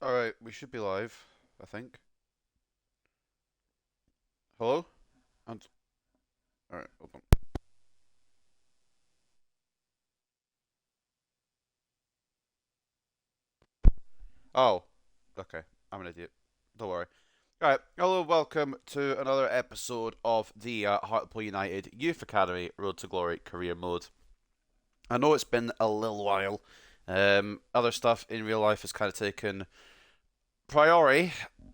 Alright, we should be live, I think. Hello? And alright, hold on. Oh, okay. I'm an idiot. Don't worry. Alright, hello, welcome to another episode of the Hartlepool United Youth Academy Road to Glory Career Mode. I know it's been a little while. Other stuff in real life has kind of taken priority.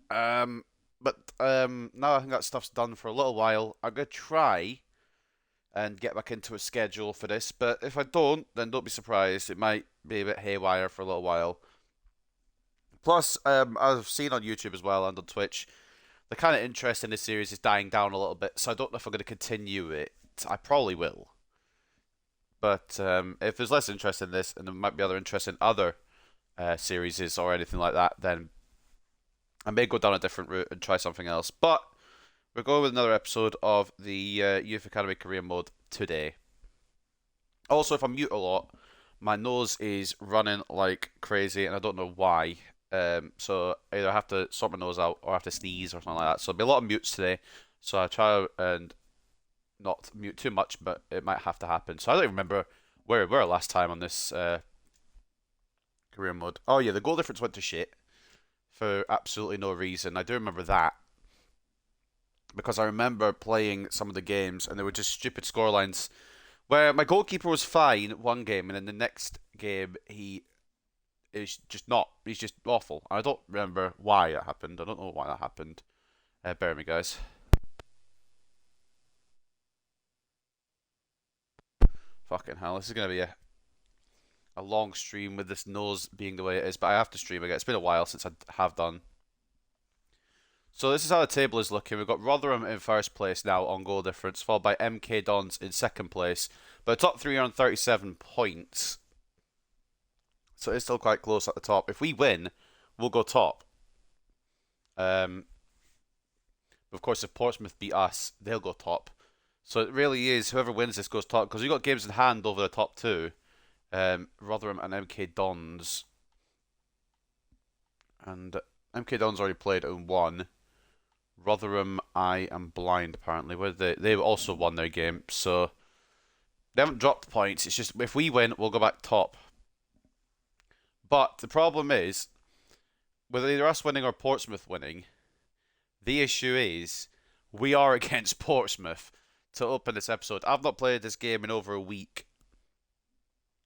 But now I think that stuff's done for a little while. I'm gonna try and get back into a schedule for this. But if I don't, then don't be surprised. It might be a bit haywire for a little while. Plus, I've seen on YouTube as well and on Twitch, the kind of interest in this series is dying down a little bit. So I don't know if I'm going to continue it. I probably will. But if there's less interest in this, and there might be other interest in other series or anything like that, then I may go down a different route and try something else. But we're going with another episode of the Youth Academy Career Mode today. Also, if I mute a lot, my nose is running like crazy, and I don't know why. So either I have to sort my nose out or I have to sneeze or something like that. So there'll be a lot of mutes today. So I try and not mute too much, but it might have to happen. So I don't even remember where we were last time on this career mode. Oh yeah, the goal difference went to shit for absolutely no reason. I do remember that because I remember playing some of the games and they were just stupid scorelines where my goalkeeper was fine one game and then the next game he is just not. He's just awful. I don't remember why it happened. I don't know why that happened. Bear with me, guys. Fucking hell, this is gonna be a long stream with this nose being the way it is, but I have to stream again. It's been a while since I have done. So this is how the table is looking. We've got Rotherham in first place now on goal difference, followed by MK Dons in second place. But the top three are on 37 points. So it's still quite close at the top. If we win, we'll go top. Um, of course, if Portsmouth beat us, they'll go top. So it really is whoever wins this goes top because we've got games in hand over the top two. Rotherham and MK Dons. And MK Dons already played and won. Rotherham, I am blind apparently. Where they also won their game, so they haven't dropped points. It's just if we win, we'll go back top. But the problem is, with either us winning or Portsmouth winning, the issue is we are against Portsmouth to open this episode. I've not played this game in over a week.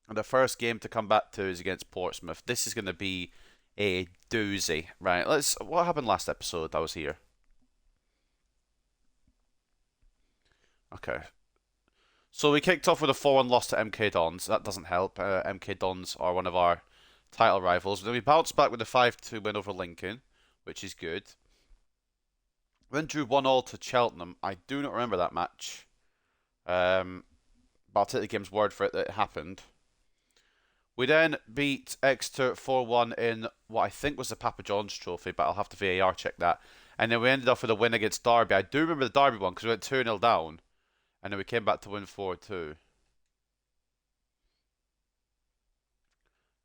And the first game to come back to is against Portsmouth. This is going to be a doozy. Right, what happened last episode I was here? Okay. So we kicked off with a 4-1 loss to MK Dons. That doesn't help. MK Dons are one of our title rivals. Then we bounced back with a 5-2 win over Lincoln, which is good. Then drew 1-1 to Cheltenham. I do not remember that match. But I'll take the game's word for it that it happened. We then beat Exeter 4-1 in what I think was the Papa John's Trophy, but I'll have to VAR check that. And then we ended off with a win against Derby. I do remember the Derby one because we went 2-0 down. And then we came back to win 4-2.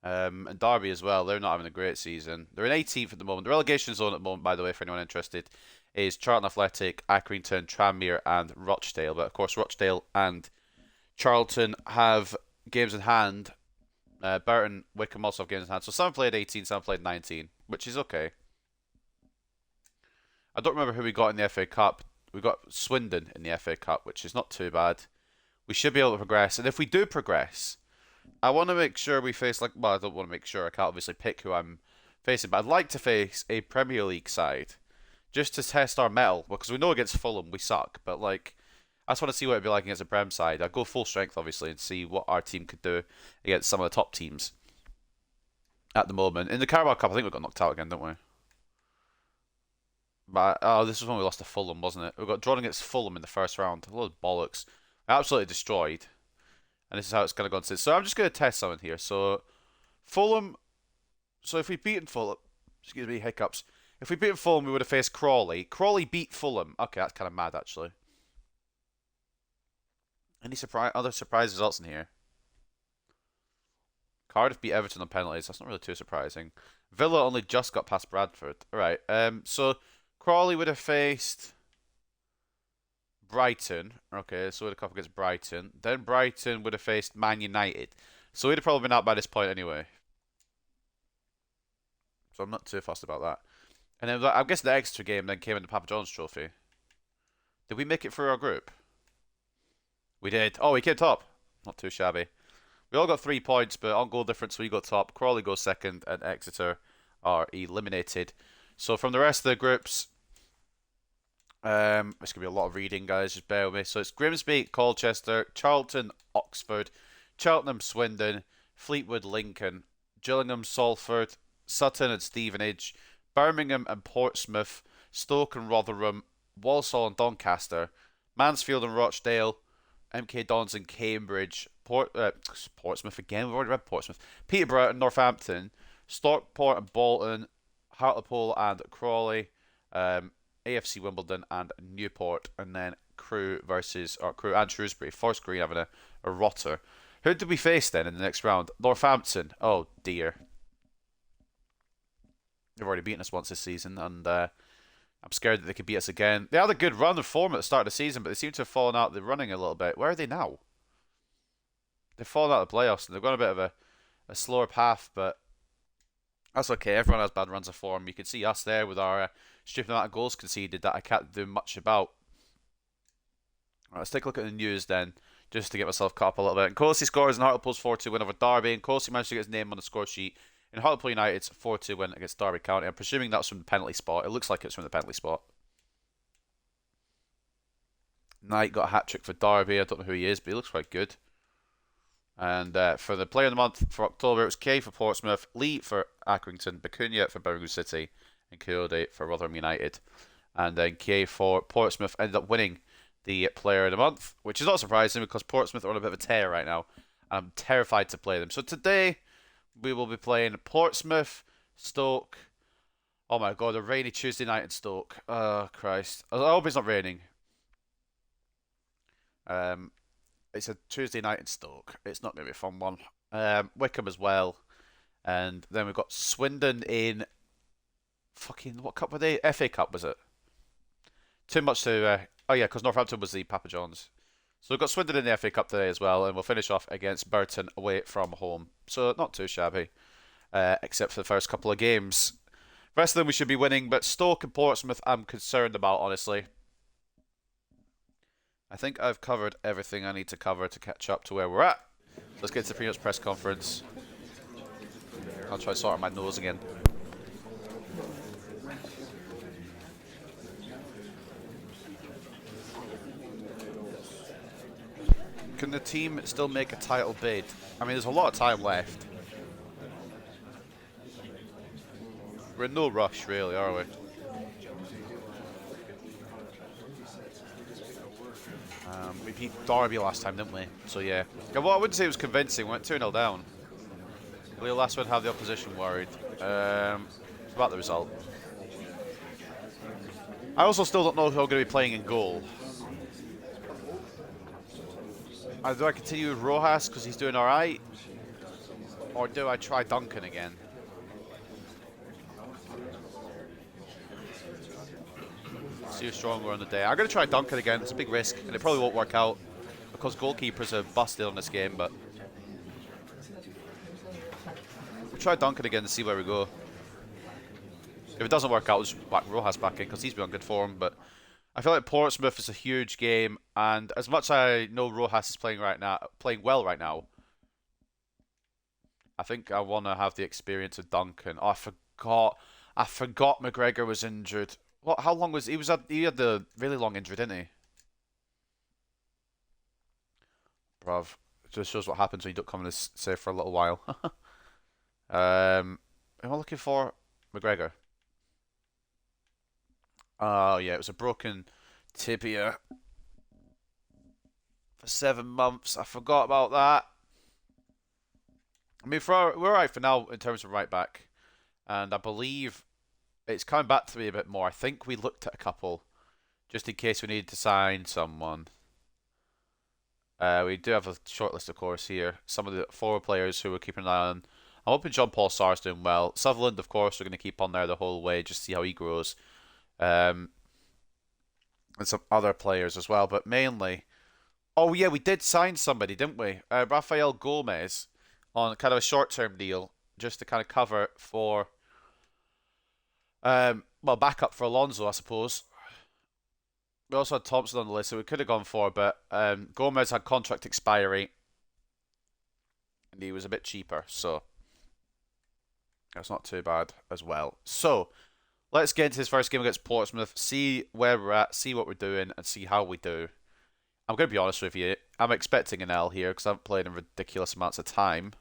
And Derby as well, they're not having a great season. They're in 18th at the moment. The relegation zone at the moment, by the way, for anyone interested, is Charlton Athletic, Accrington, Tranmere, and Rochdale. But of course, Rochdale and Charlton have games in hand. Burton, Wickham also have games in hand. So some played 18, some played 19, which is okay. I don't remember who we got in the FA Cup. We got Swindon in the FA Cup, which is not too bad. We should be able to progress. And if we do progress, I want to make sure we face, like, well, I don't want to make sure. I can't obviously pick who I'm facing, but I'd like to face a Premier League side just to test our mettle, because we know against Fulham we suck, but, like, I just want to see what it'd be like against a Prem side. I'd go full strength, obviously, and see what our team could do against some of the top teams at the moment. In the Carabao Cup, I think we got knocked out again, don't we? But oh, this was when we lost to Fulham, wasn't it? We got drawn against Fulham in the first round. A lot of bollocks. Absolutely destroyed. And this is how it's going to go since. So I'm just going to test something here. So Fulham. So if we beaten Fulham, excuse me, hiccups. If we beaten Fulham, we would have faced Crawley. Crawley beat Fulham. Okay, that's kind of mad actually. Any other surprise results in here? Cardiff beat Everton on penalties. That's not really too surprising. Villa only just got past Bradford. All right. So Crawley would have faced Brighton. Okay, so we'd have come up against Brighton. Then Brighton would have faced Man United. So we'd have probably been out by this point anyway. So I'm not too fussed about that. And then I guess the extra game then came in the Papa John's Trophy. Did we make it through our group? We did. Oh, we came top. Not too shabby. We all got 3 points, but on goal difference, we got top. Crawley goes second, and Exeter are eliminated. So from the rest of the groups, it's gonna be a lot of reading, guys. Just bear with me. So it's Grimsby, Colchester, Charlton, Oxford, Cheltenham, Swindon, Fleetwood, Lincoln, Gillingham, Salford, Sutton and Stevenage, Birmingham and Portsmouth, Stoke and Rotherham, Walsall and Doncaster, Mansfield and Rochdale, MK Dons and Cambridge, Portsmouth again. We've already read Portsmouth. Peterborough and Northampton, Stockport and Bolton, Hartlepool and Crawley, AFC Wimbledon and Newport, and then Crewe and Shrewsbury. Forest Green having a rotter. Who did we face then in the next round? Northampton. Oh dear. They've already beaten us once this season, and I'm scared that they could beat us again. They had a good run of form at the start of the season, but they seem to have fallen out of the running a little bit. Where are they now? They've fallen out of the playoffs, and they've gone a bit of a slower path, but that's okay. Everyone has bad runs of form. You can see us there with our stupid amount of goals conceded that I can't do much about. Right, let's take a look at the news then, just to get myself caught up a little bit. And Colsey scores in Hartlepool's 4-2 win over Derby, and Colsey managed to get his name on the score sheet in Hartlepool United's 4-2 win against Derby County. I'm presuming that's from the penalty spot. It looks like it's from the penalty spot. Knight got a hat-trick for Derby. I don't know who he is, but he looks quite good. And for the player of the month for October, it was Kay for Portsmouth, Lee for Accrington, Bacuna for Birmingham City, and Coyote for Rotherham United. And then Kay for Portsmouth ended up winning the player of the month, which is not surprising because Portsmouth are on a bit of a tear right now. And I'm terrified to play them. So today, we will be playing Portsmouth, Stoke. Oh my god, a rainy Tuesday night in Stoke. Oh, Christ. I hope it's not raining. It's a Tuesday night in Stoke. It's not going to be a fun one. Wickham as well. And then we've got Swindon in... Fucking... What cup were they? FA Cup, was it? Too much to... oh yeah, because Northampton was the Papa John's. So we've got Swindon in the FA Cup today as well, and we'll finish off against Burton away from home. So not too shabby, except for the first couple of games. The rest of them we should be winning, but Stoke and Portsmouth I'm concerned about, honestly. I think I've covered everything I need to cover to catch up to where we're at. Let's get to the pre-match press conference. I'll try sorting my nose again. Can the team still make a title bid? I mean, there's a lot of time left. We're in no rush, really, are we? We beat Derby last time, didn't we? So, yeah. Well, I wouldn't say it was convincing. We went 2-0 down. Leo last one had the opposition worried. It's about the result. I also still don't know who I'm going to be playing in goal. Do I continue with Rojas because he's doing alright? Or do I try Duncan again? See who's stronger on the day. I'm going to try Duncan again. It's a big risk, and it probably won't work out because goalkeepers are busted on this game, but we'll try Duncan again to see where we go. If it doesn't work out, we'll just whack Rojas back in because he's been on good form, but I feel like Portsmouth is a huge game, and as much as I know Rojas is playing well right now, I think I want to have the experience of Duncan. Oh, I forgot McGregor was injured. What? How long was he? He had the really long injury, didn't he? Bruv, it just shows what happens when you don't come in this safe for a little while. Am I looking for McGregor? Oh yeah, it was a broken tibia for 7 months. I forgot about that. I mean, we're alright for now in terms of right back, and I believe it's coming back to me a bit more. I think we looked at a couple just in case we needed to sign someone. We do have a short list, of course, here. Some of the forward players who we're keeping an eye on. I'm hoping Jean-Paul Sarr's doing well. Sutherland, of course, we're going to keep on there the whole way, just see how he grows. And some other players as well, but mainly... Oh, yeah, we did sign somebody, didn't we? Rafael Gomez on kind of a short-term deal, just to kind of cover for... well, backup for Alonso, I suppose. We also had Thompson on the list, so we could have gone for, but Gomez had contract expiry, and he was a bit cheaper, so that's not too bad as well. So, let's get into his first game against Portsmouth, see where we're at, see what we're doing, and see how we do. I'm going to be honest with you, I'm expecting an L here, because I haven't played in ridiculous amounts of time.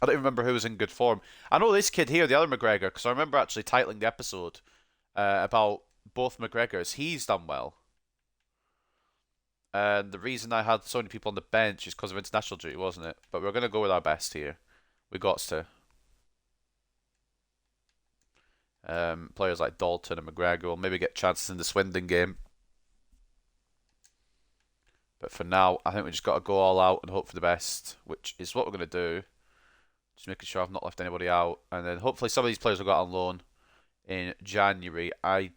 I don't even remember who was in good form. I know this kid here, the other McGregor, because I remember actually titling the episode about both McGregors. He's done well. And the reason I had so many people on the bench is because of international duty, wasn't it? But we're going to go with our best here. We got to. Players like Dalton and McGregor will maybe get chances in the Swindon game. But for now, I think we just got to go all out and hope for the best, which is what we're going to do. Just making sure I've not left anybody out. And then hopefully some of these players will go out on loan in January. I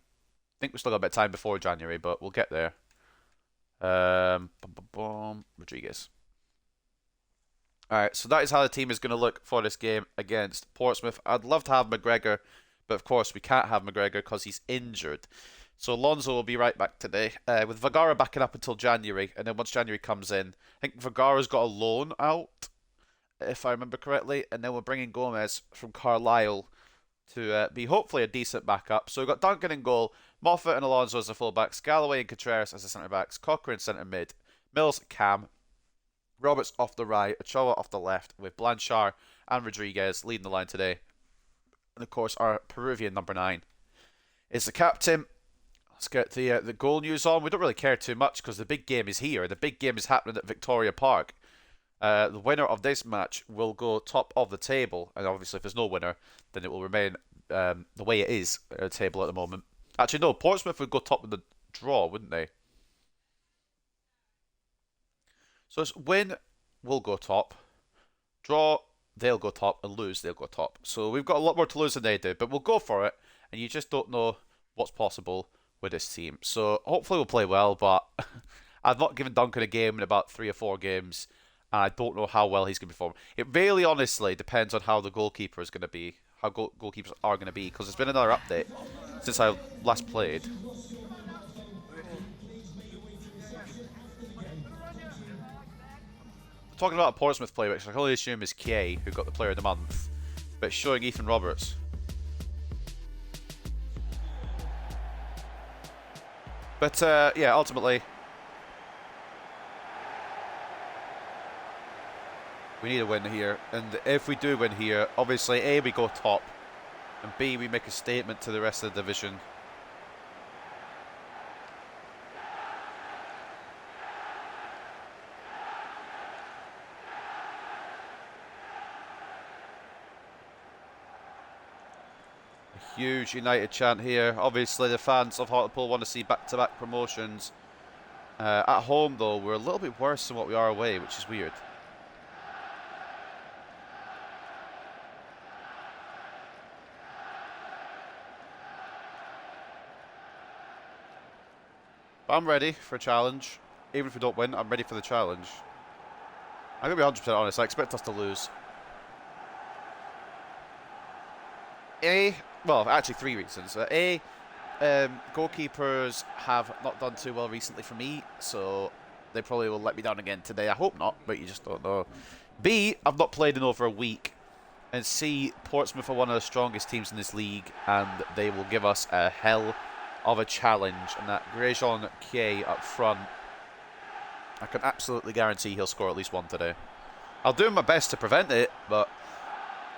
think we've still got a bit of time before January, but we'll get there. Rodriguez. Alright, so that is how the team is going to look for this game against Portsmouth. I'd love to have McGregor, but of course we can't have McGregor because he's injured. So Alonso will be right back today, with Vergara backing up until January, and then once January comes in, I think Vergara's got a loan out, if I remember correctly, and then we're bringing Gomez from Carlisle to be hopefully a decent backup. So we've got Duncan in goal, Moffat and Alonso as the fullbacks, Galloway and Contreras as the centre-backs, Cochrane centre mid, Mills cam, Roberts off the right, Ochoa off the left, with Blanchard and Rodriguez leading the line today. And of course our Peruvian number 9 is the captain. Let's get the goal news on. We don't really care too much because the big game is here. The big game is happening at Victoria Park. The winner of this match will go top of the table, and obviously if there's no winner, then it will remain the way it is at the table at the moment. Actually, no, Portsmouth would go top of the draw, wouldn't they? So it's win, we'll go top. Draw, they'll go top, and lose, they'll go top. So we've got a lot more to lose than they do, but we'll go for it, and you just don't know what's possible with this team. So hopefully we'll play well, but I've not given Duncan a game in about 3 or 4 games, and I don't know how well he's going to perform. It really honestly depends on how the goalkeeper is going to be, how goalkeepers are going to be, because there's been another update since I last played. Talking about a Portsmouth player, which I can only assume is Kay, who got the player of the month, but it's showing Ethan Roberts. But yeah, ultimately, we need a win here, and if we do win here, obviously A, we go top, and B, we make a statement to the rest of the division. A huge United chant here. Obviously the fans of Hartlepool want to see back-to-back promotions. At home though, we're a little bit worse than what we are away, which is weird. But I'm ready for a challenge. Even if we don't win, I'm ready for the challenge. I'm going to be 100% honest, I expect us to lose. Well, actually 3 reasons. Goalkeepers have not done too well recently for me, so they probably will let me down again today. I hope not, but you just don't know. B, I've not played in over a week. And C, Portsmouth are one of the strongest teams in this league, and they will give us a hell of a challenge. And that Grejon K up front, I can absolutely guarantee he'll score at least one today. I'll do my best to prevent it, but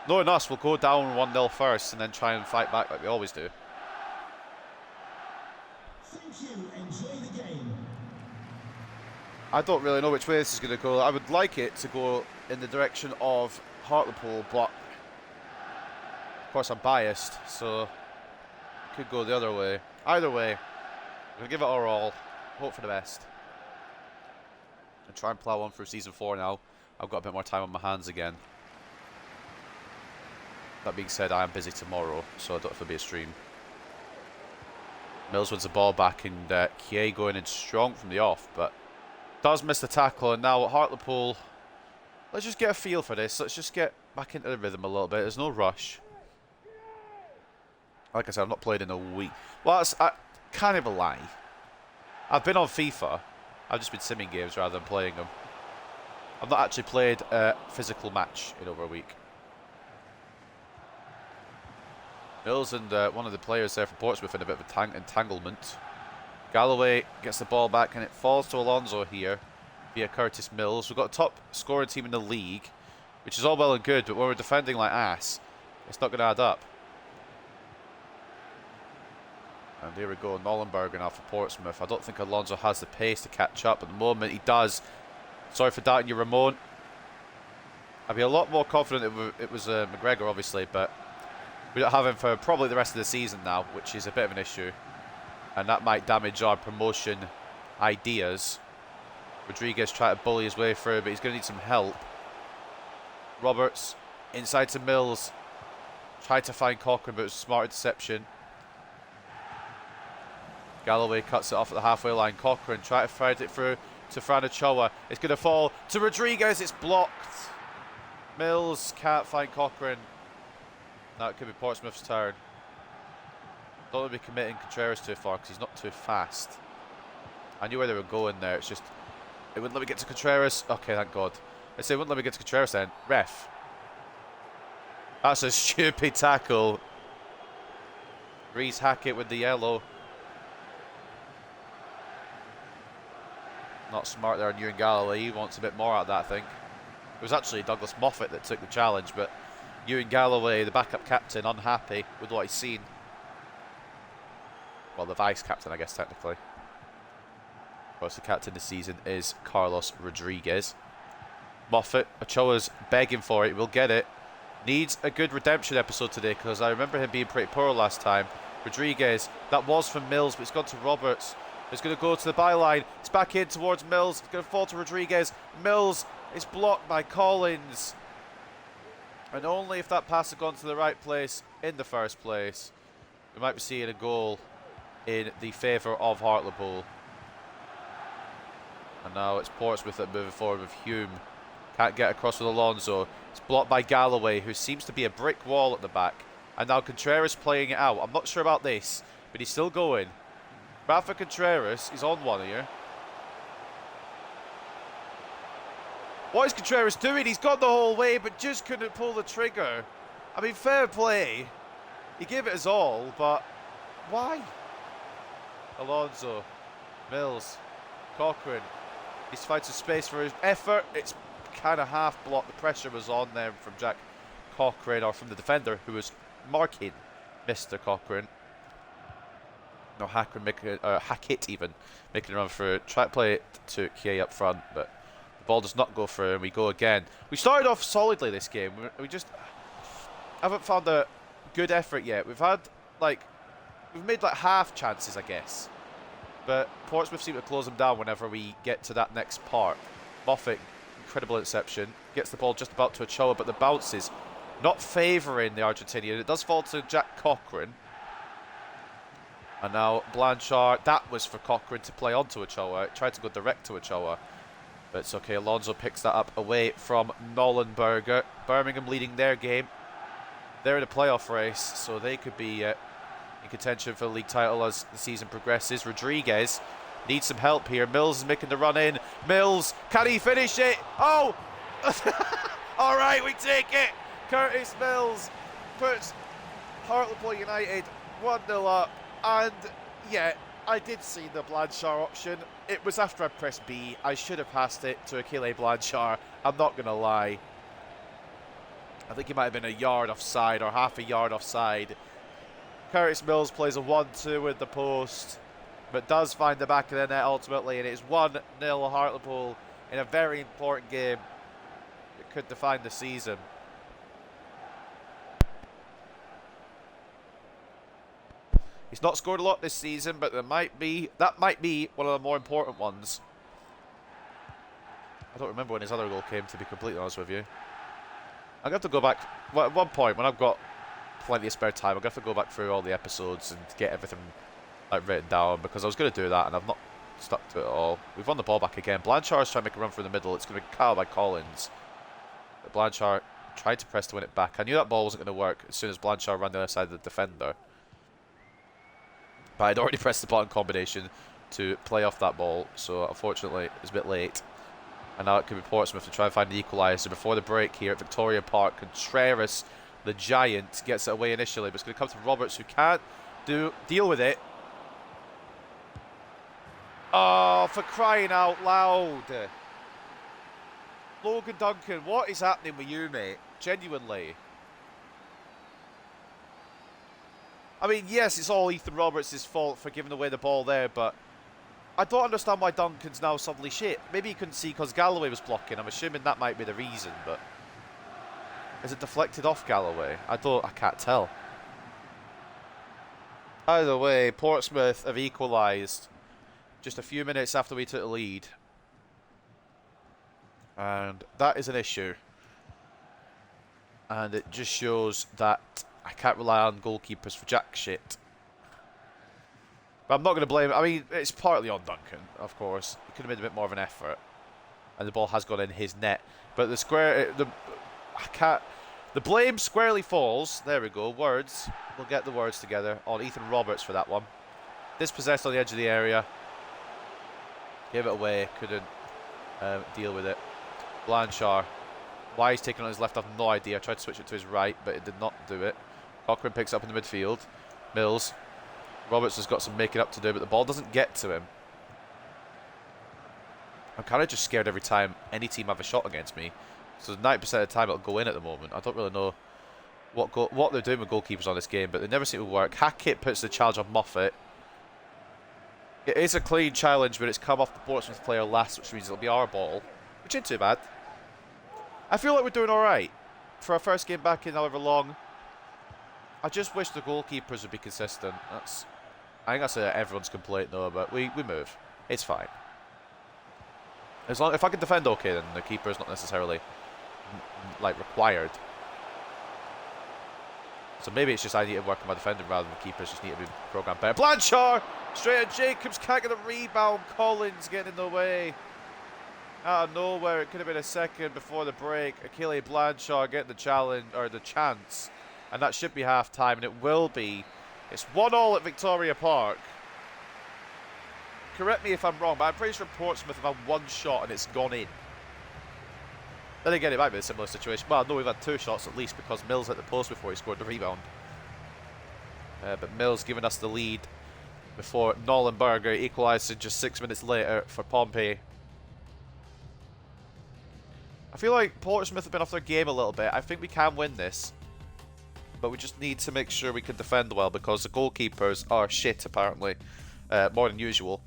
knowing us, we'll go down 1-0 first and then try and fight back like we always do. Thank you. Enjoy the game. I don't really know which way this is going to go. I would like it to go in the direction of Hartlepool, but of course I'm biased, so it could go the other way. Either way, we're going to give it our all. Hope for the best. and try and plough on through Season 4 now. I've got a bit more time on my hands again. That being said, I am busy tomorrow, so I don't know if there'll be a stream. Mills wins the ball back, and Kie going in strong from the off, but does miss the tackle. And now at Hartlepool, let's just get a feel for this. Let's just get back into the rhythm a little bit. There's no rush. Like I said, I've not played in a week. Well, that's kind of a lie. I've been on FIFA. I've just been simming games rather than playing them. I've not actually played a physical match in over a week. Mills and one of the players there for Portsmouth in a bit of an entanglement. Galloway gets the ball back and it falls to Alonso here via Curtis Mills. We've got a top scoring team in the league, which is all well and good, but when we're defending like ass, it's not going to add up. And here we go, Nollenberger now for Portsmouth. I don't think Alonso has the pace to catch up at the moment. He does. Sorry for doubting you, Ramon. I'd be a lot more confident it was McGregor, obviously, but we don't have him for probably the rest of the season now, which is a bit of an issue. And that might damage our promotion ideas. Rodriguez tried to bully his way through, but he's going to need some help. Roberts, inside to Mills. Tried to find Cochrane, but it was a smart interception. Galloway cuts it off at the halfway line. Cochrane tried to thread it through to Fran Ochoa. It's going to fall to Rodriguez. It's blocked. Mills can't find Cochrane. Now it could be Portsmouth's turn. Don't want to be committing Contreras too far because he's not too fast. I knew where they were going there. It's just, it wouldn't let me get to Contreras. Okay, thank God. I say it wouldn't let me get to Contreras then. Ref. That's a stupid tackle. Reese Hackett with the yellow. Not smart there on Ewan Galloway. He wants a bit more out of that, I think. It was actually Douglas Moffat that took the challenge, but Ewan Galloway, the backup captain, unhappy with what he's seen. Well, the vice captain, I guess, technically. Of course, the captain this season is Carlos Rodriguez. Moffat, Ochoa's begging for it. We'll get it. Needs a good redemption episode today because I remember him being pretty poor last time. Rodriguez, that was from Mills, but it's gone to Roberts. It's going to go to the byline. It's back in towards Mills. It's going to fall to Rodriguez. Mills is blocked by Collins. And only if that pass had gone to the right place in the first place, we might be seeing a goal in the favour of Hartlepool. And now it's Portsmouth that are moving forward with Hume. Can't get across with Alonso. It's blocked by Galloway, who seems to be a brick wall at the back. And now Contreras playing it out. I'm not sure about this, but he's still going. Rafa Contreras is on one here. What is Contreras doing? He's gone the whole way, but just couldn't pull the trigger. I mean, fair play. He gave it his all, but why? Alonso, Mills, Cochrane. He's finds some space for his effort. It's kind of half blocked. The pressure was on there from Jack Cochrane, or from the defender who was marking Mr. Cochrane. No, Hackett even making a run for it. Try to play it to Kie up front, but the ball does not go through, and we go again. We started off solidly this game. We just haven't found a good effort yet. We've made like half chances, I guess. But Portsmouth seem to close them down whenever we get to that next part. Moffat, incredible interception. Gets the ball just about to Ochoa, but the bounce is not favouring the Argentinian. It does fall to Jack Cochrane. And now Blanchard, that was for Cochrane to play onto Ochoa. It tried to go direct to Ochoa. But it's okay, Alonso picks that up away from Nollenberger. Birmingham leading their game. They're in a playoff race, so they could be in contention for the league title as the season progresses. Rodriguez needs some help here. Mills is making the run in. Mills, can he finish it? Oh! All right, we take it. Curtis Mills puts Hartlepool United 1-0 up. And yeah, I did see the Blanchard option. It was after I pressed B. I should have passed it to Achille Blanchard. I'm not going to lie. I think he might have been a yard offside or half a yard offside. Curtis Mills plays a 1-2 with the post, but does find the back of the net ultimately, and it's 1-0 Hartlepool in a very important game that could define the season. He's not scored a lot this season, but that might be one of the more important ones. I don't remember when his other goal came, to be completely honest with you. I'm going to have to go back. Well, at one point, when I've got plenty of spare time, I'm going to have to go back through all the episodes and get everything like written down, because I was going to do that and I've not stuck to it at all. We've won the ball back again. Blanchard's trying to make a run through the middle. It's going to be cut out by Collins. But Blanchard tried to press to win it back. I knew that ball wasn't going to work as soon as Blanchard ran the other side of the defender. But I'd already pressed the button combination to play off that ball, so unfortunately it's a bit late. And now it could be Portsmouth to try and find the equaliser before the break here at Victoria Park. Contreras, the giant, gets it away initially, but it's going to come to Roberts, who can't deal with it. Oh, for crying out loud. Logan Duncan, what is happening with you, mate? Genuinely. I mean, yes, it's all Ethan Roberts' fault for giving away the ball there, but I don't understand why Duncan's now suddenly shit. Maybe he couldn't see because Galloway was blocking. I'm assuming that might be the reason, but is it deflected off Galloway? I can't tell. Either way, Portsmouth have equalised just a few minutes after we took the lead. And that is an issue. And it just shows that I can't rely on goalkeepers for jack shit. But I'm not going to blame it. I mean, it's partly on Duncan, of course. He could have made a bit more of an effort. And the ball has gone in his net. But the blame squarely falls. There we go. Words. We'll get the words together on Ethan Roberts for that one. Dispossessed on the edge of the area. Gave it away. Couldn't deal with it. Blanchard. Why he's taking on his left, I have no idea. I tried to switch it to his right, but it did not do it. Cochrane picks up in the midfield. Mills. Roberts has got some making up to do, but the ball doesn't get to him. I'm kind of just scared every time any team have a shot against me. So 90% of the time it'll go in at the moment. I don't really know what they're doing with goalkeepers on this game, but they never seem to work. Hackett puts the challenge on Moffat. It is a clean challenge, but it's come off the Portsmouth player last, which means it'll be our ball, which isn't too bad. I feel like we're doing alright for our first game back in however long. I just wish the goalkeepers would be consistent. I think that's everyone's complaint though, but we move. It's fine. As long if I can defend okay, then the keeper's not necessarily like required. So maybe it's just I need to work on my defending rather than the keepers just need to be programmed better. Blanchard! Straight at Jacobs, can't get a rebound. Collins getting in the way. Out of nowhere, it could have been a second before the break. Achille Blanchard getting the challenge, or the chance. And that should be half-time, and it will be. It's 1-1 at Victoria Park. Correct me if I'm wrong, but I'm pretty sure Portsmouth have had one shot and it's gone in. Then again, it might be a similar situation. Well, no, we've had two shots at least because Mills hit the post before he scored the rebound. But Mills giving us the lead before Nollenberger equalised just 6 minutes later for Pompey. I feel like Portsmouth have been off their game a little bit. I think we can win this. But we just need to make sure we can defend well because the goalkeepers are shit, apparently. More than usual.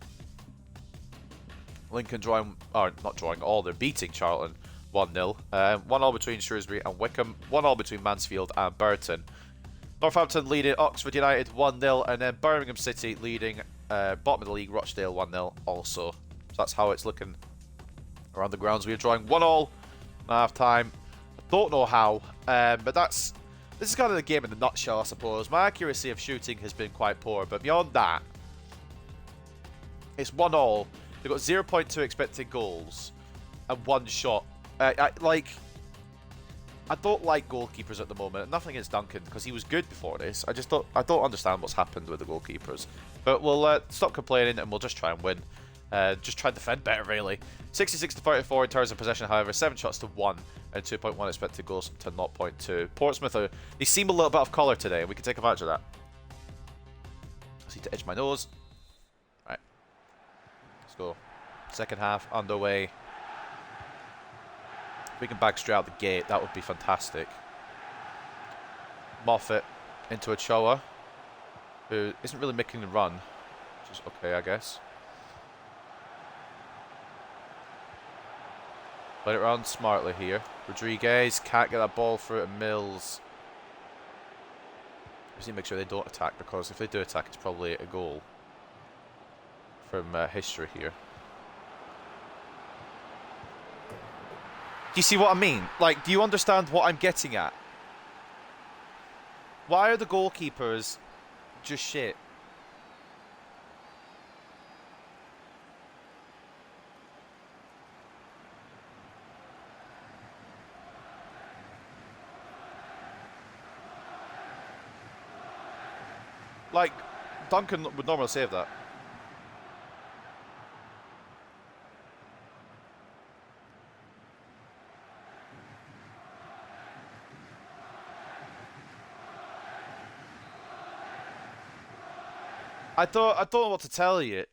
Lincoln drawing, or not drawing all, they're beating Charlton 1-0. 1-1 between Shrewsbury and Wickham. 1-1 between Mansfield and Burton. Northampton leading Oxford United 1-0. And then Birmingham City leading bottom of the league Rochdale 1-0 also. So that's how it's looking around the grounds. We are drawing 1-1 at half time. I don't know how, but this is kind of the game in a nutshell, I suppose. My accuracy of shooting has been quite poor, but beyond that, it's 1-1. They've got 0.2 expected goals and one shot. I don't like goalkeepers at the moment. Nothing against Duncan because he was good before this. I don't understand what's happened with the goalkeepers. But we'll stop complaining and we'll just try and win. Just try and defend better, really. 66-34 in terms of possession, however. 7 shots to 1 and 2.1 expected goals to 0.2. Portsmouth, they seem a little bit off colour today, and we can take advantage of that. I just need to edge my nose. Right. Let's go. Second half underway. If we can bag straight out the gate, that would be fantastic. Moffat into Ochoa, who isn't really making the run, which is okay, I guess. Let it run smartly here. Rodriguez can't get that ball through to Mills. Just need to make sure they don't attack, because if they do attack, it's probably a goal from history here. you see what I mean? Like, do you understand what I'm getting at? Why are the goalkeepers just shit? Like, Duncan would normally save that. I don't know what to tell you.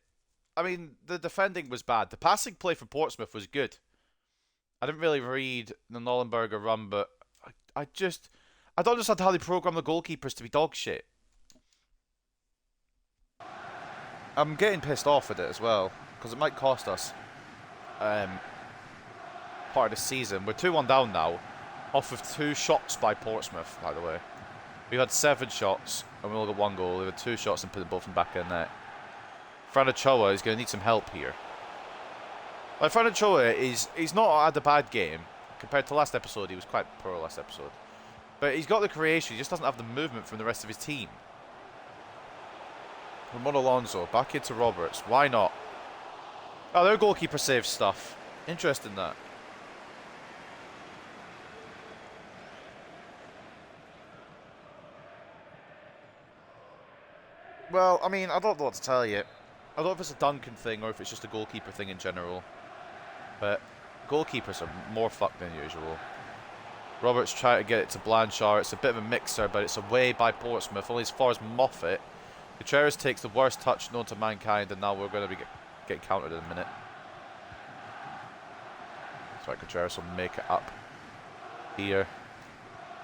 I mean, the defending was bad. The passing play from Portsmouth was good. I didn't really read the Nollenberger run, but I don't understand how they program the goalkeepers to be dog shit. I'm getting pissed off with it as well, because it might cost us part of the season. We're 2-1 down now, off of 2 shots by Portsmouth, by the way. We had 7 shots, and we only got 1 goal. We had 2 shots and put them both in the back of the net. Fran Ochoa is going to need some help here. Like, Fran Ochoa he's not had a bad game. Compared to last episode, he was quite poor last episode. But he's got the creation, he just doesn't have the movement from the rest of his team. Ramon Alonso, back into Roberts. Why not? Oh, their goalkeeper saves stuff. Interesting that. Well, I mean, I don't know what to tell you. I don't know if it's a Duncan thing or if it's just a goalkeeper thing in general. But goalkeepers are more fucked than usual. Roberts trying to get it to Blanchard. It's a bit of a mixer, but it's away by Portsmouth. Only as far as Moffat. Gutierrez takes the worst touch known to mankind, and now we're going to be getting countered in a minute. That's right, Gutierrez will make it up here.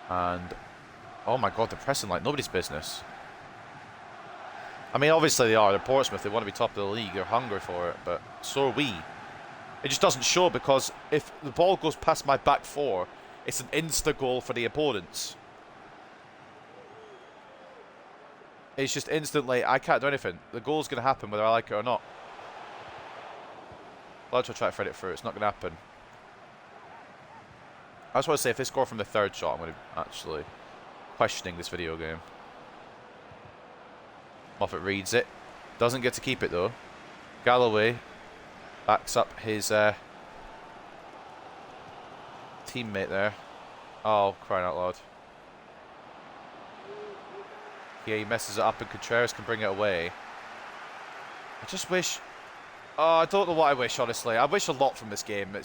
And, oh my god, they're pressing like nobody's business. I mean, obviously they are. They're Portsmouth. They want to be top of the league. They're hungry for it, but so are we. It just doesn't show because if the ball goes past my back 4, it's an insta goal for the opponents. It's just instantly, I can't do anything. The goal's going to happen whether I like it or not. I'll try to thread it through. It's not going to happen. I just want to say, if they score from the 3rd shot, I'm going to actually questioning this video game. Moffat reads it. Doesn't get to keep it, though. Galloway backs up his teammate there. Oh, crying out loud. Yeah, he messes it up and Contreras can bring it away. I just wish... Oh, I don't know what I wish, honestly. I wish a lot from this game.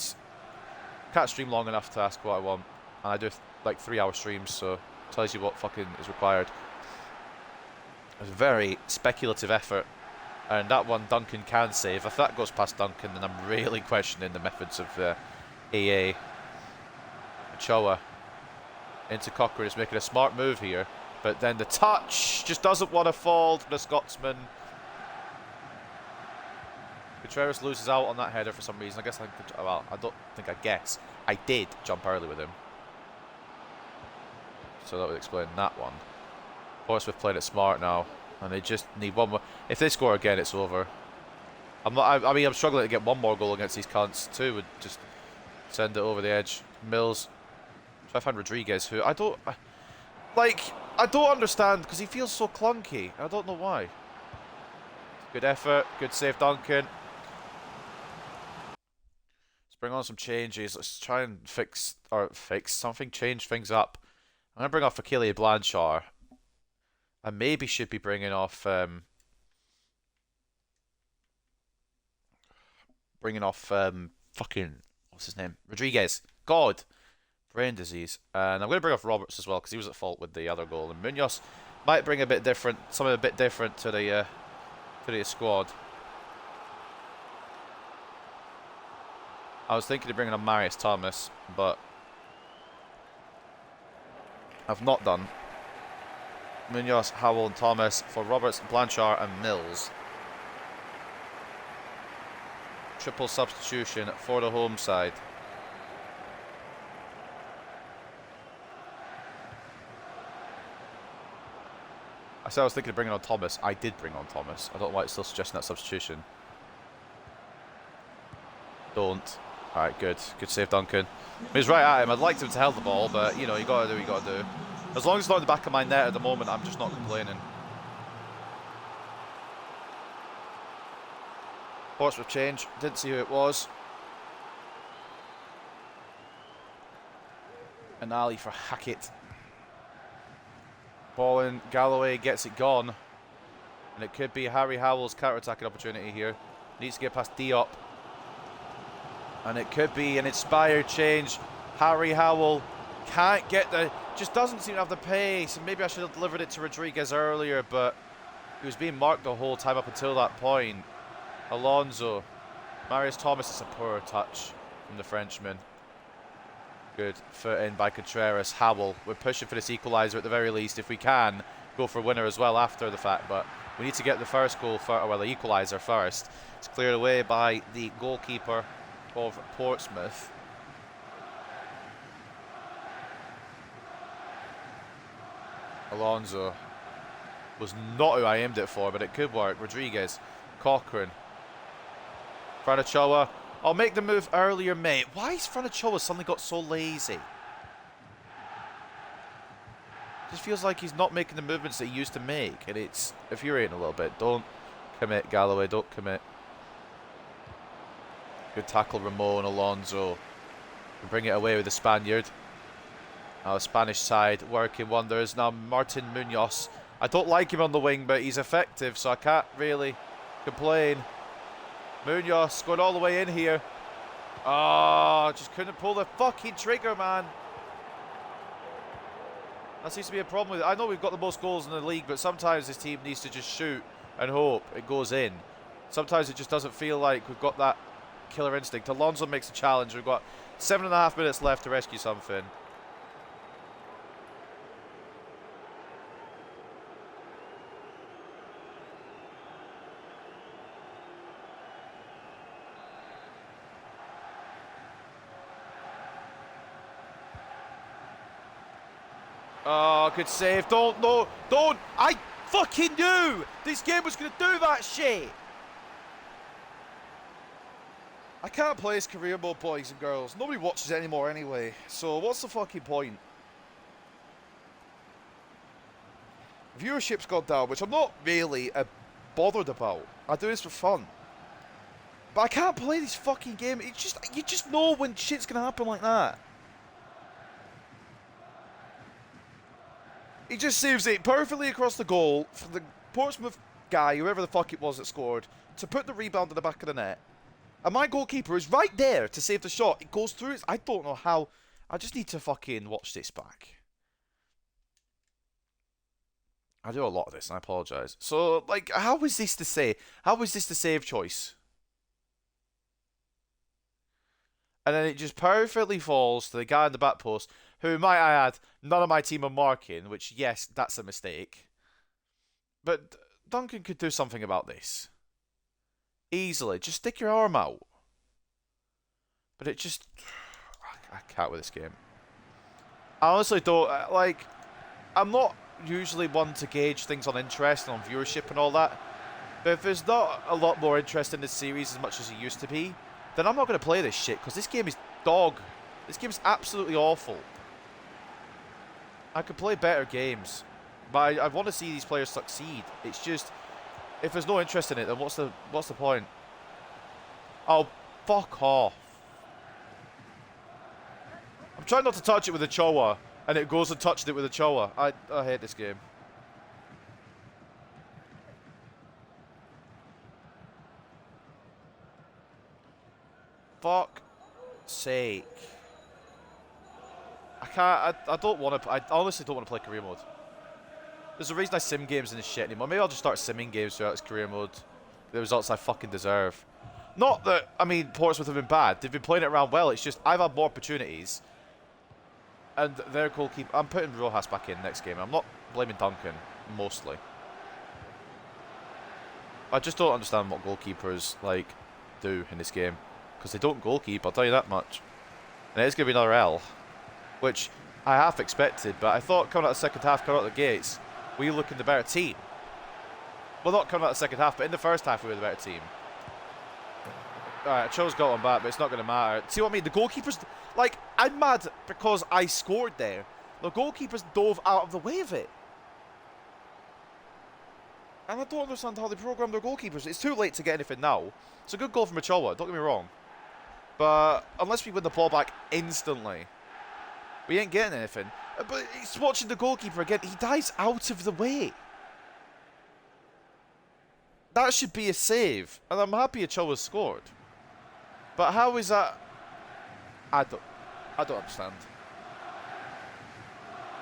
Can't stream long enough to ask what I want. And I do like 3-hour streams, so it tells you what fucking is required. It was a very speculative effort. And that one Duncan can save. If that goes past Duncan, then I'm really questioning the methods of AA. Ochoa into Cochran is making a smart move here. But then the touch just doesn't want to fall to the Scotsman. Contreras loses out on that header for some reason. I guess well, I don't think I guess. I did jump early with him. So that would explain that one. Portsmouth playing it smart now. And they just need one more. If they score again, it's over. I mean, I'm struggling to get one more goal against these cunts. 2 would just send it over the edge. Mills. Try to find Rodriguez, who I don't understand because he feels so clunky. I don't know why. Good effort. Good save, Duncan. Let's bring on some changes. Let's try and fix something. Change things up. I'm going to bring off Achille Blanchard. I maybe should be bringing off fucking what's his name? Rodriguez. God, brain disease. And I'm going to bring off Roberts as well because he was at fault with the other goal. And Munoz might bring something a bit different to the squad. I was thinking of bringing on Marius Thomas, but I've not done. Munoz, Howell and Thomas for Roberts, Blanchard and Mills. Triple substitution for the home side. I said I was thinking of bringing on Thomas. I did bring on Thomas. I don't know why it's still suggesting that substitution. Don't. Alright, good. Good save, Duncan. He was right at him. I'd like him to held the ball, but, you know, you got to do what you got to do. As long as it's not in the back of my net at the moment, I'm just not complaining. Portsmouth change. Didn't see who it was. And Ali for Hackett. Ball in. Galloway gets it gone. And it could be Harry Howell's counter-attacking opportunity here. Needs to get past Diop. And it could be an inspired change. Harry Howell can't get the... Just doesn't seem to have the pace. And maybe I should have delivered it to Rodriguez earlier, but he was being marked the whole time up until that point. Alonso. Marius Thomas is a poor touch from the Frenchman. Good foot in by Contreras. Howell. We're pushing for this equaliser at the very least. If we can, go for a winner as well after the fact. But we need to get the first goal, well, the equaliser first. It's cleared away by the goalkeeper of Portsmouth. Alonso was not who I aimed it for, but it could work. Rodriguez. Cochrane. Franachoa. I'll make the move earlier, mate. Why has Franachoa suddenly got so lazy? Just feels like he's not making the movements that he used to make, and it's infuriating a little bit. Don't commit, Galloway. Don't commit. Good tackle, Ramon. Alonso can bring it away with the Spaniard. Now the Spanish side working wonders. Now Martin Munoz. I don't like him on the wing, but he's effective, so I can't really complain. Munoz going all the way in here. Oh, just couldn't pull the fucking trigger, man. That seems to be a problem with it. I know we've got the most goals in the league, but sometimes this team needs to just shoot and hope it goes in. Sometimes it just doesn't feel like we've got that killer instinct. Alonso makes a challenge. We've got 7.5 minutes left to rescue something. Oh, good save. Don't, no, don't. I fucking knew this game was going to do that shit. I can't play this career mode, boys and girls. Nobody watches it anymore anyway. So what's the fucking point? Viewership's gone down, which I'm not really bothered about. I do this for fun. But I can't play this fucking game. It's just, you just know when shit's going to happen like that. He just saves it perfectly across the goal for the Portsmouth guy, whoever the fuck it was that scored, to put the rebound in the back of the net. And my goalkeeper is right there to save the shot. It goes through. I don't know how. I just need to fucking watch this back. I do a lot of this, and I apologise. So, like, how is this to say? How is this the save choice? And then it just perfectly falls to the guy in the back post, who, might I add, none of my team are marking, which, yes, that's a mistake. But Duncan could do something about this. Easily. Just stick your arm out. But it just... I can't with this game. I honestly don't... Like, I'm not usually one to gauge things on interest and on viewership and all that. But if there's not a lot more interest in this series as much as it used to be, then I'm not going to play this shit, because this game is dog. This game is absolutely awful. I could play better games, but I want to see these players succeed. It's just, if there's no interest in it, then what's the point? Oh, fuck off. I'm trying not to touch it with a Chowa, and it goes and touched it with a Chowa. I hate this game. Fuck sake. I can't, I don't want to, I honestly don't want to play career mode. There's a reason I sim games in this shit anymore. Maybe I'll just start simming games throughout this career mode. The results I fucking deserve. Not that, I mean, Portsmouth have been bad. They've been playing it around well. It's just, I've had more opportunities. And their goalkeeper, I'm putting Rojas back in next game. I'm not blaming Duncan, mostly. I just don't understand what goalkeepers, like, do in this game. Because they don't goalkeep, I'll tell you that much. And it is going to be another L. Which I half expected, but I thought coming out of the second half, coming out of the gates, we looking the better team. Well, not coming out of the second half, but in the first half we were the better team. Alright, Cho's got one back, but it's not going to matter. See what I mean? The goalkeepers... Like, I'm mad because I scored there. The goalkeepers dove out of the way of it. And I don't understand how they programmed their goalkeepers. It's too late to get anything now. It's a good goal from Ochoa, don't get me wrong. But unless we win the ball back instantly, we ain't getting anything. But it's watching the goalkeeper again. He dives out of the way. That should be a save. And I'm happy Ochoa scored. But how is that? I don't understand.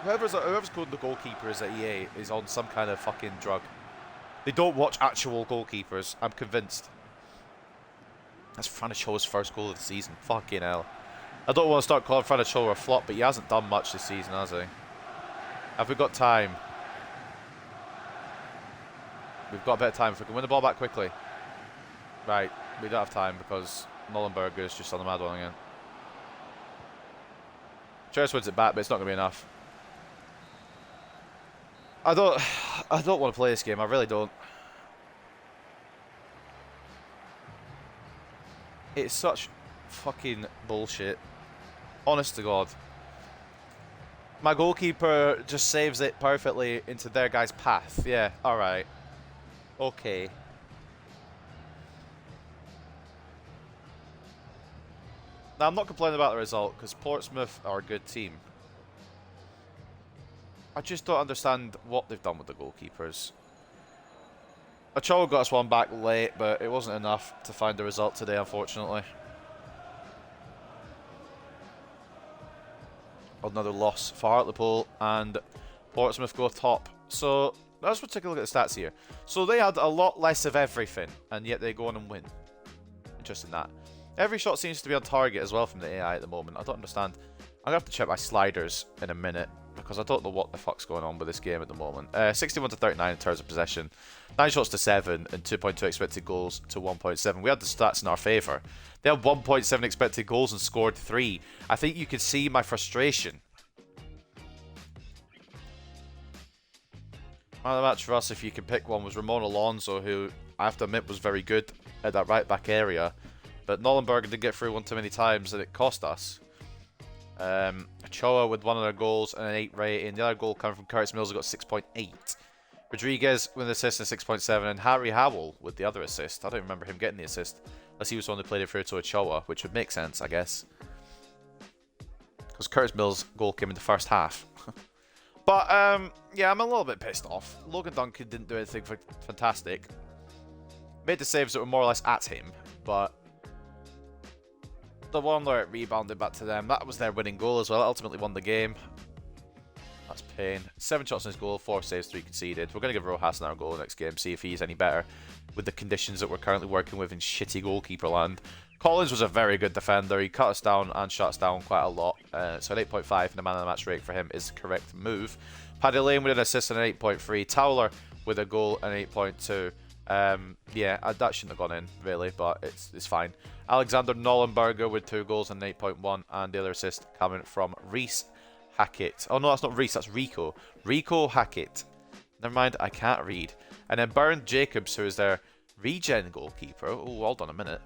Whoever's called the goalkeepers at EA is on some kind of fucking drug. They don't watch actual goalkeepers. I'm convinced. That's Fran Ochoa's first goal of the season. Fucking hell. I don't want to start calling Fran Ochoa a flop, but he hasn't done much this season, has he? Have we got time? We've got a bit of time. If we can win the ball back quickly. Right. We don't have time because Nollenberger is just on the mad one again. Church wins it back, but it's not going to be enough. I don't want to play this game. I really don't. It's such fucking bullshit. Honest to God. My goalkeeper just saves it perfectly into their guy's path. Yeah, alright. Okay. Now, I'm not complaining about the result because Portsmouth are a good team. I just don't understand what they've done with the goalkeepers. Ochoa got us one back late, but it wasn't enough to find the result today, unfortunately. Another loss for Hartlepool, and Portsmouth go top. So, let's take a look at the stats here. So, they had a lot less of everything, and yet they go on and win. Interesting that. Every shot seems to be on target as well from the AI at the moment. I don't understand. I'm going to have to check my sliders in a minute, because I don't know what the fuck's going on with this game at the moment. 61 to 39 in terms of possession. 9 shots to 7 and 2.2 expected goals to 1.7. We had the stats in our favour. They had 1.7 expected goals and scored 3. I think you could see my frustration. Man of the match for us, if you can pick one, was Ramon Alonso, who I have to admit was very good at that right back area. But Nollenberger didn't get through one too many times and it cost us. Ochoa with one of their goals and an 8 rating. The other goal coming from Curtis Mills, who got 6.8. Rodriguez with an assist and 6.7. And Harry Howell with the other assist. I don't remember him getting the assist, unless he was the one who played it through to Ochoa, which would make sense, I guess. Because Curtis Mills' goal came in the first half. But, yeah, I'm a little bit pissed off. Logan Duncan didn't do anything fantastic. Made the saves that were more or less at him, but the one where it rebounded back to them, that was their winning goal as well. It ultimately won the game. That's pain. 7 shots in his goal, 4 saves, 3 conceded. We're going to give Rojas another goal next game, see if he's any better with the conditions that we're currently working with in shitty goalkeeper land. Collins was a very good defender. He cut us down and shut us down quite a lot. So an 8.5 and the man of the match rate for him is the correct move. Paddy Lane with an assist and an 8.3. Towler with a goal and 8.2. Yeah, that shouldn't have gone in, really, but it's fine. Alexander Nollenberger with 2 goals and 8.1, and the other assist coming from Reese Hackett. Oh no, that's not Reese, that's Rico. Rico Hackett. Never mind, I can't read. And then Bernd Jacobs, who is their regen goalkeeper. Oh, hold on a minute.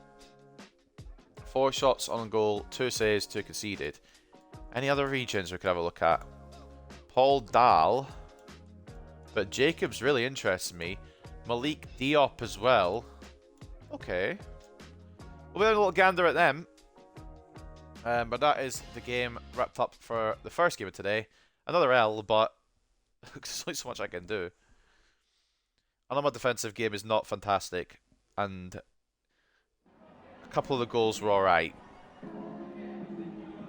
4 shots on goal, 2 saves, 2 conceded. Any other regions we could have a look at? Paul Dahl. But Jacobs really interests me. Malik Diop as well. Okay. We'll have a little gander at them. But that is the game wrapped up for the first game of today. Another L, but there's only so much I can do. I know my defensive game is not fantastic, and a couple of the goals were alright.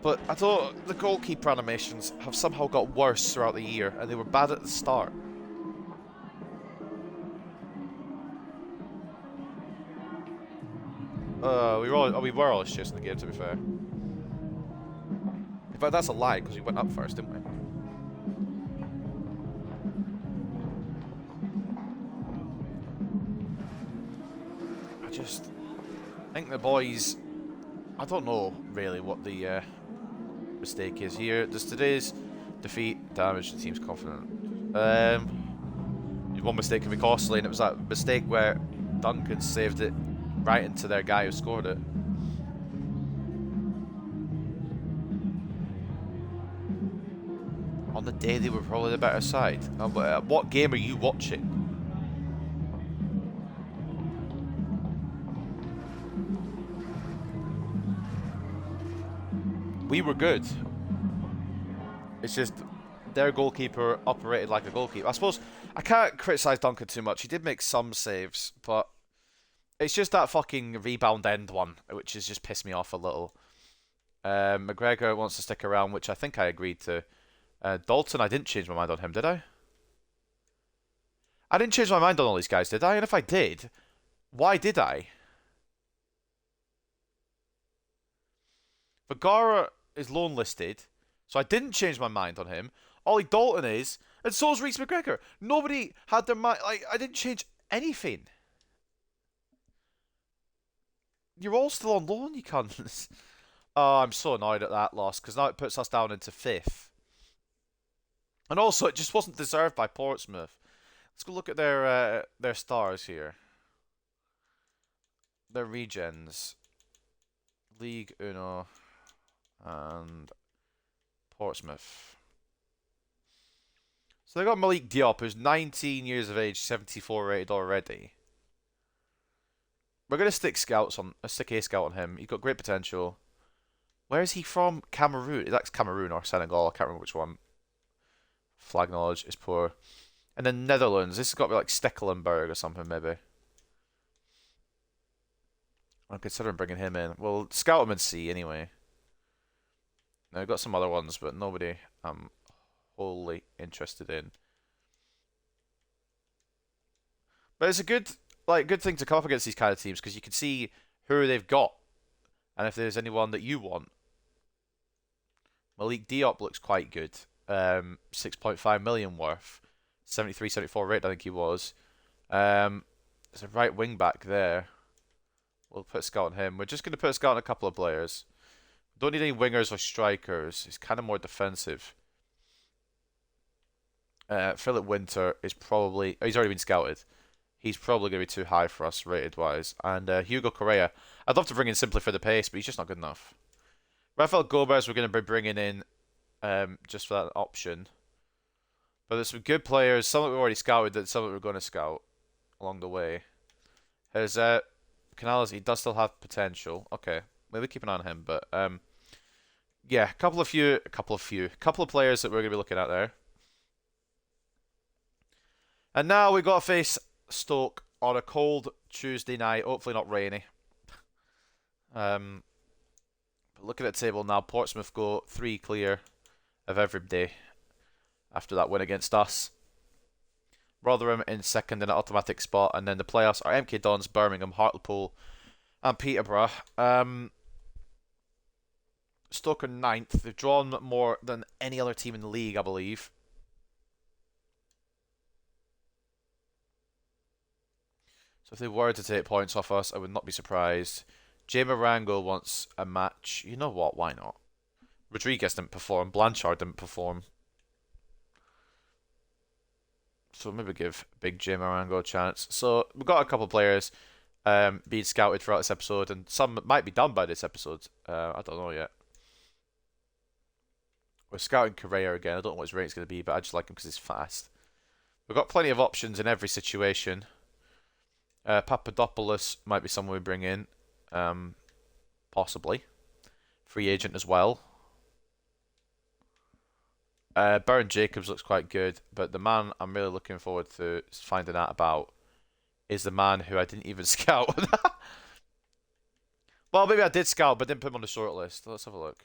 But I thought the goalkeeper animations have somehow got worse throughout the year, and they were bad at the start. We were all chasing the game, to be fair. In fact, that's a lie, because we went up first, didn't we? I think the boys... I don't know, really, what the mistake is here. Does today's defeat damage the team's confidence? One mistake can be costly, and it was that mistake where Duncan saved it right into their guy who scored it. On the day they were probably the better side. What game are you watching? We were good. It's just their goalkeeper operated like a goalkeeper. I suppose I can't criticise Duncan too much. He did make some saves, but it's just that fucking rebound end one, which has just pissed me off a little. McGregor wants to stick around, which I think I agreed to. Dalton, I didn't change my mind on him, did I? I didn't change my mind on all these guys, did I? And if I did, why did I? Vergara is loan listed, so I didn't change my mind on him. Ollie Dalton is, and so is Reece McGregor. Nobody had their mind. Like, I didn't change anything. You're all still on loan, you cunts. Oh, I'm so annoyed at that loss, because now it puts us down into 5th. And also, it just wasn't deserved by Portsmouth. Let's go look at their stars here. Their regens. League Uno and Portsmouth. So they got Malik Diop, who's 19 years of age, 74 rated already. We're gonna stick a scout on him. He's got great potential. Where is he from? Cameroon. That's Cameroon or Senegal. I can't remember which one. Flag knowledge is poor. And then Netherlands. This has got to be like Stekelenburg or something, maybe. I'm considering bringing him in. Well, scout him and see anyway. Now, I've got some other ones, but nobody I'm wholly interested in. But it's a good thing to come up against these kind of teams, because you can see who they've got and if there's anyone that you want. Malik Diop looks quite good. 6.5 million worth. 73, 74 rate, I think he was. There's a right wing back there. We'll put a scout on him. We're just going to put a scout on a couple of players. Don't need any wingers or strikers. He's kind of more defensive. Philip Winter is probably... Oh, he's already been scouted. He's probably going to be too high for us, rated-wise. And Hugo Correa. I'd love to bring in simply for the pace, but he's just not good enough. Rafael Gomez we're going to be bringing in just for that option. But there's some good players. Some that we've already scouted, and some that we're going to scout along the way. There's Canales, he does still have potential. Okay, maybe keep an eye on him. But yeah, a couple of players that we're going to be looking at there. And now we've got to face Stoke on a cold Tuesday night. Hopefully not rainy. But looking at the table now, Portsmouth go 3 clear of every day after that win against us. Rotherham in second in an automatic spot, and then the playoffs are MK Dons, Birmingham, Hartlepool, and Peterborough. Stoke are 9th. They've drawn more than any other team in the league, I believe. So if they were to take points off us, I would not be surprised. Jay Marango wants a match. You know what? Why not? Rodriguez didn't perform. Blanchard didn't perform. So maybe give Big Jay Marango a chance. So we've got a couple of players being scouted throughout this episode, and some might be done by this episode. I don't know yet. We're scouting Correa again. I don't know what his rate's going to be, but I just like him because he's fast. We've got plenty of options in every situation. Papadopoulos might be someone we bring in. Possibly. Free agent as well. Baron Jacobs looks quite good, but the man I'm really looking forward to finding out about is the man who I didn't even scout. Well, maybe I did scout, but didn't put him on the short list. Let's have a look.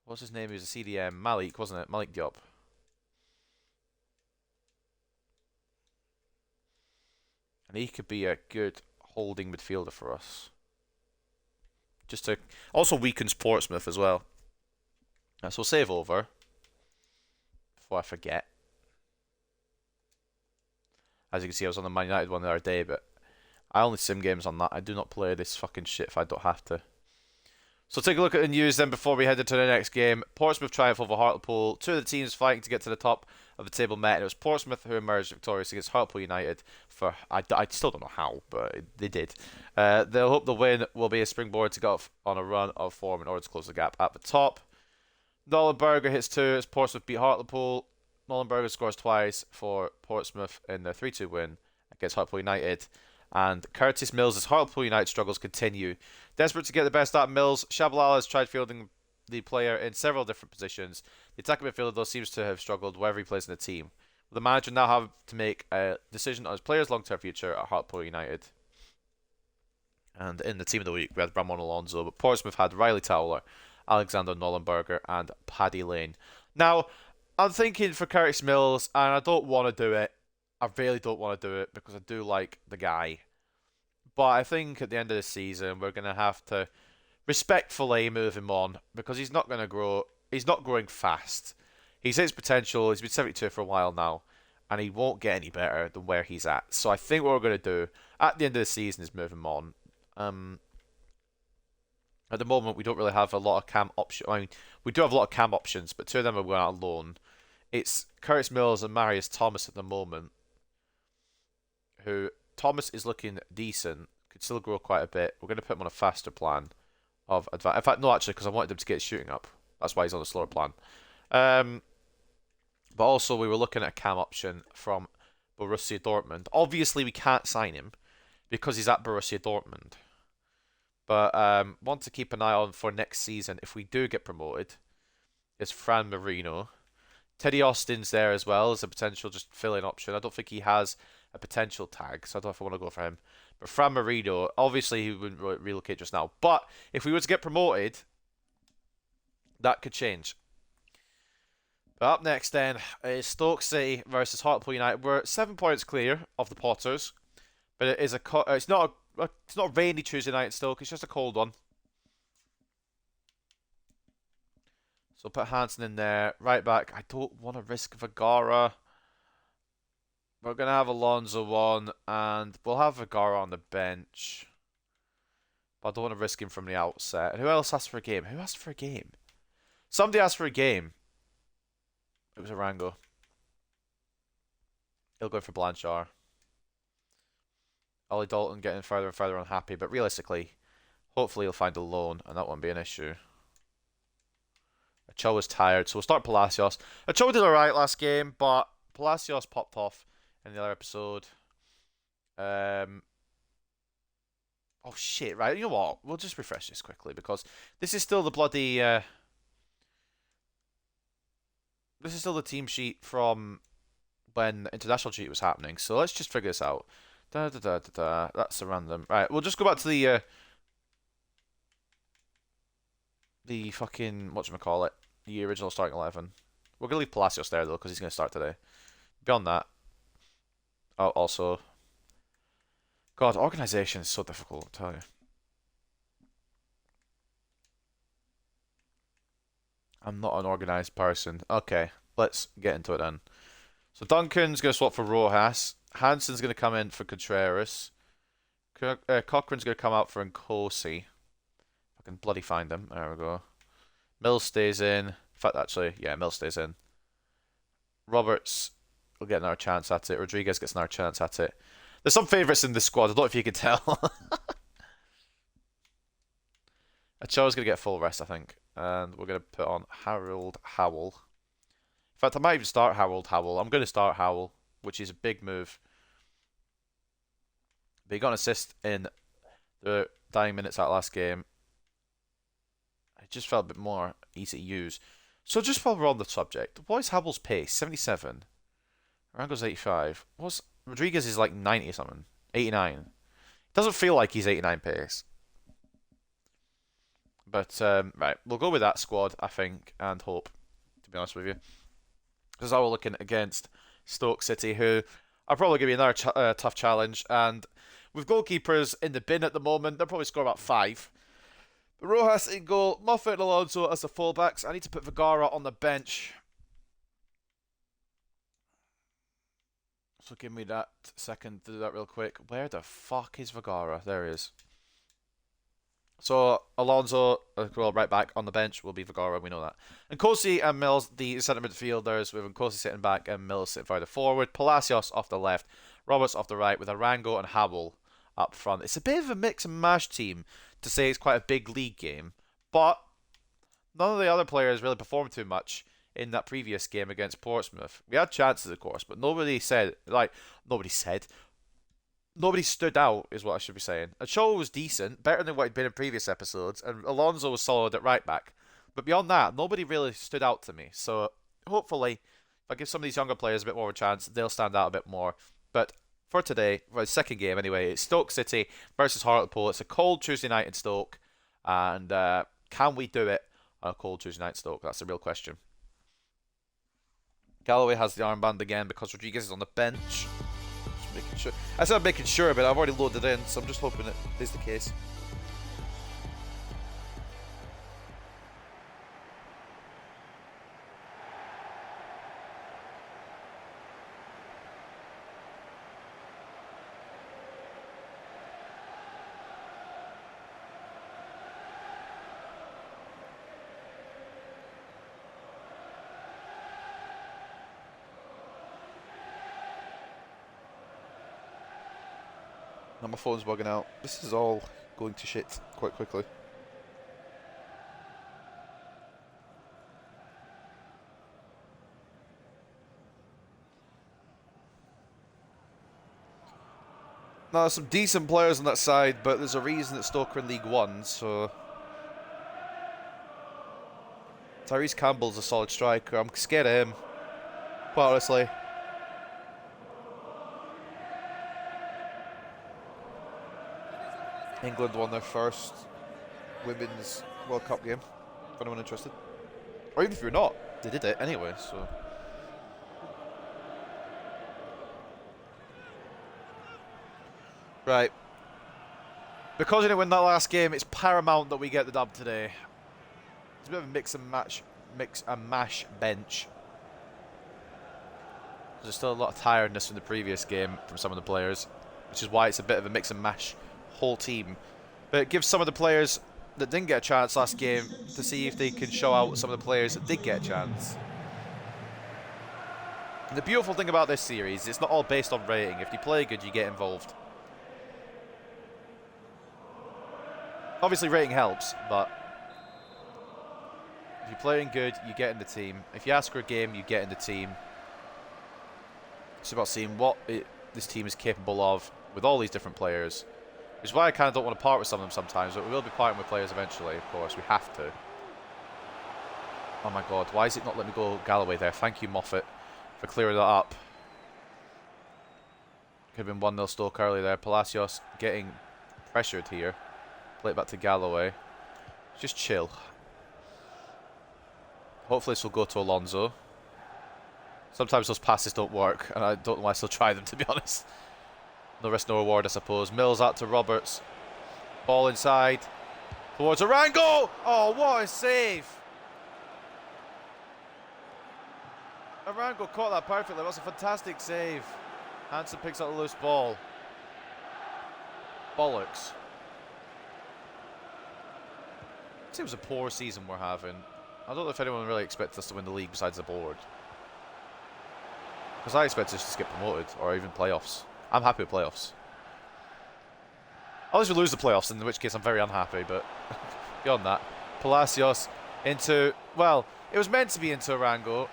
What's his name? He was a CDM. Malik, wasn't it? Malik Diop. And he could be a good holding midfielder for us. Just to... Also weakens Portsmouth as well. So we'll save over. Before I forget. As you can see, I was on the Man United one the other day, but I only sim games on that. I do not play this fucking shit if I don't have to. So take a look at the news then before we head into the next game. Portsmouth triumph over Hartlepool. 2 of the teams fighting to get to the top of the table met, and it was Portsmouth who emerged victorious against Hartlepool United for, I still don't know how, but they did. They'll hope the win will be a springboard to go off on a run of form in order to close the gap at the top. Nollenberger hits 2 as Portsmouth beat Hartlepool. Nollenberger scores twice for Portsmouth in their 3-2 win against Hartlepool United. And Curtis Mills' Hartlepool United struggles continue. Desperate to get the best out of Mills, Shabalala has tried fielding the player in several different positions. The attacking midfielder, though, seems to have struggled wherever he plays in the team. The manager now have to make a decision on his player's long-term future at Hartlepool United. And in the team of the week, we had Ramon Alonso, but Portsmouth had Riley Towler, Alexander Nollenberger, and Paddy Lane. Now, I'm thinking for Curtis Mills, and I don't want to do it. I really don't want to do it because I do like the guy. But I think at the end of the season, we're going to have to respectfully move him on because he's not going to grow. He's not growing fast. He's hit his potential. He's been 72 for a while now, and he won't get any better than where he's at. So I think what we're going to do at the end of the season is move him on. At the moment, we don't really have a lot of cam options. I mean, we do have a lot of cam options, but 2 of them are going out on loan. It's Curtis Mills and Marius Thomas at the moment, who Thomas is looking decent, could still grow quite a bit. We're going to put him on a faster plan of advance. In fact, no, actually, because I wanted him to get his shooting up. That's why he's on a slower plan. But also, we were looking at a cam option from Borussia Dortmund. Obviously, we can't sign him because he's at Borussia Dortmund. But want to keep an eye on for next season if we do get promoted is Fran Marino. Teddy Austin's there as well as a potential just fill-in option. I don't think he has a potential tag, so I don't know if I want to go for him. But Fran Marino, obviously he wouldn't relocate just now. But if we were to get promoted, that could change. But up next then is Stoke City versus Hartlepool United. We're 7 points clear of the Potters, but it is it's not a rainy Tuesday night in Stoke. It's just a cold one. So put Hansen in there. Right back. I don't want to risk Vergara. We're going to have Alonso on, and we'll have Vergara on the bench. But I don't want to risk him from the outset. And who else asked for a game? Who asked for a game? Somebody asked for a game. It was Arango. He'll go for Blanchard. Ollie Dalton getting further and further unhappy, but realistically, hopefully he'll find a loan, and that won't be an issue. Ochoa's tired, so we'll start Palacios. Ochoa did alright last game, but Palacios popped off in the other episode. Oh shit, right, you know what? We'll just refresh this quickly, because this is still the bloody... this is still the team sheet from when international sheet was happening, so let's just figure this out. That's a random. Right, we'll just go back to the fucking whatchamacallit, the original starting 11. We're gonna leave Palacios there though, because he's gonna start today. Beyond that, oh, also, God, organisation is so difficult. I tell you, I'm not an organised person. Okay, let's get into it then. So Duncan's gonna swap for Rojas. Hansen's going to come in for Contreras. Cochrane's going to come out for Nkosi. I can bloody find him. There we go. Mills stays in. In fact, actually, yeah, Mills stays in. Roberts will get another chance at it. Rodriguez gets another chance at it. There's some favourites in this squad. I don't know if you can tell. Achoa's going to get full rest, I think. And we're going to put on Harold Howell. In fact, I might even start Harold Howell. I'm going to start Howell, which is a big move. But he got an assist in the dying minutes out last game. It just felt a bit more easy to use. So just while we're on the subject, what is Howell's pace? 77. Arango's 85. Rodriguez is like 90 or something. 89. It doesn't feel like he's 89 pace. But, right, we'll go with that squad, I think, and hope, to be honest with you. This is how we're looking against Stoke City, who are probably going to be another tough challenge. And with goalkeepers in the bin at the moment, they'll probably score about 5. But Rojas in goal, Moffat and Alonso as the fullbacks. I need to put Vergara on the bench. So give me that second to do that real quick. Where the fuck is Vergara? There he is. So Alonso, well, right back on the bench will be Vergara, we know that. And Nkosi and Mills, the centre midfielders, with Nkosi sitting back and Mills sitting further forward. Palacios off the left, Roberts off the right, with Arango and Howell up front. It's a bit of a mix and mash team to say it's quite a big league game, but none of the other players really performed too much in that previous game against Portsmouth. We had chances, of course, but nobody said, nobody stood out, is what I should be saying. Ochoa was decent, better than what he'd been in previous episodes, and Alonso was solid at right back. But beyond that, nobody really stood out to me. So hopefully, if I give some of these younger players a bit more of a chance, they'll stand out a bit more. But for today, for the second game anyway, it's Stoke City versus Hartlepool. It's a cold Tuesday night in Stoke, and can we do it on a cold Tuesday night in Stoke? That's the real question. Galloway has the armband again because Rodriguez is on the bench. Just making sure. I said I'm making sure, but I've already loaded in, so I'm just hoping it is the case. Now my phone's bugging out. This is all going to shit quite quickly. Now, there's some decent players on that side, but there's a reason that Stoke are in League One, so... Tyrese Campbell's a solid striker. I'm scared of him, quite honestly. England won their first Women's World Cup game, for anyone interested. Or even if you're not, they did it anyway, so... Right. Because we didn't win that last game, it's paramount that we get the dub today. It's a bit of a mix and mash bench. There's still a lot of tiredness from the previous game from some of the players, which is why it's a bit of a mix and mash whole team. But it gives some of the players that didn't get a chance last game to see if they can show out some of the players that did get a chance. And the beautiful thing about this series, it's not all based on rating. If you play good, you get involved. Obviously rating helps, but if you're playing good, you get in the team. If you ask for a game, you get in the team. It's about seeing what this team is capable of with all these different players. Which is why I kind of don't want to part with some of them sometimes, but we will be parting with players eventually, of course. We have to. Oh my god, why is it not letting me go Galloway there? Thank you, Moffat, for clearing that up. Could have been 1-0 Stoke early there. Palacios getting pressured here. Play it back to Galloway. Just chill. Hopefully this will go to Alonso. Sometimes those passes don't work, and I don't know why I still try them, to be honest. No risk, no reward, I suppose. Mills out to Roberts. Ball inside. Towards Arango! Oh, what a save! Arango caught that perfectly. That was a fantastic save. Hansen picks up the loose ball. Bollocks. It was a poor season we're having. I don't know if anyone really expects us to win the league besides the board. Because I expect us to get promoted, or even playoffs. I'm happy with playoffs. Unless we lose the playoffs, in which case I'm very unhappy, but beyond that. Palacios into, well, it was meant to be into Arango.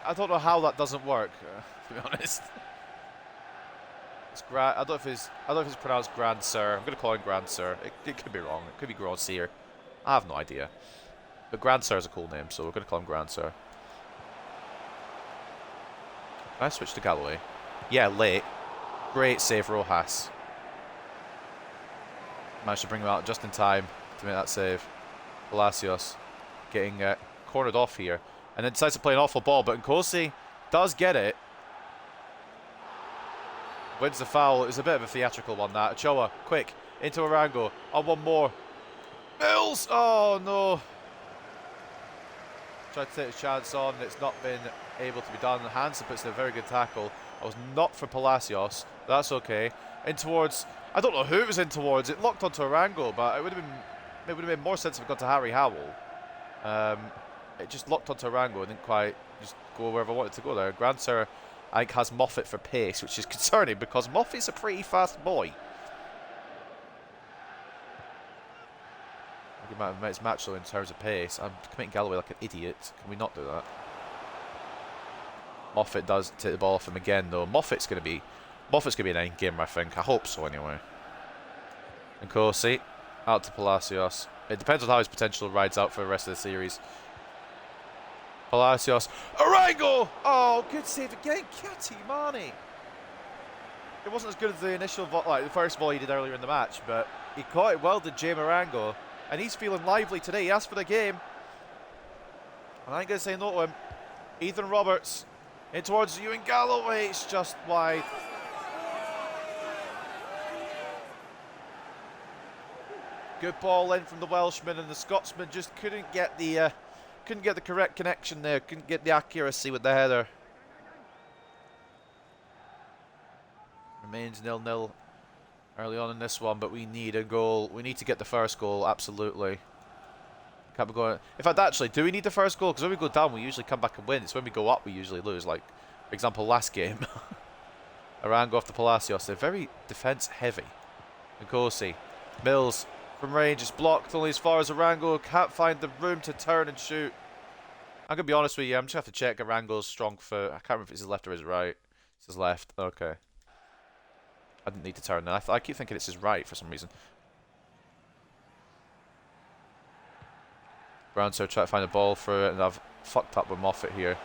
I don't know how that doesn't work, to be honest. It's I don't know if it's pronounced Grand Sir. I'm going to call him Grand Sir. It could be wrong. It could be Grand Sir. I have no idea. But Grand Sir is a cool name, so we're going to call him Grand Sir. Can I switch to Galloway? Yeah, late. Great save, Rojas. Managed to bring him out just in time to make that save. Palacios getting cornered off here. And then decides to play an awful ball, but Nkosi does get it. Wins the foul. It was a bit of a theatrical one, that. Ochoa, quick, into Arango. On one more. Mills! Oh, no. Tried to take a chance on. It's not been able to be done. Hansen puts in a very good tackle. I was not for Palacios. That's okay. In towards... I don't know who it was in towards. It locked onto Arango, but it would have made more sense if it got to Harry Howell. It just locked onto Arango and didn't quite just go wherever I wanted to go there. Grand Sir, I think, has Moffat for pace, which is concerning because Moffat's a pretty fast boy. It's match though in terms of pace. I'm committing Galloway like an idiot. Can we not do that? Moffat does take the ball off him again though. Moffat's gonna be an end gamer, I think. I hope so anyway. And Corsi out to Palacios. It depends on how his potential rides out for the rest of the series. Palacios, Arango! Oh, good save again, Katimani. It wasn't as good as the initial, like the first ball he did earlier in the match, but he caught it well, did Jay Marango, and he's feeling lively today. He asked for the game, and I ain't gonna say no to him. Ethan Roberts in towards Ewan Galloway. It's just wide. Good ball in from the Welshman, and the Scotsman just couldn't get the correct connection there. Couldn't get the accuracy with the header. Remains 0-0 early on in this one, but we need a goal. We need to get the first goal, absolutely. Can't be going. In fact, actually, do we need the first goal? Because when we go down, we usually come back and win. It's when we go up, we usually lose. Like, for example, last game. Arango off to Palacios. They're very defence heavy. Nkosi. Mills from range is blocked only as far as Arango. Can't find the room to turn and shoot. I'm going to be honest with you. I'm just going to have to check Arango's strong foot. I can't remember if it's his left or his right. It's his left. Okay. I didn't need to turn that. I keep thinking it's his right for some reason. Brownser try to find a ball through it, and I've fucked up with Moffat here.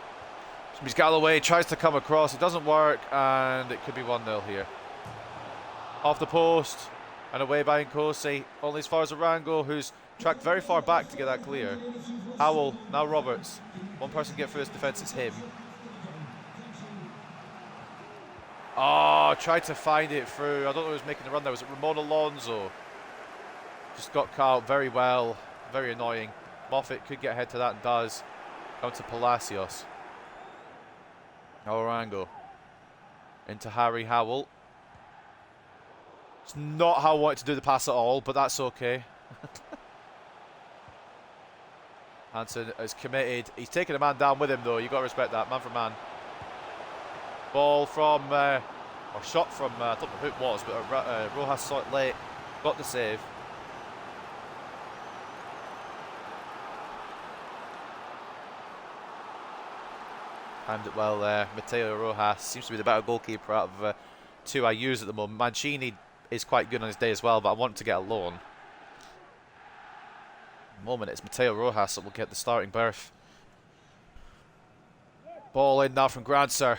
Somebody's Galloway tries to come across. It doesn't work, and it could be 1-0 here. Off the post, and away by Nkosi. Only as far as Arango, who's tracked very far back to get that clear. Howell, now Roberts. One person to get through his defence, it's him. Oh, tried to find it through. I don't know who was making the run there. Was it Ramon Alonso? Just got caught very well. Very annoying. Moffat could get ahead to that and does. Down to Palacios. Arango. Into Harry Howell. It's not how I wanted to do the pass at all, but that's okay. Hansen is committed. He's taking a man down with him though. You've got to respect that. Man for man. Ball from, or shot from, I don't know who it was, but Rojas saw it late. Got the save. Timed it well there. Mateo Rojas seems to be the better goalkeeper out of two I use at the moment. Mancini is quite good on his day as well, but I want to get a loan. At the moment it's Mateo Rojas that will get the starting berth. Ball in now from Granser.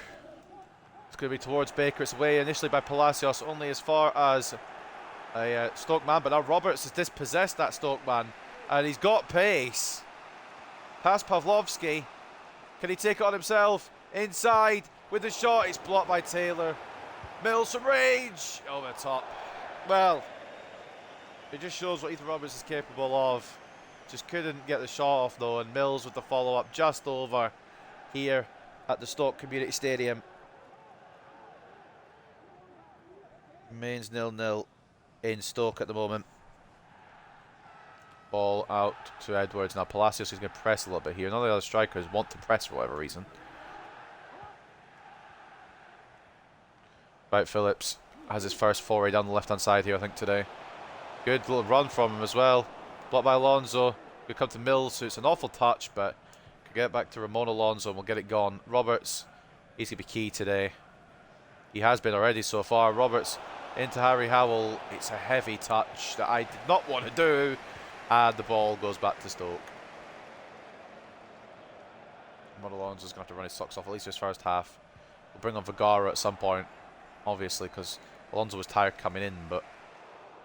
It's going to be towards Baker. It's away initially by Palacios, only as far as a Stoke man, but now Roberts has dispossessed that Stoke man, and he's got pace. Past Pavlovsky. Can he take it on himself? Inside with the shot. It's blocked by Taylor. Mills from range. Over the top. Well, it just shows what Ethan Roberts is capable of. Just couldn't get the shot off though, and Mills with the follow-up just over here at the Stoke Community Stadium. Remains 0-0 in Stoke at the moment. Ball out to Edwards. Now Palacios is going to press a little bit here. None of the other strikers want to press for whatever reason. Right, Phillips has his first foray down the left-hand side here, I think, today. Good little run from him as well. Blocked by Alonso. Good come to Mills, so it's an awful touch, but can get it back to Ramon Alonso and we'll get it gone. Roberts, he's going to be key today. He has been already so far. Roberts into Harry Howell. It's a heavy touch that I did not want to do. And the ball goes back to Stoke. Alonso's going to have to run his socks off at least his first half. We'll bring on Vergara at some point, obviously, because Alonso was tired coming in, but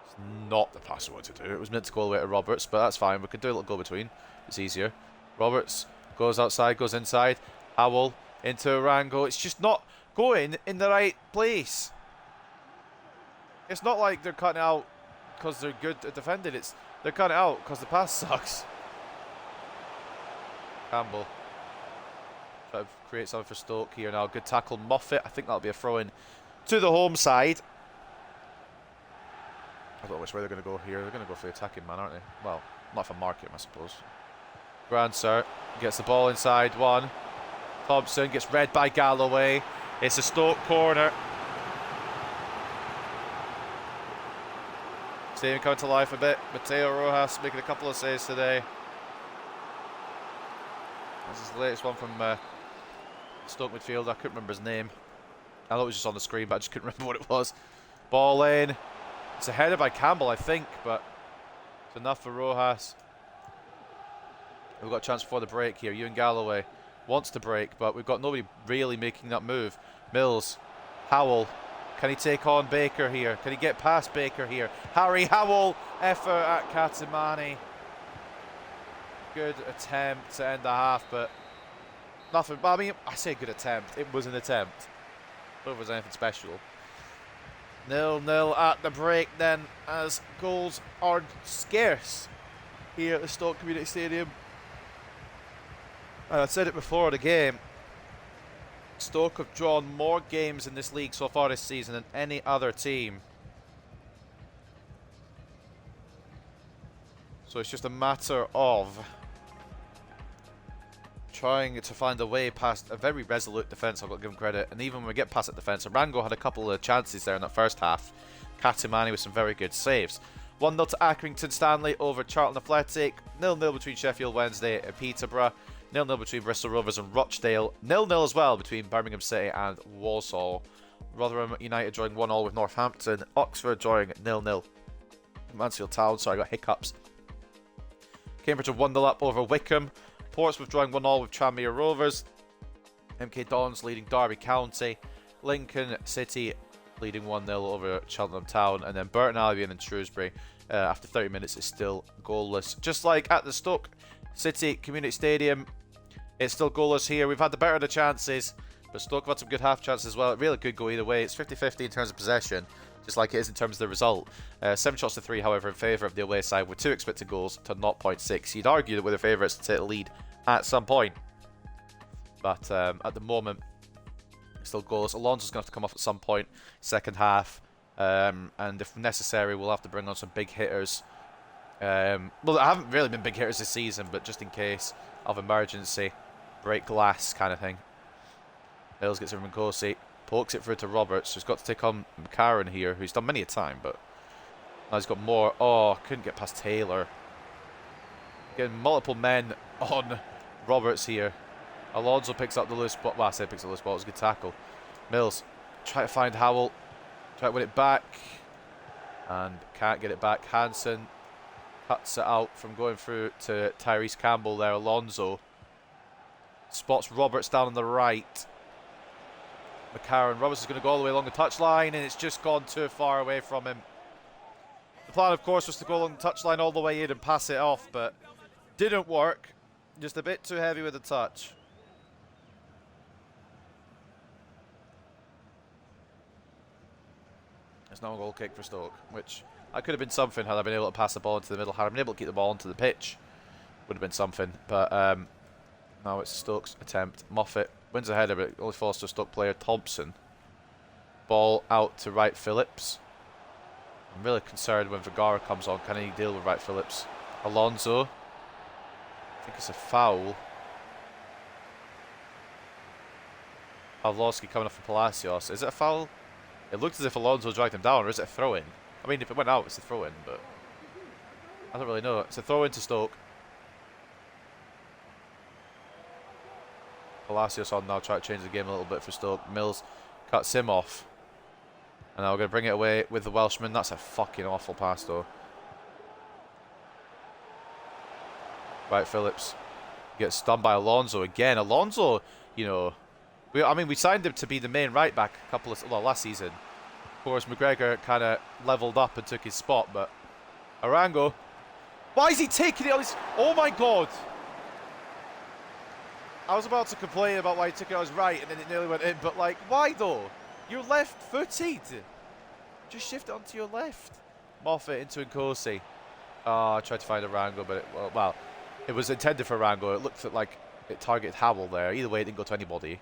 it's not the pass I wanted to do. It was meant to go all the way to Roberts, but that's fine. We can do a little go-between. It's easier. Roberts goes outside, goes inside. Howell into Arango. It's just not going in the right place. It's not like they're cutting out because they're good at defending. They're cutting it out because the pass sucks. Campbell. Try to create something for Stoke here now. Good tackle, Moffat. I think that'll be a throw-in to the home side. I don't know which way they're going to go here. They're going to go for the attacking man, aren't they? Well, not if I mark him, I suppose. Granser gets the ball inside one. Thompson gets read by Galloway. It's a Stoke corner. Stadium coming to life a bit. Mateo Rojas making a couple of saves today. This is the latest one from Stoke midfield. I couldn't remember his name. I know it was just on the screen, but I just couldn't remember what it was. Ball in. It's a header by Campbell, I think, but it's enough for Rojas. We've got a chance before the break here. Ewan Galloway wants to break, but we've got nobody really making that move. Mills, Howell. Can he take on Baker here? Can he get past Baker here? Harry Howell, effort at Katamani. Good attempt to end the half, but nothing. Well, I mean, I say good attempt. It was an attempt. I don't know if it was anything special. 0-0 at the break then, as goals are scarce here at the Stoke Community Stadium. And I said it before the game. Stoke have drawn more games in this league so far this season than any other team. So it's just a matter of trying to find a way past a very resolute defence, I've got to give him credit. And even when we get past that defence, Arango had a couple of chances there in that first half. Katamani with some very good saves. 1-0 to Accrington Stanley over Charlton Athletic. 0-0 between Sheffield Wednesday and Peterborough. 0-0 between Bristol Rovers and Rochdale. 0-0 as well between Birmingham City and Walsall. Rotherham United drawing 1-1 with Northampton. Oxford drawing 0-0. Mansfield Town, sorry, I got hiccups. Cambridge are 1-0 up over Wickham. Portsmouth drawing 1-1 with Tranmere Rovers. MK Dons leading Derby County. Lincoln City leading 1-0 over Cheltenham Town. And then Burton Albion and Shrewsbury, after 30 minutes, is still goalless. Just like at the Stoke City Community Stadium, it's still goalless here. We've had the better of the chances, but Stoke have had some good half chances as well. It really could go either way. It's 50-50 in terms of possession, just like it is in terms of the result. 7 shots to 3, however, in favour of the away side, with 2 expected goals to 0.6. You'd argue that we're the favourites to take the lead at some point, but at the moment, it's still goalless. Alonso's going to have to come off at some point, second half, and if necessary, we'll have to bring on some big hitters. Well, I haven't really been big hitters this season, but just in case of emergency, break glass kind of thing. Mills gets it from Nkosi, pokes it through to Roberts, who's got to take on McCarron here, who's done many a time, but now he's got more. Oh, couldn't get past Taylor. Getting multiple men on Roberts here. Alonso picks up the loose ball. Well, I said picks up the loose ball. It was a good tackle. Mills try to find Howell. Try to win it back. And can't get it back. Hansen cuts it out from going through to Tyrese Campbell there. Alonso spots Roberts down on the right. McCarron. Roberts is going to go all the way along the touchline, and it's just gone too far away from him. The plan, of course, was to go along the touchline all the way in and pass it off, but didn't work. Just a bit too heavy with the touch. It's now a goal kick for Stoke, which I could have been something had I been able to pass the ball into the middle. Had I been able to keep the ball onto the pitch, would have been something. But now it's Stoke's attempt. Moffat wins a header, but it only falls to a Stoke player, Thompson. Ball out to Wright Phillips. I'm really concerned when Vergara comes on. Can he deal with Wright Phillips? Alonso. I think it's a foul. Pavlovsky coming off for Palacios. Is it a foul? It looked as if Alonso dragged him down, or is it a throw-in? I mean, if it went out, it's a throw-in, but I don't really know. It's a throw-in to Stoke. Palacios on now, try to change the game a little bit for Stoke. Mills cuts him off. And now we're going to bring it away with the Welshman. That's a fucking awful pass, though. Right, Phillips gets stunned by Alonso again. Alonso, you know, we signed him to be the main right back last season. Of course, McGregor kind of leveled up and took his spot, but Arango, why is he taking it? Oh my God! I was about to complain about why he took it on his right and then it nearly went in, but like, why though? You're left-footed. Just shift it onto your left. Moffat into Nkosi. I tried to find Arango, but it was intended for Arango. It looked like it targeted Howell there. Either way, it didn't go to anybody.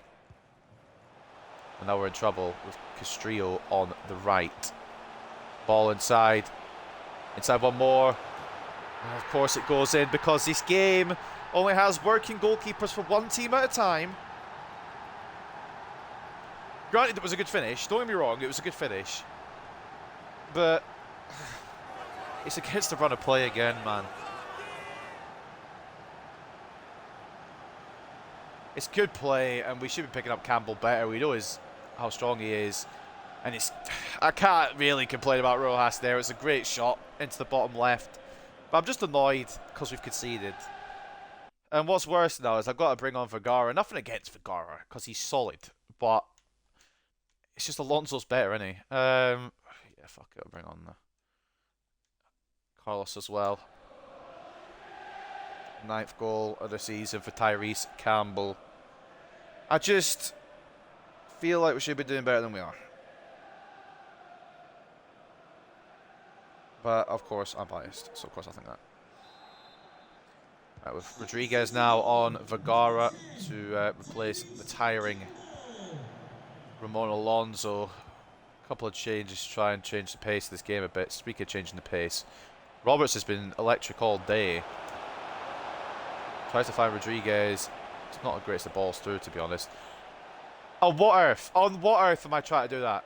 And now we're in trouble with Castrillo on the right. Ball inside. Inside one more. And of course it goes in because this game only has working goalkeepers for one team at a time. Granted, it was a good finish. Don't get me wrong, it was a good finish. But It's against the run of play again, man. It's good play, and we should be picking up Campbell better. We know how strong he is. And I can't really complain about Rojas there. It's a great shot into the bottom left. But I'm just annoyed because we've conceded. And what's worse now is I've got to bring on Vergara. Nothing against Vergara because he's solid. But it's just Alonso's better, isn't he? Yeah, fuck it. I'll bring on Carlos as well. 9th goal of the season for Tyrese Campbell. I just feel like we should be doing better than we are. But, of course, I'm biased, so of course I think that. Right, with Rodriguez now on Vergara to replace the tiring Ramon Alonso. A couple of changes to try and change the pace of this game a bit. Speaking of changing the pace, Roberts has been electric all day. Tries to find Rodriguez. It's not the greatest of balls through, to be honest. On what earth? On what earth am I trying to do that?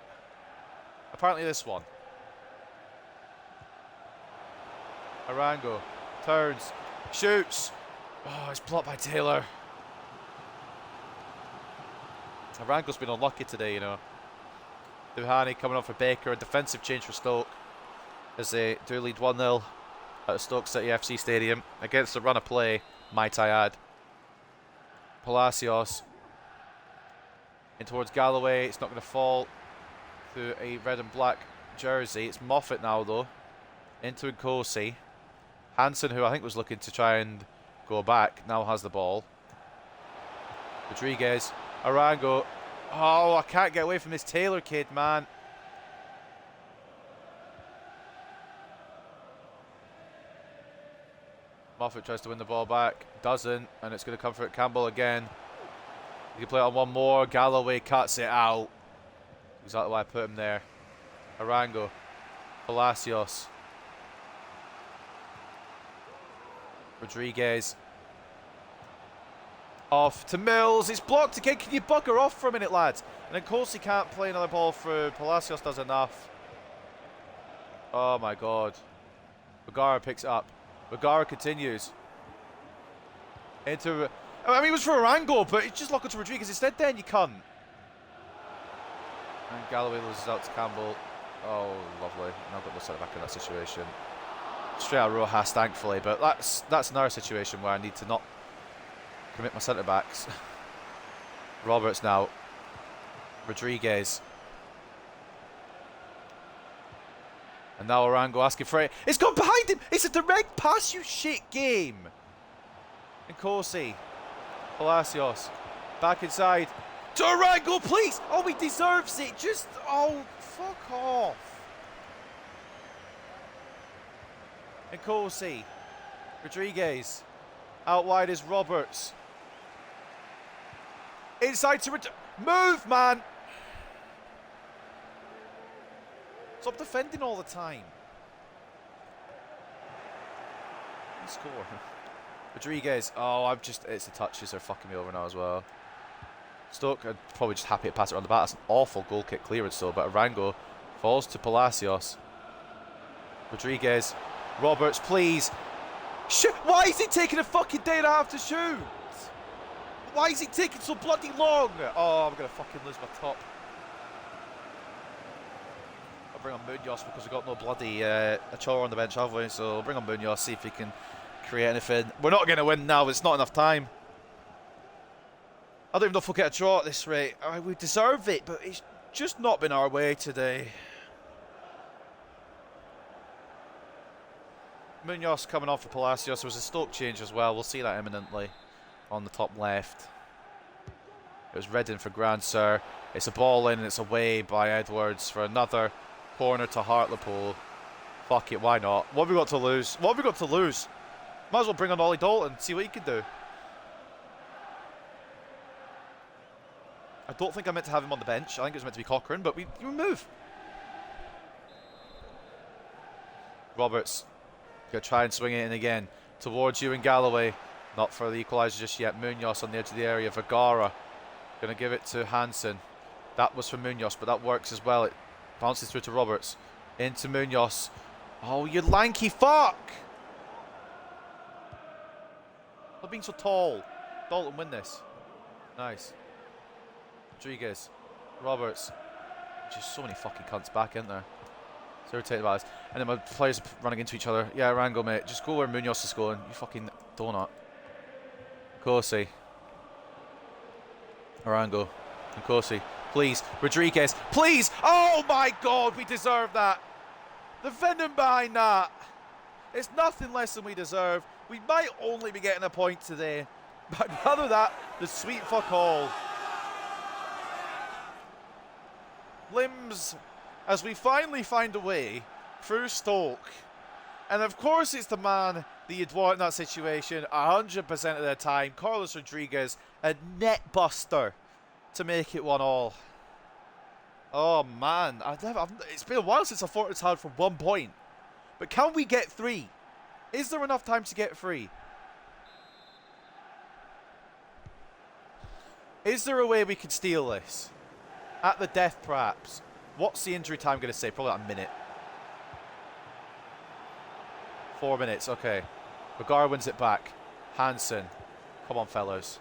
Apparently this one. Arango turns, shoots. Oh, it's blocked by Taylor. Arango's been unlucky today, you know. Duhani coming off for Baker. A defensive change for Stoke as they do lead 1-0 at Stoke City FC Stadium against the run of play, might I add. Palacios in towards Galloway. It's not going to fall through a red and black jersey. It's Moffat now, though. Into Nkosi. Hansen, who I think was looking to try and go back, now has the ball. Rodriguez. Arango. Oh, I can't get away from this Taylor kid, man. Moffat tries to win the ball back. Doesn't. And it's going to come for Campbell again. He can play it on one more. Galloway cuts it out. Exactly why I put him there. Arango. Palacios. Rodriguez. Off to Mills. It's blocked again. Can you bugger off for a minute, lads? And then Colsey can't play another ball through. Palacios does enough. Oh my god. Vergara picks it up. Vergara continues. Into... I mean, it was for Arango, but it's just lock onto Rodriguez instead then, you cunt. And Galloway loses out to Campbell. Oh, lovely. Now got the centre back in that situation. Straight out Rojas, thankfully, but that's another situation where I need to not commit my centre backs. Roberts now. Rodriguez. And now Arango asking for it. It's gone behind him! It's a direct pass, you shit game! Nkosi. Palacios. Back inside. To Arango, please! Oh, he deserves it! Just, oh, fuck off. Nkosi. Rodriguez. Out wide is Roberts. Inside to... Move, man! Stop defending all the time. Score. Rodriguez. Oh, it's the touches are fucking me over now as well. Stoke are probably just happy to pass it around the back. That's an awful goal kick clearance though, but Arango falls to Palacios. Rodriguez. Roberts, please. Shoot. Why is he taking a fucking day and a half to shoot? Why is he taking so bloody long? Oh, I'm going to fucking lose my top. I'll bring on Munoz because we've got no bloody Achor on the bench, have we? So I'll bring on Munoz, see if he can create anything. We're not going to win now. It's not enough time. I don't even know if we'll get a draw at this rate. We deserve it, but it's just not been our way today. Munoz coming off for Palacios. There was a Stoke change as well. We'll see that imminently on the top left. It was Reddin for Grand Sir. It's a ball in and it's away by Edwards for another corner to Hartlepool. Fuck it, why not? What have we got to lose? What have we got to lose? Might as well bring on Ollie Dalton, see what he can do. I don't think I meant to have him on the bench. I think it was meant to be Cochrane, but we move. Roberts. Gonna try and swing it in again towards you and Galloway. Not for the equaliser just yet. Munoz on the edge of the area. Vergara gonna give it to Hansen. That was for Munoz, but that works as well. It bounces through to Roberts. Into Munoz. Oh, you lanky fuck! Stop being so tall. Dalton, win this. Nice. Rodriguez. Roberts. Just so many fucking cunts back, isn't there? It's irritated by this. And then my players running into each other. Yeah, Rango, mate. Just go where Munoz is going. You fucking donut. Nkosi. Arango. Nkosi. Please. Rodriguez. Please! Oh my god, we deserve that! The venom behind that! It's nothing less than we deserve. We might only be getting a point today. But rather that, the sweet fuck all. Limbs, as we finally find a way through Stoke. And of course it's the man that you'd want in that situation 100% of the time. Carlos Rodriguez, a net buster to make it 1-1. Oh man, it's been a while since I thought it's hard for 1 point. But can we get 3? Is there enough time to get 3? Is there a way we can steal this? At the death, perhaps. What's the injury time going to say? Probably like a minute. 4 minutes, okay. Maguire wins it back. Hansen. Come on, fellows.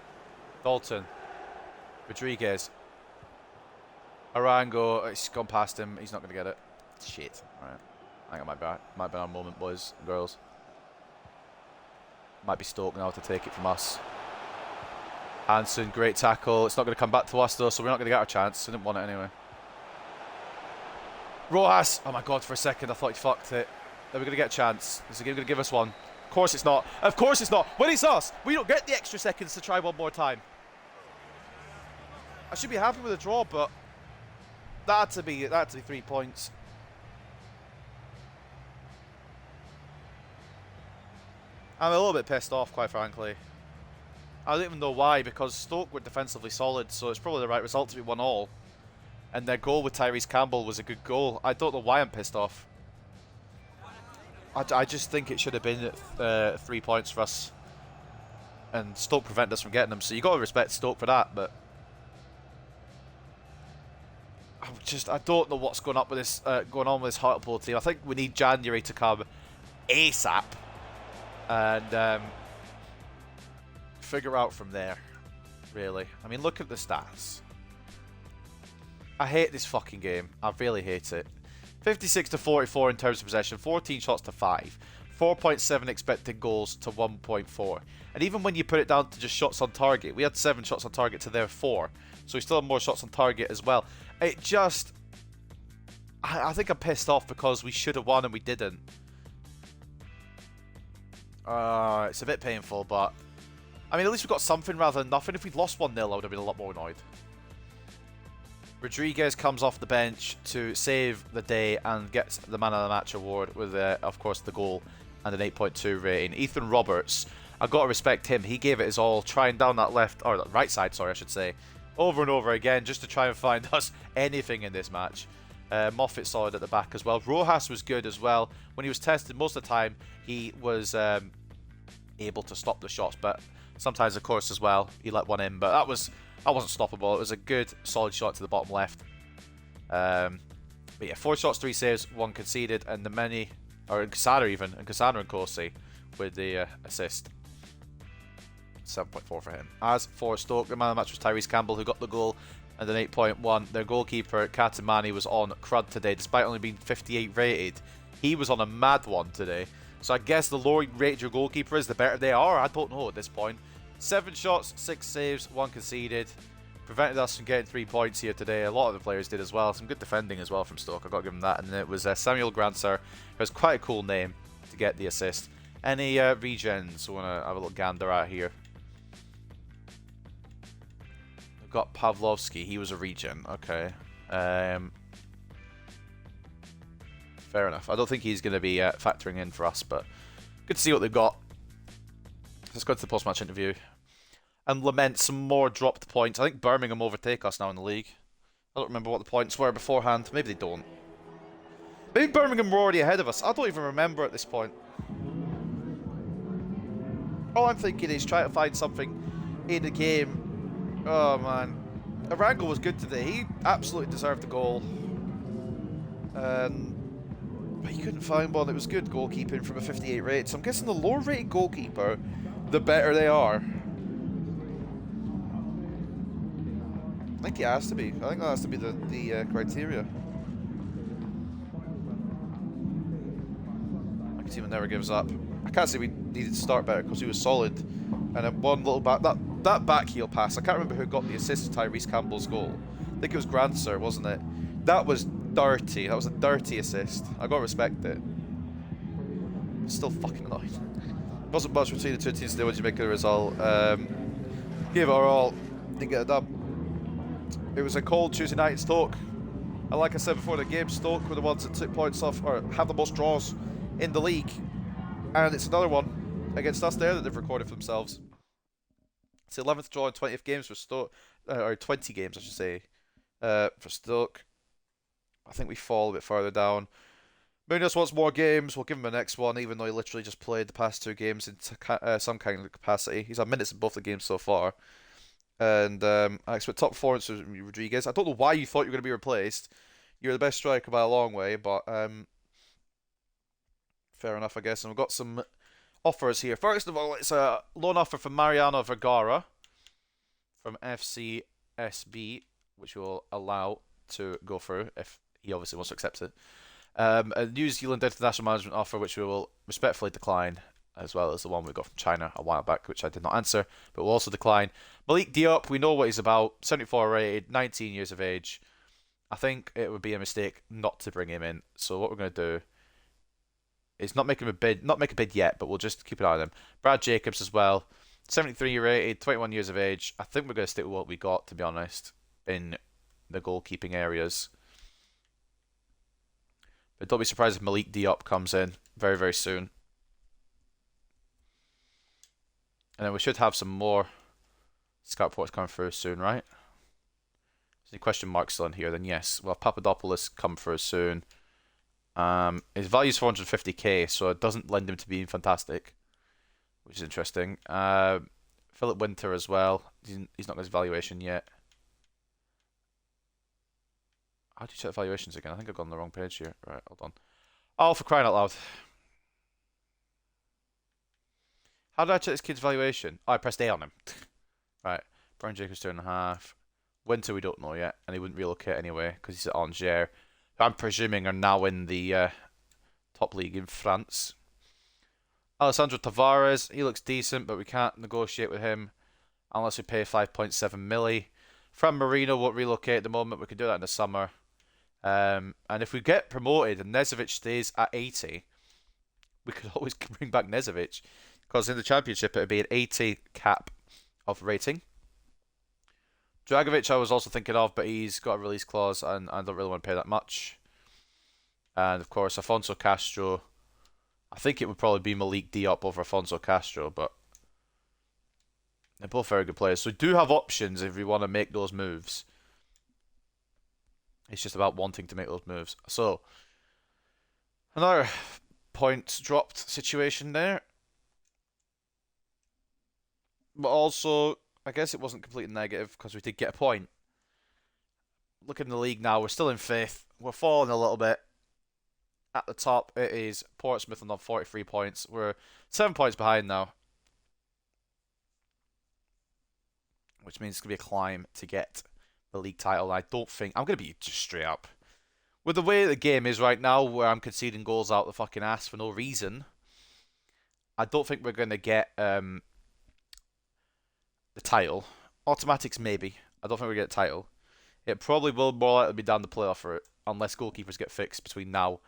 Dalton. Rodriguez. Arango. It's gone past him. He's not going to get it. Shit. Alright. I think it might be our moment, boys and girls. Might be Stoke now to take it from us. Hansen, great tackle. It's not going to come back to us, though, so we're not going to get our chance. I didn't want it anyway. Rojas! Oh my god, for a second I thought he fucked it. Are we going to get a chance? Is the game going to give us one? Of course it's not. Of course it's not. When it's us, we don't get the extra seconds to try one more time. I should be happy with a draw, but that had to be 3 points. I'm a little bit pissed off, quite frankly. I don't even know why, because Stoke were defensively solid, so it's probably the right result to be 1-1. And their goal with Tyrese Campbell was a good goal. I don't know why I'm pissed off. I just think it should have been 3 points for us. And Stoke prevented us from getting them, so you got to respect Stoke for that, but I don't know what's going on with this Hartlepool team. I think we need January to come ASAP and figure out from there, really. I mean, look at the stats. I hate this fucking game. I really hate it. 56 to 44 in terms of possession, 14 shots to 5, 4.7 expected goals to 1.4. And even when you put it down to just shots on target, we had 7 shots on target to their 4. So we still have more shots on target as well. It just... I think I'm pissed off because we should have won and we didn't. It's a bit painful, but... I mean, at least we got something rather than nothing. If we'd lost 1-0, I would have been a lot more annoyed. Rodriguez comes off the bench to save the day and gets the Man of the Match award with, of course, the goal and an 8.2 rating. Ethan Roberts, I've got to respect him. He gave it his all, trying down that right side, sorry, I should say, over and over again, just to try and find us anything in this match. Moffat solid at the back as well. Rojas was good as well. When he was tested, most of the time, he was able to stop the shots, but sometimes, of course, as well, he let one in, but that wasn't stoppable. It was a good, solid shot to the bottom left. But yeah, 4 shots, 3 saves, 1 conceded, and Cassano and Nkosi with the assist. 7.4 for him. As for Stoke, the man of the match was Tyrese Campbell, who got the goal, and an 8.1. Their goalkeeper, Katamani, was on crud today, despite only being 58 rated. He was on a mad one today. So I guess the lower rated your goalkeeper is, the better they are. I don't know at this point. 7 shots, 6 saves, 1 conceded. Prevented us from getting 3 points here today. A lot of the players did as well. Some good defending as well from Stoke. I've got to give them that. And it was Samuel Granser, who has quite a cool name, to get the assist. Any regens? I want to have a little gander out here. We've got Pavlovsky. He was a regen. Okay. Fair enough. I don't think he's going to be factoring in for us, but good to see what they've got. Let's go to the post-match interview and lament some more dropped points. I think Birmingham overtake us now in the league. I don't remember what the points were beforehand. Maybe they don't. Maybe Birmingham were already ahead of us. I don't even remember at this point. All I'm thinking is try to find something in the game. Oh, man. Arango was good today. He absolutely deserved the goal. He couldn't find one that was good goalkeeping from a 58 rate. So I'm guessing the lower rated goalkeeper, the better they are. I think it has to be. I think that has to be the criteria. My team never gives up. I can't say we needed to start better because he was solid. And then one little that back heel pass. I can't remember who got the assist to Tyrese Campbell's goal. I think it was Granser, wasn't it? That was dirty. That was a dirty assist. I gotta respect it. Still fucking annoying. Wasn't much between the two teams today. What did you make of the result? Gave it our all. Didn't get it done. It was a cold Tuesday night in Stoke. And like I said before the game, Stoke were the ones that took points off, or have the most draws in the league. And it's another one against us there that they've recorded for themselves. It's the 11th draw and 20th games for Stoke, or 20 games I should say, for Stoke. I think we fall a bit further down. Munoz wants more games. We'll give him the next one, even though he literally just played the past 2 games in some kind of capacity. He's had minutes in both the games so far. And I expect top performance from Rodriguez. I don't know why you thought you were going to be replaced. You're the best striker by a long way, but fair enough, I guess. And we've got some offers here. First of all, it's a loan offer from Mariano Vergara from FCSB, which we'll allow to go through if he obviously wants to accept it. A New Zealand international management offer, which we will respectfully decline, as well as the one we got from China a while back, which I did not answer, but we'll also decline. Malik Diop, we know what he's about. 74 rated, 19 years of age. I think it would be a mistake not to bring him in. So what we're going to do is not make a bid yet, but we'll just keep an eye on him. Brad Jacobs as well. 73 rated, 21 years of age. I think we're going to stick with what we got, to be honest, in the goalkeeping areas. But don't be surprised if Malik Diop comes in very, very soon. And then we should have some more scout reports coming through soon, right? Is any question marks still in here? Then yes. Well, Papadopoulos come through soon. His value is 450k, so it doesn't lend him to being fantastic, which is interesting. Philip Winter as well. He's not got his valuation yet. How do you check the valuations again? I think I've gone on the wrong page here. Right, hold on. Oh, for crying out loud. How did I check this kid's valuation? Oh, I pressed A on him. Right. Brian Jacobs 2.5. Winter we don't know yet, and he wouldn't relocate anyway because he's at Angers, who I'm presuming are now in the top league in France. Alessandro Tavares, he looks decent, but we can't negotiate with him unless we pay 5.7 milli. Fran Marino won't relocate at the moment. We can do that in the summer. And if we get promoted and Nezovic stays at 80, we could always bring back Nezovic. Because in the Championship, it would be an 80 cap of rating. Dragovic I was also thinking of, but he's got a release clause and I don't really want to pay that much. And of course, Afonso Castro. I think it would probably be Malik Diop over Afonso Castro, but they're both very good players. So we do have options if we want to make those moves. It's just about wanting to make those moves. So, another points dropped situation there. But also, I guess it wasn't completely negative because we did get a point. Looking in the league now, we're still in 5th. We're falling a little bit. At the top, it is Portsmouth on 43 points. We're 7 points behind now. Which means it's going to be a climb to get the league title. I don't think... I'm going to be just straight up. With the way the game is right now, where I'm conceding goals out the fucking ass for no reason, I don't think we're going to get the title. Automatics, maybe. I don't think we're going to get the title. It probably will more likely be down the playoff route, unless goalkeepers get fixed between now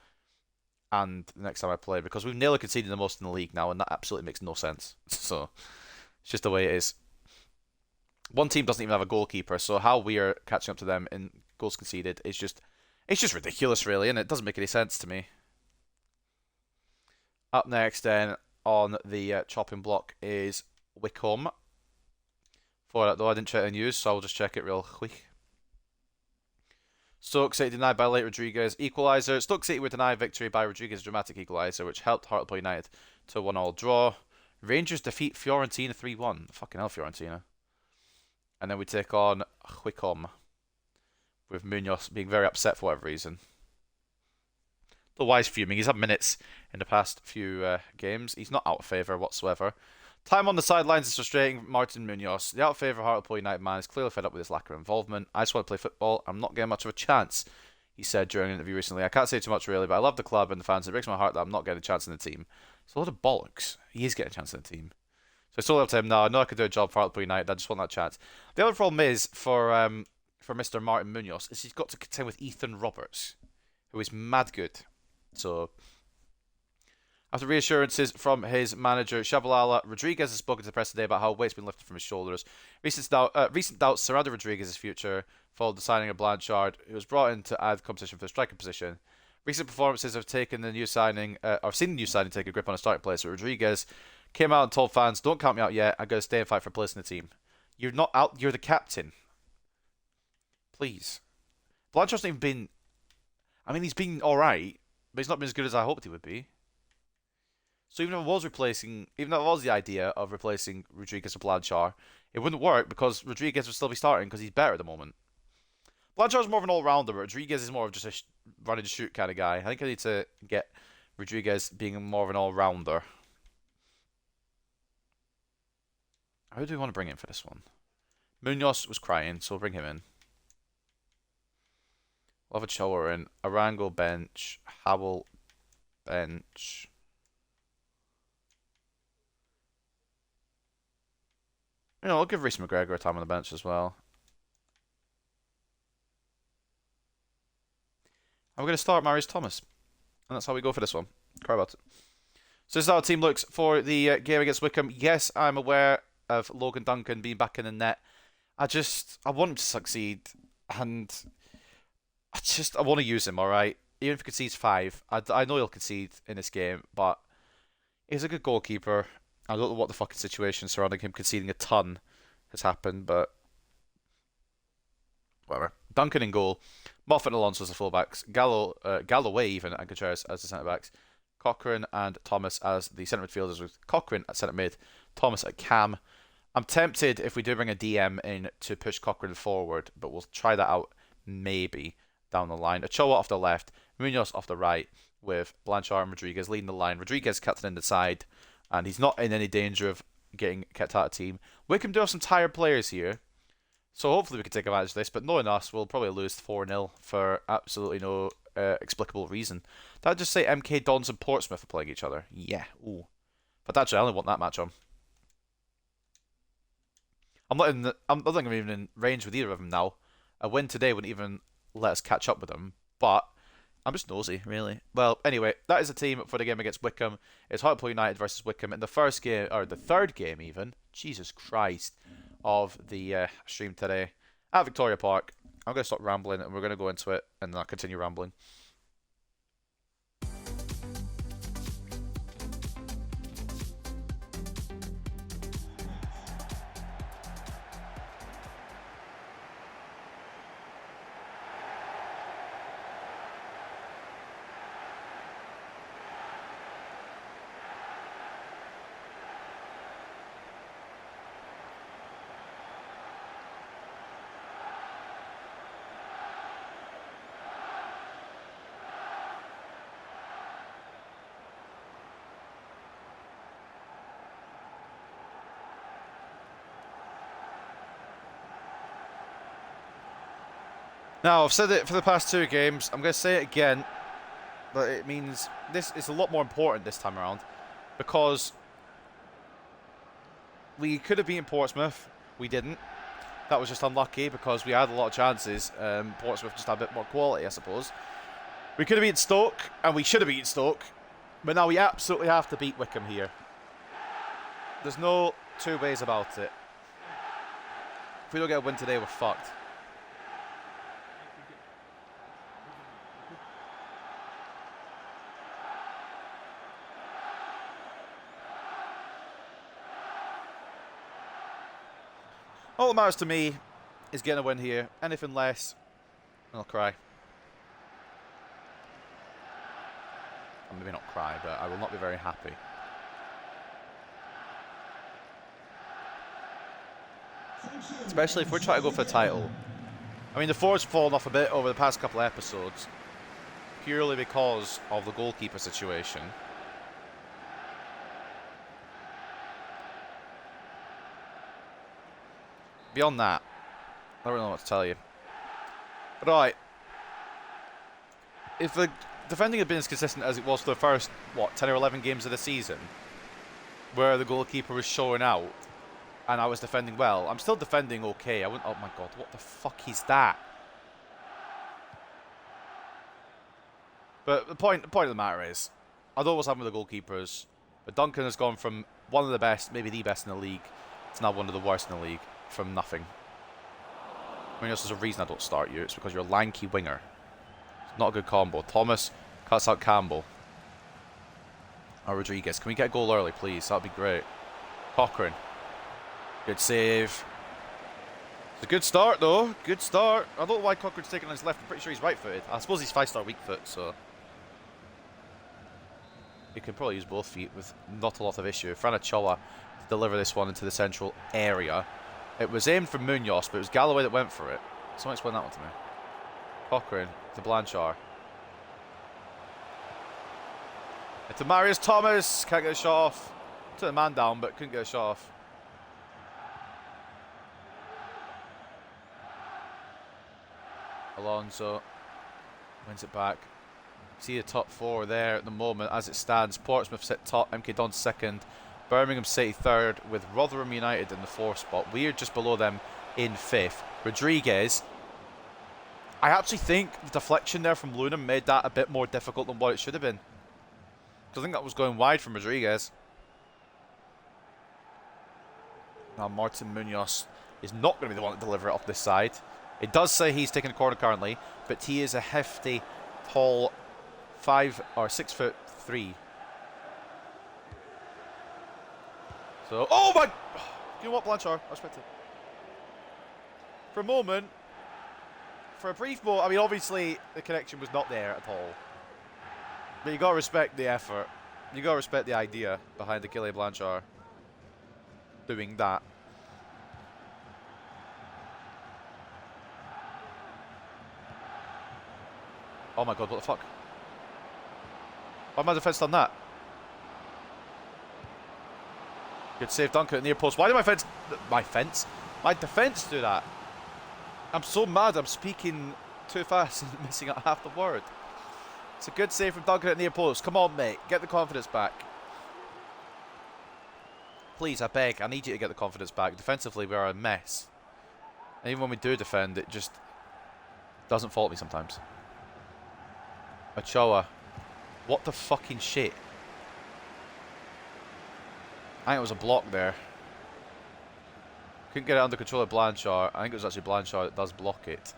and the next time I play, because we've nearly conceded the most in the league now, and that absolutely makes no sense. So, it's just the way it is. One team doesn't even have a goalkeeper, so how we are catching up to them in goals conceded is just... It's just ridiculous, really, and it doesn't make any sense to me. Up next, then, on the chopping block is Wycombe. For that, though, I didn't check the news, so I'll just check it real quick. Stoke City denied by late Rodriguez equaliser. Stoke City were denied victory by Rodriguez' dramatic equaliser, which helped Hartlepool United to a 1-1 draw. Rangers defeat Fiorentina 3-1. Fucking hell, Fiorentina. And then we take on Wycombe, with Munoz being very upset for whatever reason. The wise fuming. He's had minutes in the past few games. He's not out of favour whatsoever. Time on the sidelines is frustrating. Martin Munoz, the out of favour Hartlepool United man, is clearly fed up with his lack of involvement. I just want to play football. I'm not getting much of a chance, he said during an interview recently. I can't say too much really, but I love the club and the fans. It breaks my heart that I'm not getting a chance in the team. It's a lot of bollocks. He is getting a chance in the team. So I told him, no, I know I could do a job for Hartlepool United. I just want that chance. The other problem is for Mr. Martin Munoz is he's got to contend with Ethan Roberts, who is mad good. So, after reassurances from his manager, Shabalala, Rodriguez has spoken to the press today about how weight's been lifted from his shoulders. Recent doubts surrounded Rodriguez's future followed the signing of Blanchard, who was brought in to add competition for the striker position. Recent performances have taken the new signing, or seen the new signing take a grip on a starting place. So Rodriguez came out and told fans, "Don't count me out yet. I'm going to stay and fight for a place in the team. You're not out. You're the captain. Please." Blanchard's not even been. I mean, he's been all right, but he's not been as good as I hoped he would be. So even if it was the idea of replacing Rodriguez with Blanchard, it wouldn't work because Rodriguez would still be starting because he's better at the moment. Blanchard's more of an all-rounder, but Rodriguez is more of just a run and shoot kind of guy. I think I need to get Rodriguez being more of an all-rounder. Who do we want to bring in for this one? Munoz was crying, so we'll bring him in. We'll have Ochoa in. Arango bench. Howell bench. You know, I'll give Reece McGregor a time on the bench as well. And we're going to start Marius Thomas. And that's how we go for this one. Cry about it. So this is how our team looks for the game against Wycombe. Yes, I'm aware of Logan Duncan being back in the net. I want him to succeed. And I want to use him, alright? Even if he concedes 5. I know he'll concede in this game, but he's a good goalkeeper. I don't know what the fucking situation surrounding him conceding a ton has happened, but whatever. Duncan in goal. Moffat and Alonso as the fullbacks. Galloway even and Contreras as the centre backs. Cochrane and Thomas as the centre midfielders, with Cochrane at centre mid, Thomas at cam. I'm tempted if we do bring a DM in to push Cochrane forward, but we'll try that out maybe down the line. Ochoa off the left, Munoz off the right, with Blanchard and Rodriguez leading the line. Rodriguez captain in the side, and he's not in any danger of getting kept out of team. Wycombe do have some tired players here, so hopefully we can take advantage of this, but knowing us, we'll probably lose 4-0 for absolutely no explicable reason. Did I just say MK Dons and Portsmouth are playing each other? Yeah, ooh. But actually, I only want that match on. I'm not even in range with either of them now. A win today wouldn't even let us catch up with them, but I'm just nosy, really. Well, anyway, that is the team for the game against Wycombe. It's Hartlepool United versus Wycombe in the first game, or the third game even, Jesus Christ, of the stream today at Victoria Park. I'm going to stop rambling and we're going to go into it, and then I'll continue rambling. Now, I've said it for the past 2 games. I'm going to say it again. But it means this is a lot more important this time around. Because we could have beaten Portsmouth. We didn't. That was just unlucky because we had a lot of chances. Portsmouth just had a bit more quality, I suppose. We could have beaten Stoke, and we should have beaten Stoke. But now we absolutely have to beat Wycombe here. There's no 2 ways about it. If we don't get a win today, we're fucked. All that matters to me is getting a win here. Anything less, I'll cry. Or maybe not cry, but I will not be very happy. Especially if we're trying to go for the title. I mean, the form's fallen off a bit over the past couple of episodes. purely because of the goalkeeper situation. Beyond that, I don't know what to tell you. Right. If the defending had been as consistent as it was for the first, 10 or 11 games of the season, where the goalkeeper was showing out, and I was defending well, I'm still defending okay. I wouldn't. Oh my god, what the fuck is that? But the point of the matter is, I don't know what's happened with the goalkeepers, but Duncan has gone from one of the best, maybe the best in the league, to now one of the worst in the league, from nothing. I mean, there's a reason I don't start you. It's because you're a lanky winger. It's not a good combo. Thomas cuts out Campbell. Or Rodriguez. Can we get a goal early, please? That would be great. Cochrane. Good save. It's a good start, though. Good start. I don't know why Cochrane's taking on his left. I'm pretty sure he's right-footed. I suppose he's 5-star weak foot, so... he can probably use both feet with not a lot of issue. Franachoa to deliver this one into the central area. It was aimed for Munoz, but it was Galloway that went for it. Someone explain that one to me. Cochrane to Blanchard. Into Marius Thomas. Can't get a shot off. Took the man down, but couldn't get a shot off. Alonso wins it back. See the top four there at the moment as it stands. Portsmouth sit top, MK Dons second, Birmingham City third, with Rotherham United in the fourth spot. We're just below them in fifth. Rodriguez, I actually think the deflection there from Luna made that a bit more difficult than what it should have been. Because I think that was going wide from Rodriguez. Now Martin Munoz is not going to be the one to deliver it off this side. It does say he's taking a corner currently, but he is a hefty, tall, 6'3". So, oh my! You know what, Blanchard? I respect it. For a moment, for a brief moment, I mean, obviously the connection was not there at all. But you gotta respect the effort. You gotta respect the idea behind Achille Blanchard doing that. Oh my god, what the fuck? Why my defence done that? Good save, Duncan at near post. Why did my defence do that? I'm so mad I'm speaking too fast and missing out half the word. It's a good save from Duncan at near post. Come on, mate. Get the confidence back. Please, I beg. I need you to get the confidence back. Defensively, we are a mess. And even when we do defend, it just doesn't fault me sometimes. Ochoa. What the fucking shit? I think it was a block there. Couldn't get it under control of Blanchard. I think it was actually Blanchard that does block it.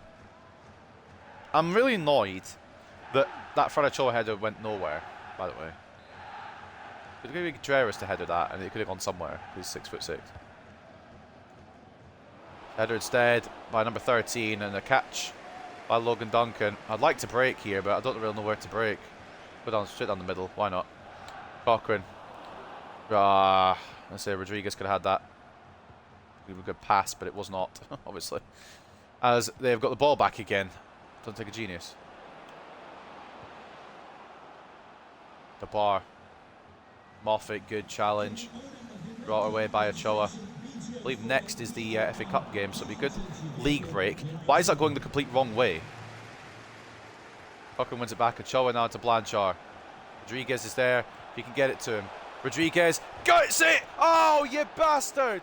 I'm really annoyed that Franachoa header went nowhere, by the way. It could be Contreras to header that, and it could have gone somewhere. He's 6'6". Header instead by number 13, and a catch by Logan Duncan. I'd like to break here, but I don't really know where to break. Go down, straight down the middle. Why not? Cochrane. Let's say Rodriguez could have had that. It was a good pass, but it was not, obviously. As they've got the ball back again. Doesn't take a genius. The bar. Moffat, good challenge. Brought away by Ochoa. I believe next is the FA Cup game, so it'll be a good league break. Why is that going the complete wrong way? Cochrane wins it back. Ochoa now to Blanchard. Rodriguez is there. If you can get it to him. Rodriguez gets it! Oh, you bastard!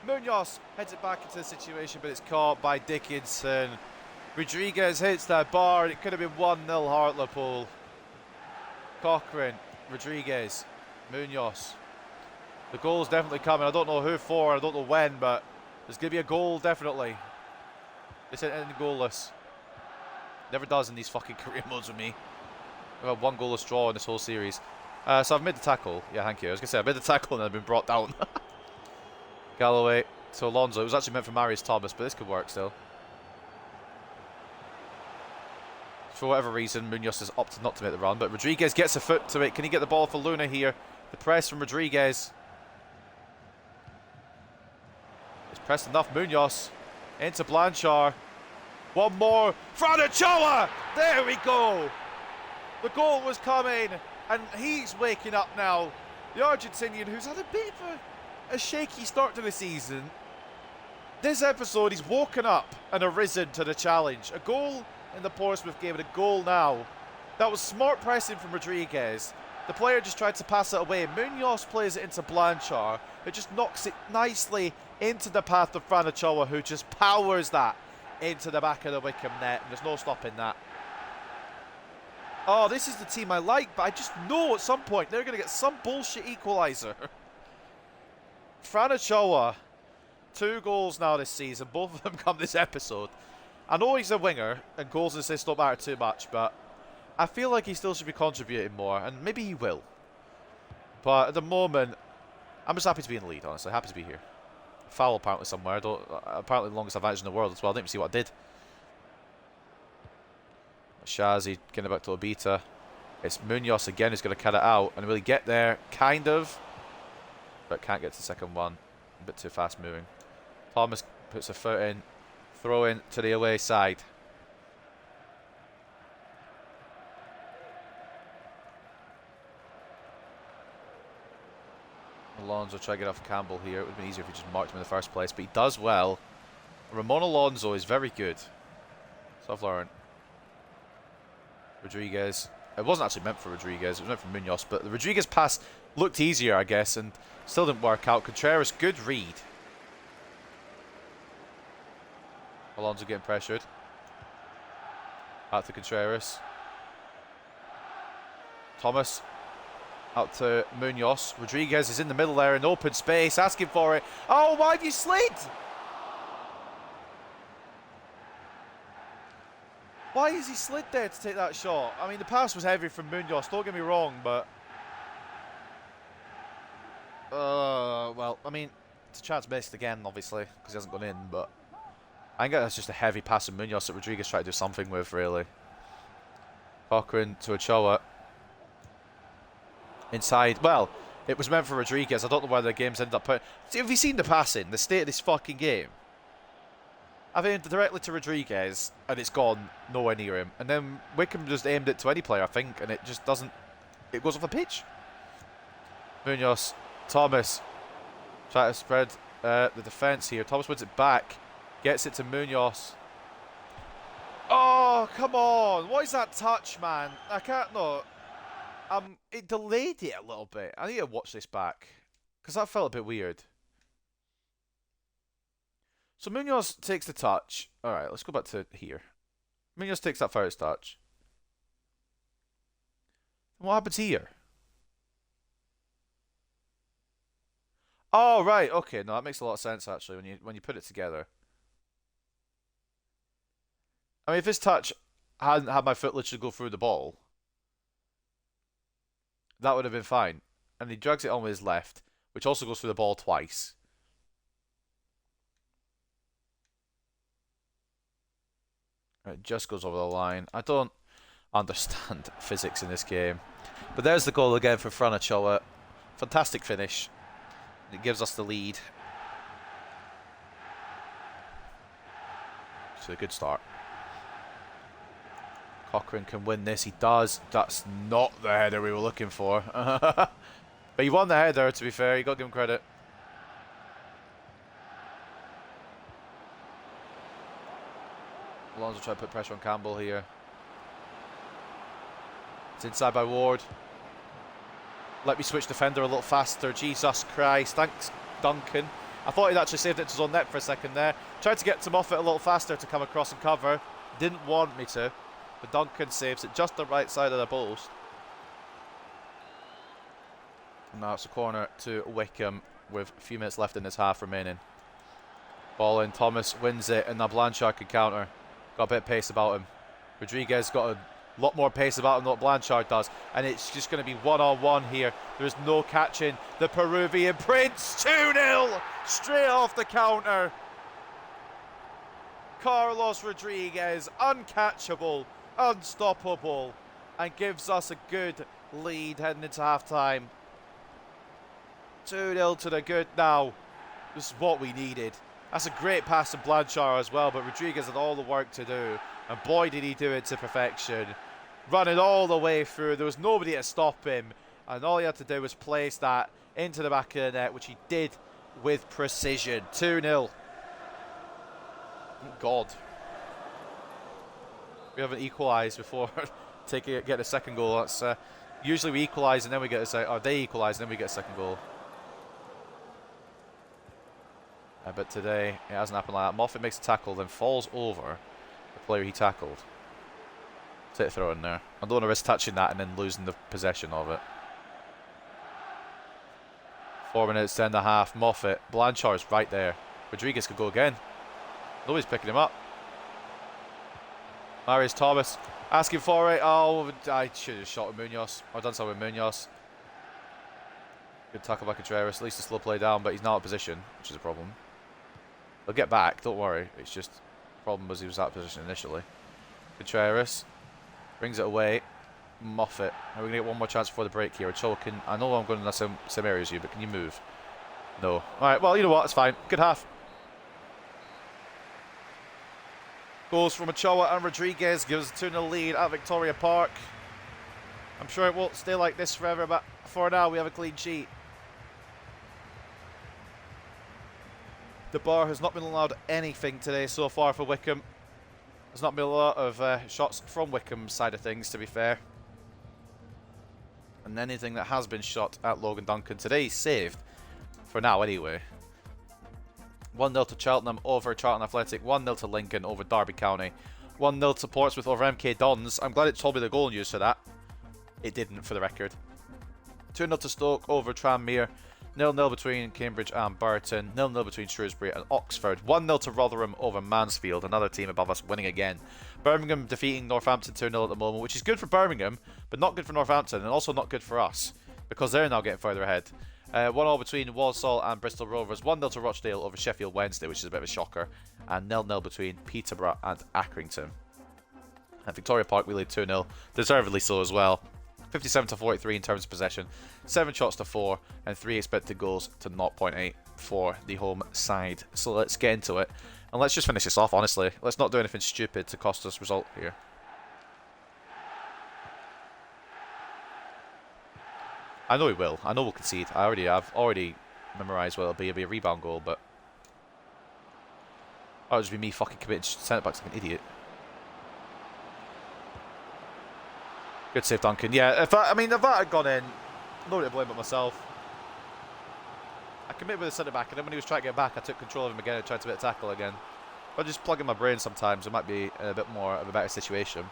Munoz heads it back into the situation, but it's caught by Dickinson. Rodriguez hits that bar, and it could have been 1-0 Hartlepool. Cochrane, Rodriguez, Munoz. The goal's definitely coming. I don't know who for, I don't know when, but there's going to be a goal, definitely. This ain't ending goalless. Never does in these fucking career modes with me. I've had one goalless draw in this whole series. So I've made the tackle. Yeah, thank you. I was going to say, I made the tackle and I've been brought down. Galloway to Alonso. It was actually meant for Marius Thomas, but this could work still. For whatever reason, Munoz has opted not to make the run, but Rodriguez gets a foot to it. Can he get the ball for Luna here? The press from Rodriguez. It's pressed enough. Munoz into Blanchard. One more. Franachoa! There we go. The goal was coming, and he's waking up now. The Argentinian, who's had a bit of a shaky start to the season. This episode, he's woken up and arisen to the challenge. A goal in the Portsmouth game and a goal now. That was smart pressing from Rodriguez. The player just tried to pass it away. Munoz plays it into Blanchard, who just knocks it nicely into the path of Franachoa, who just powers that into the back of the Wickham net. And there's no stopping that. Oh, this is the team I like, but I just know at some point they're going to get some bullshit equaliser. Franachoa, 2 goals now this season. Both of them come this episode. I know he's a winger, and goals and assists don't matter too much, but I feel like he still should be contributing more, and maybe he will. But at the moment, I'm just happy to be in the lead, honestly. Happy to be here. Foul apparently somewhere. Apparently the longest advantage in the world as well. I didn't even see what I did. Shazi getting it back to Obita. It's Munoz again who's going to cut it out and really get there, kind of. But can't get to the second one. A bit too fast moving. Thomas puts a foot in. Throw in to the away side. Alonso try to get off Campbell here. It would have been easier if he just marked him in the first place, but he does well. Ramon Alonso is very good. So I've learned. Rodriguez. It wasn't actually meant for Rodriguez. It was meant for Munoz, but the Rodriguez pass looked easier, I guess, and still didn't work out. Contreras, good read. Alonso getting pressured. Out to Contreras. Thomas. Out to Munoz. Rodriguez is in the middle there in open space, asking for it. Oh, why have you slid? Why is he slid there to take that shot? I mean, the pass was heavy from Munoz, don't get me wrong, but... well, I mean, it's a chance missed again, obviously, because he hasn't gone in, but... I think that's just a heavy pass from Munoz that Rodriguez tried to do something with, really. Cochrane to Ochoa. Inside. Well, it was meant for Rodriguez. I don't know where the game's ended up putting... See, have you seen the passing? The state of this fucking game? I've aimed directly to Rodriguez, and it's gone nowhere near him. And then Wickham just aimed it to any player, I think, and it just doesn't... It goes off the pitch. Munoz. Thomas. Try to spread the defence here. Thomas wins it back. Gets it to Munoz. Oh, come on. What is that touch, man? I can't... No. It delayed it a little bit. I need to watch this back, because that felt a bit weird. So Munoz takes the touch. Alright, let's go back to here. Munoz takes that first touch. And what happens here? Oh, right, okay. No, that makes a lot of sense, actually, when you put it together. I mean, if this touch hadn't had my foot literally go through the ball, that would have been fine. And he drags it on with his left, which also goes through the ball twice. It just goes over the line. I don't understand physics in this game. But there's the goal again for Franachoa. Fantastic finish. It gives us the lead. It's a good start. Cochrane can win this. He does. That's not the header we were looking for. But he won the header, to be fair. You got to give him credit. Alonso try to put pressure on Campbell here. It's inside by Ward. Let me switch defender a little faster. Jesus Christ. Thanks, Duncan. I thought he'd actually saved it to his own net for a second there. Tried to get to Moffat a little faster to come across and cover. Didn't want me to. But Duncan saves it just the right side of the post. And now it's a corner to Wickham with a few minutes left in this half remaining. Ball in. Thomas wins it, and now Blanchard can counter. Got a bit of pace about him. Rodriguez got a lot more pace about him than what Blanchard does. And it's just going to be one-on-one here. There's no catching the Peruvian Prince. 2-0 straight off the counter. Carlos Rodriguez, uncatchable, unstoppable, and gives us a good lead heading into half-time. 2-0 to the good now. This is what we needed. That's a great pass to Blanchard as well, but Rodriguez had all the work to do, and boy did he do it to perfection. Running all the way through, there was nobody to stop him, and all he had to do was place that into the back of the net, which he did with precision. 2-0. Thank God. We haven't equalised before getting a second goal. That's usually we equalise and then we get a second, or they equalise and then we get a second goal. But today it hasn't happened like that. Moffat makes a tackle, then falls over the player he tackled. Take a throw in there. I don't want to risk touching that and then losing the possession of it. 4 minutes, 10.5. Moffat. Blanchard's right there. Rodriguez could go again. Nobody's picking him up. Marius Thomas asking for it. Oh, I should have shot with Munoz. I've done something with Munoz. Good tackle by Contreras. At least a slow play down, but he's not out of position, which is a problem. He'll get back, don't worry. It's just the problem was he was out of position initially. Contreras brings it away. Moffat. Are we going to get one more chance before the break here? Chokin. I know I'm going in the same area as you, but can you move? No. Alright, well, you know what? It's fine. Good half. Goals from Ochoa and Rodriguez gives us a 2-0 lead at Victoria Park. I'm sure it won't stay like this forever, but for now we have a clean sheet. The bar has not been allowed anything today so far for Wycombe. There's not been a lot of shots from Wycombe's side of things, to be fair. And anything that has been shot at Logan Duncan today is saved. For now, anyway. 1-0 to Cheltenham over Charlton Athletic. 1-0 to Lincoln over Derby County. 1-0 to Portsmouth over MK Dons. I'm glad it told me the goal news for that. It didn't, for the record. 2-0 to Stoke over Tranmere. 0-0 between Cambridge and Burton. 0-0 between Shrewsbury and Oxford. 1-0 to Rotherham over Mansfield. Another team above us winning again. Birmingham defeating Northampton 2-0 at the moment, which is good for Birmingham, but not good for Northampton, and also not good for us, because they're now getting further ahead. 1-0 between Walsall and Bristol Rovers. 1-0 to Rochdale over Sheffield Wednesday, which is a bit of a shocker. And 0-0 between Peterborough and Accrington. At Victoria Park, we lead 2-0. Deservedly so as well. 57 to 43 in terms of possession. 7 shots to 4 and 3 expected goals to 0.8 for the home side. So let's get into it. And let's just finish this off, honestly. Let's not do anything stupid to cost us result here. I know we will. I know we'll concede. I've already memorised what it'll be. It'll be a rebound goal, but it'll just be me fucking committing centre backs like an idiot. Good save, Duncan. Yeah, if that had gone in, nobody to blame but myself. I committed with the centre back, and then when he was trying to get back, I took control of him again and tried to get a tackle again. If I just plug in my brain sometimes, it might be a bit more of a better situation.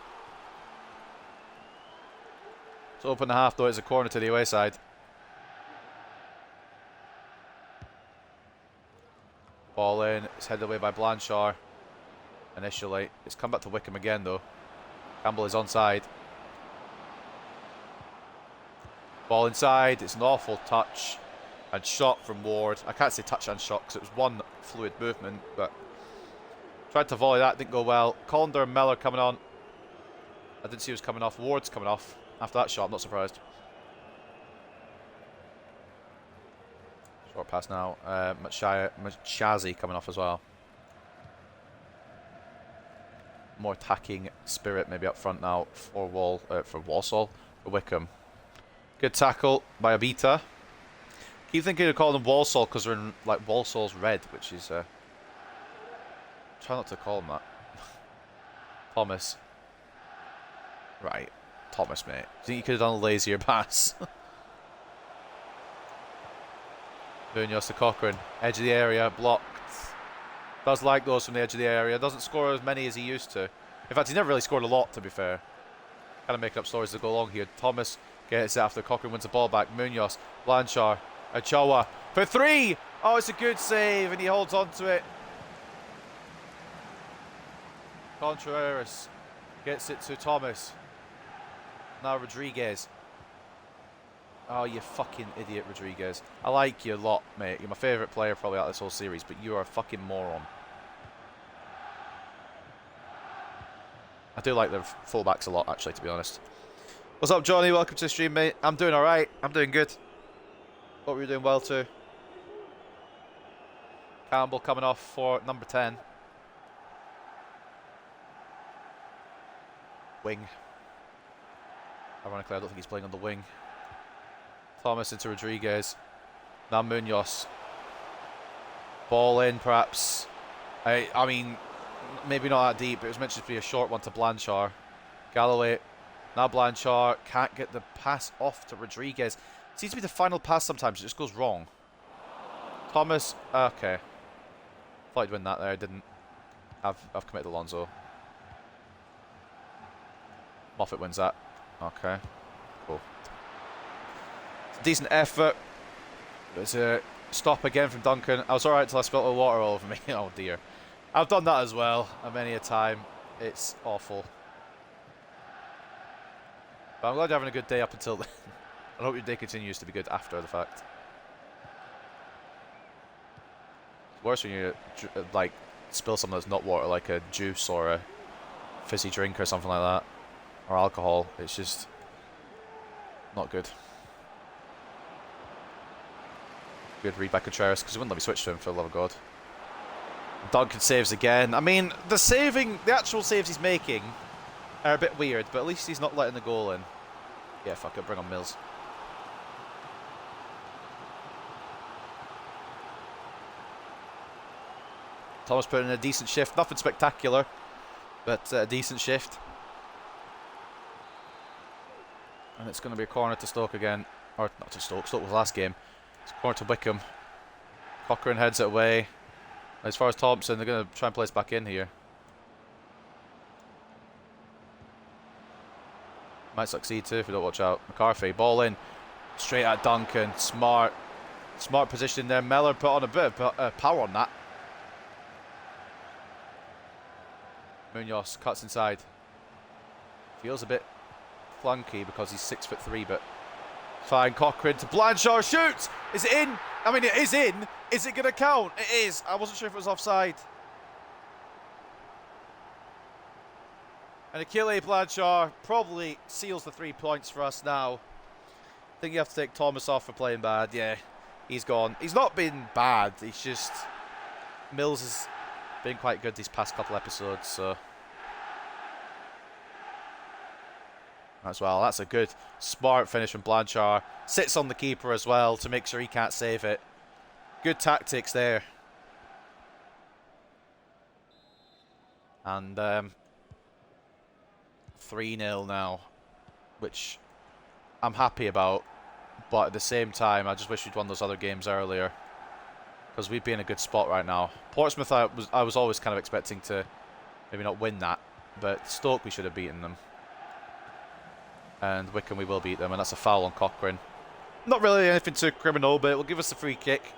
To open the half, though, it's a corner to the away side. Ball in. It's headed away by Blanchard. Initially. It's come back to Wycombe again, though. Campbell is onside. Ball inside. It's an awful touch. And shot from Ward. I can't say touch and shot because it was one fluid movement, but tried to volley that. Didn't go well. Colander and Mellor coming on. I didn't see who was coming off. Ward's coming off. After that shot, I'm not surprised. Short pass now. Machazi coming off as well. More attacking spirit maybe up front now for Walsall. For Wycombe. Good tackle by Abita. Keep thinking of calling them Walsall because they're in like Walsall's red, which is try not to call them that. Thomas. Right. Thomas, mate. I think you could have done a lazier pass. Munoz to Cochrane. Edge of the area. Blocked. Does like those from the edge of the area. Doesn't score as many as he used to. In fact, he never really scored a lot, to be fair. Kind of making up stories to go along here. Thomas gets it after Cochrane wins the ball back. Munoz. Blanchard. Ochoa. For 3! Oh, it's a good save, and he holds on to it. Contreras gets it to Thomas. Now Rodriguez. Oh, you fucking idiot, Rodriguez. I like you a lot, mate. You're my favourite player probably out of this whole series, but you are a fucking moron. I do like the fullbacks a lot, actually, to be honest. What's up, Johnny? Welcome to the stream, mate. I'm doing alright. I'm doing good. Hope you're doing well, too. Campbell coming off for number 10. Wing. Ironically, I don't think he's playing on the wing. Thomas into Rodriguez. Now Munoz. Ball in, perhaps. I mean, maybe not that deep. It was meant to be a short one to Blanchard. Galloway. Now Blanchard can't get the pass off to Rodriguez. It seems to be the final pass sometimes. It just goes wrong. Thomas. Okay. Thought I'd win that there. I didn't. I've committed Alonso. Moffat wins that. Okay. Cool. It's a decent effort. There's a stop again from Duncan. I was alright until I spilt the water all over me. Oh dear. I've done that as well. Many a time. It's awful. But I'm glad you're having a good day up until then. I hope your day continues to be good after the fact. It's worse when you like spill something that's not water, like a juice or a fizzy drink or something like that, or alcohol. It's just not good. Good read by Contreras because he wouldn't let me switch to him for the love of God. Duncan saves again. I mean, the actual saves he's making are a bit weird, but at least he's not letting the goal in. Yeah, fuck it, bring on Mills. Thomas put in a decent shift. Nothing spectacular, but a decent shift. And it's going to be a corner to Stoke again. Or not to Stoke. Stoke was last game. It's a corner to Wickham. Cochrane heads it away. As far as Thompson, they're going to try and play us back in here. Might succeed too if we don't watch out. McCarthy, ball in. Straight at Duncan. Smart. Smart position there. Mellor put on a bit of power on that. Munoz cuts inside. Feels a bit flunky because he's 6'3", but fine. Cochrane to Blanchard, shoots! Is it in? I mean, it is in. Is it going to count? It is. I wasn't sure if it was offside. And Achille Blanchard probably seals the 3 points for us now. I think you have to take Thomas off for playing bad. Yeah, he's gone. He's not been bad. He's just... Mills has been quite good these past couple episodes, so... As well, that's a good, smart finish from Blanchard. Sits on the keeper as well to make sure he can't save it. Good tactics there. And 3-0 now, which I'm happy about. But at the same time, I just wish we'd won those other games earlier, because we'd be in a good spot right now. Portsmouth, I was always kind of expecting to maybe not win that, but Stoke we should have beaten them. And Wickham we will beat them, and that's a foul on Cochrane. Not really anything too criminal, but it will give us a free kick.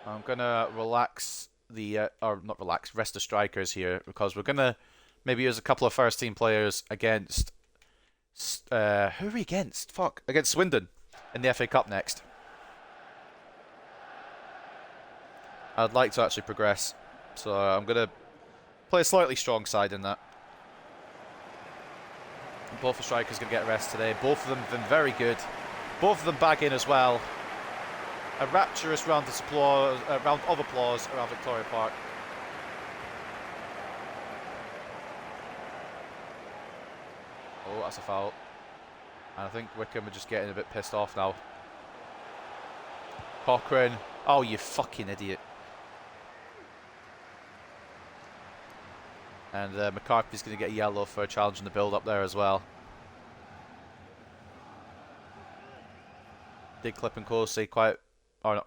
I'm going to relax the, or not relax, rest the strikers here, because we're going to maybe use a couple of first team players against, who are we against? Fuck, against Swindon in the FA Cup next. I'd like to actually progress, so I'm going to play a slightly strong side in that. Both the strikers going to get rest today. Both of them have been very good. Both of them back in as well. A rapturous round of applause around Victoria Park. Oh, that's a foul. And I think Wickham are just getting a bit pissed off now. Cochrane. Oh, you fucking idiot. And McCarthy's going to get a yellow for challenging the build-up there as well. Did clip Nkosi quite... Or not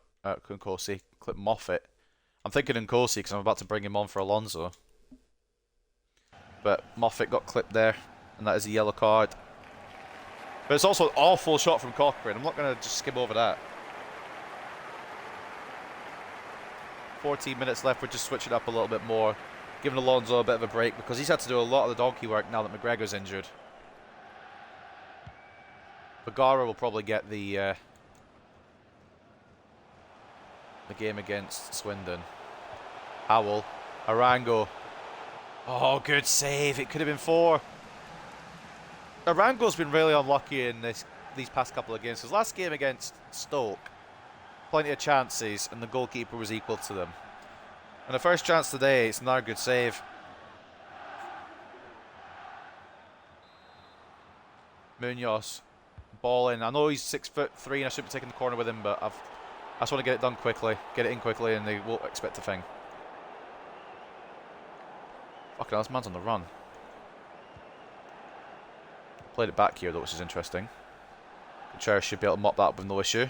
Nkosi, clip Moffat. I'm thinking Nkosi because I'm about to bring him on for Alonso. But Moffat got clipped there, and that is a yellow card. But it's also an awful shot from Cochrane. I'm not going to just skim over that. 14 minutes left, we're just switching up a little bit more. Giving Alonso a bit of a break because he's had to do a lot of the donkey work now that McGregor's injured. Bagara will probably get the game against Swindon. Howell. Arango. Oh, good save. It could have been 4. Arango's been really unlucky in these past couple of games. His last game against Stoke, plenty of chances, and the goalkeeper was equal to them. And the first chance today, it's another good save. Munoz, ball in. I know he's 6'3" and I should be taking the corner with him, but I just want to get it done quickly, get it in quickly, and they won't expect a thing. Fucking hell, this man's on the run. Played it back here though, which is interesting. Contreras should be able to mop that up with no issue.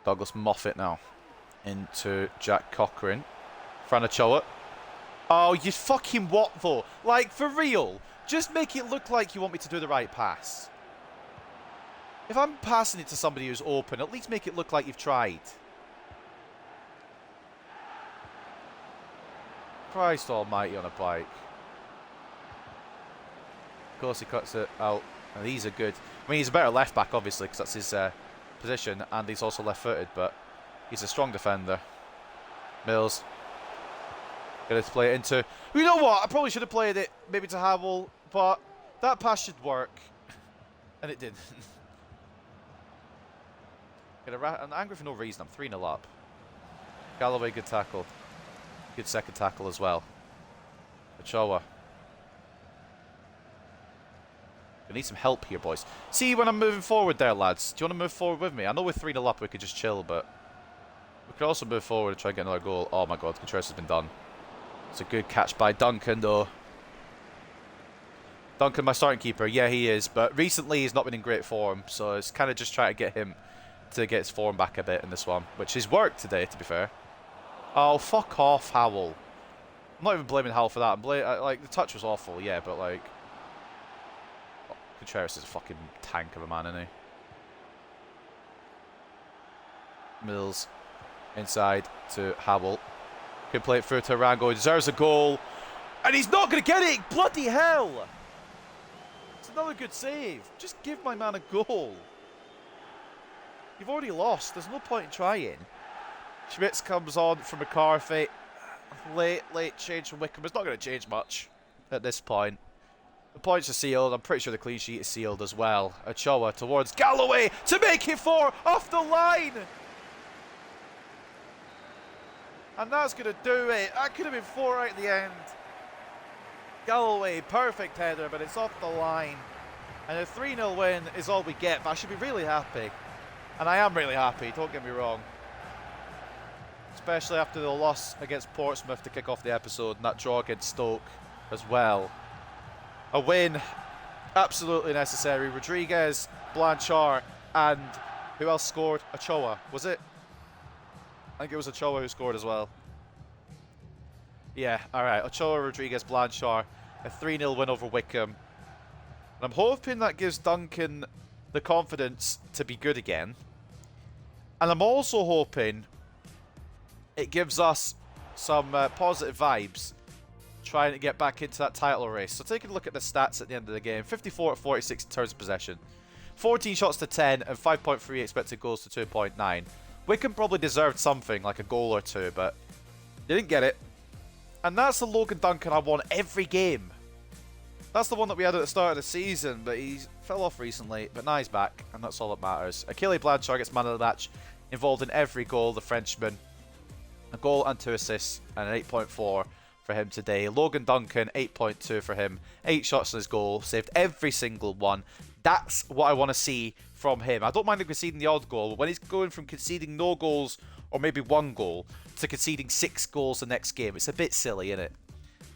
Douglas Moffat now into Jack Cochrane. Fran Ochoa. Oh, you fucking what though? Like, for real? Just make it look like you want me to do the right pass. If I'm passing it to somebody who's open, at least make it look like you've tried. Christ almighty on a bike. Of course he cuts it out. And these are good. I mean, he's a better left back, obviously, because that's his position. And he's also left-footed, but he's a strong defender. Mills. Going to play it into... You know what? I probably should have played it maybe to Howell, but that pass should work. And it didn't. I'm angry for no reason. I'm 3-0 up. Galloway, good tackle. Good second tackle as well. Ochoa. We need some help here, boys. See when I'm moving forward there, lads. Do you want to move forward with me? I know we're 3-0 up, we could just chill, but we could also move forward and try and get another goal. Oh my god, Contreras has been done. It's a good catch by Duncan, though. Duncan, my starting keeper. Yeah, he is, but recently he's not been in great form, so it's kind of just trying to get him to get his form back a bit in this one, which has worked today, to be fair. Oh, fuck off, Howell. I'm not even blaming Howell for that. Like, the touch was awful, yeah, but like... Contreras is a fucking tank of a man, isn't he? Mills inside to Howell. Can play it through to Rango. He deserves a goal. And he's not going to get it! Bloody hell! It's another good save. Just give my man a goal. You've already lost. There's no point in trying. Schmitz comes on for McCarthy. Late change from Wickham. It's not going to change much at this point. The points are sealed. I'm pretty sure the clean sheet is sealed as well. Ochoa towards Galloway to make it 4 off the line. And that's going to do it. That could have been 4 right at the end. Galloway, perfect header, but it's off the line. And a 3-0 win is all we get. But I should be really happy. And I am really happy, don't get me wrong. Especially after the loss against Portsmouth to kick off the episode and that draw against Stoke as well. A win, absolutely necessary. Rodriguez, Blanchard, and who else scored? Ochoa, was it? I think it was Ochoa who scored as well. Yeah, alright. Ochoa, Rodriguez, Blanchard. A 3-0 win over Wickham. And I'm hoping that gives Duncan the confidence to be good again. And I'm also hoping it gives us some positive vibes trying to get back into that title race. So taking a look at the stats at the end of the game. 54-46 in terms of possession. 14 shots to 10 and 5.3 expected goals to 2.9. Wickham probably deserved something, like a goal or two, but they didn't get it. And that's the Logan Duncan I want every game. That's the one that we had at the start of the season, but he fell off recently. But now he's back, and that's all that matters. Achille Blanchard gets man of the match, involved in every goal, the Frenchman. A goal and 2 assists, and an 8.4 for him today. Logan Duncan, 8.2 for him. 8 shots on his goal, saved every single one. That's what I want to see from him. I don't mind him conceding the odd goal, but when he's going from conceding no goals, or maybe 1 goal, to conceding 6 goals the next game, it's a bit silly, isn't it?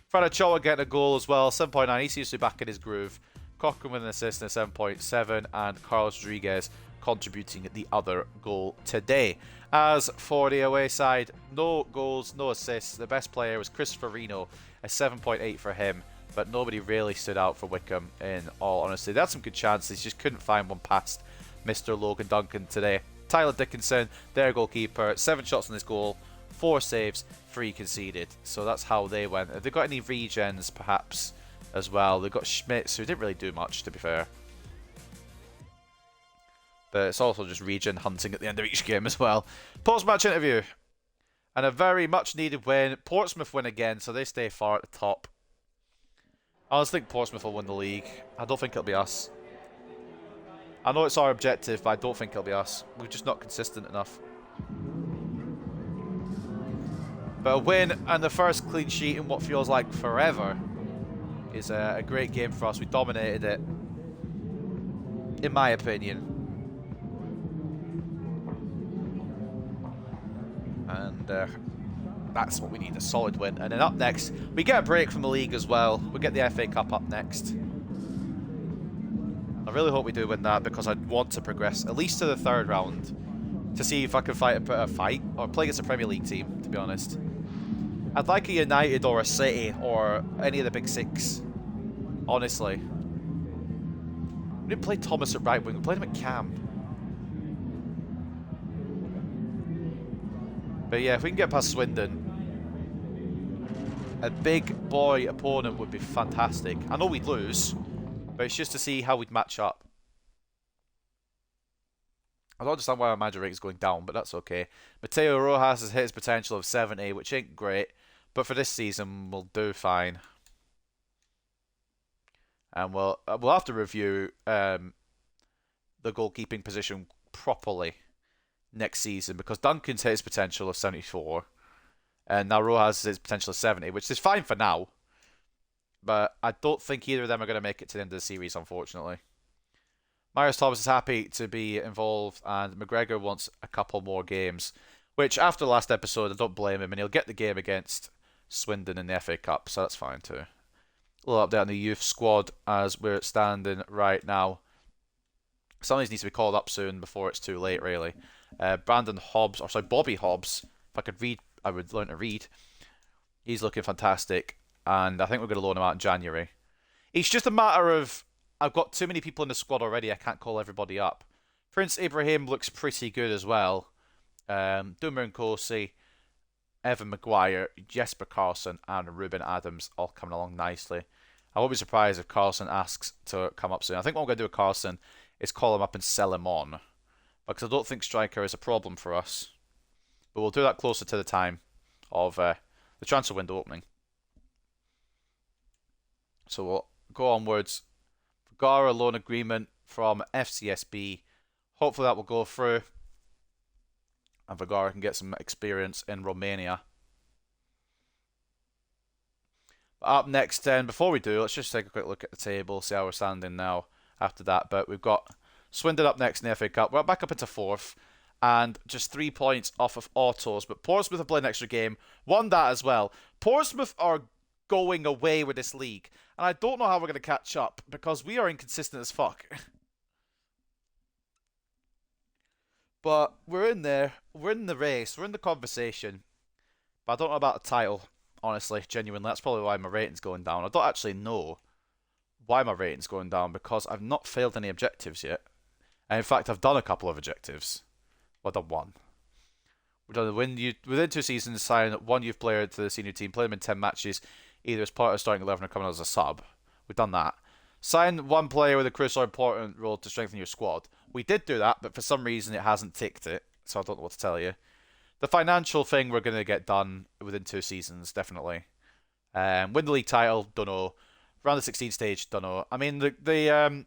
Fran Ochoa getting a goal as well, 7.9. He seems to be back in his groove. Cochrane with an assist and a 7.7, and Carlos Rodriguez contributing the other goal today. As for the away side, no goals, no assists. The best player was Christopher Reno, a 7.8 for him, but nobody really stood out for Wickham, in all honesty. They had some good chances, just couldn't find one past Mr. Logan Duncan today. Tyler Dickinson, their goalkeeper, 7 shots on his goal, 4 saves, 3 conceded. So that's how they went. Have they got any regens, perhaps, as well? They've got Schmitz, who didn't really do much, to be fair. But it's also just regen hunting at the end of each game as well. Post-match interview. And a very much needed win. Portsmouth win again, so they stay far at the top. I just think Portsmouth will win the league. I don't think it'll be us. I know it's our objective, but I don't think it'll be us. We're just not consistent enough. But a win and the first clean sheet in what feels like forever is a great game for us. We dominated it, in my opinion. And that's what we need, a solid win. And then up next, we get a break from the league as well. We get the FA Cup up next. I really hope we do win that because I want to progress at least to the third round to see if I can fight or play against a Premier League team, to be honest. I'd like a United or a City or any of the big six, honestly. We didn't play Thomas at right wing, we played him at cam. But yeah, if we can get past Swindon, a big boy opponent would be fantastic. I know we'd lose, but it's just to see how we'd match up. I don't understand why our manager rate is going down, but that's okay. Mateo Rojas has hit his potential of 70, which ain't great, but for this season, we'll do fine. And we'll have to review the goalkeeping position properly next season because Duncan's hit his potential of 74, and now Rojas has his potential of 70, which is fine for now. But I don't think either of them are going to make it to the end of the series, unfortunately. Marius Thomas is happy to be involved, and McGregor wants a couple more games, which after the last episode, I don't blame him, and he'll get the game against Swindon in the FA Cup, so that's fine too. A little update on the youth squad as we're standing right now. Some of these need to be called up soon before it's too late, really. Bobby Hobbs. If I could read, I would learn to read. He's looking fantastic, and I think we're going to loan him out in January. It's just a matter of I've got too many people in the squad already. I can't call everybody up. Prince Ibrahim looks pretty good as well. Duma Nkosi, Evan Maguire, Jesper Carlson, and Ruben Adams all coming along nicely. I won't be surprised if Carlson asks to come up soon. I think what I'm going to do with Carlson is call him up and sell him on, because I don't think striker is a problem for us. But we'll do that closer to the time of the transfer window opening. So we'll go onwards. Vergara loan agreement from FCSB. Hopefully that will go through, and Vergara can get some experience in Romania. But up next then, before we do, let's just take a quick look at the table, see how we're standing now after that. But we've got Swindon up next in the FA Cup. We're back up into 4th, and just 3 points off of autos. But Portsmouth have played an extra game, won that as well. Portsmouth are going away with this league, and I don't know how we're going to catch up because we are inconsistent as fuck. But we're in there, we're in the race, we're in the conversation. But I don't know about the title, honestly, genuinely. That's probably why my rating's going down. I don't actually know why my rating's going down because I've not failed any objectives yet. And in fact, I've done a couple of objectives. Well, I've done one. We've done within 2 seasons, sign one youth player to the senior team, play them in 10 matches, either as part of starting 11 or coming out as a sub. We've done that. Sign one player with a crucial or important role to strengthen your squad. We did do that, but for some reason it hasn't ticked it, so I don't know what to tell you. The financial thing we're going to get done within 2 seasons, definitely. Win the league title, don't know. Round the 16 stage, don't know. I mean, the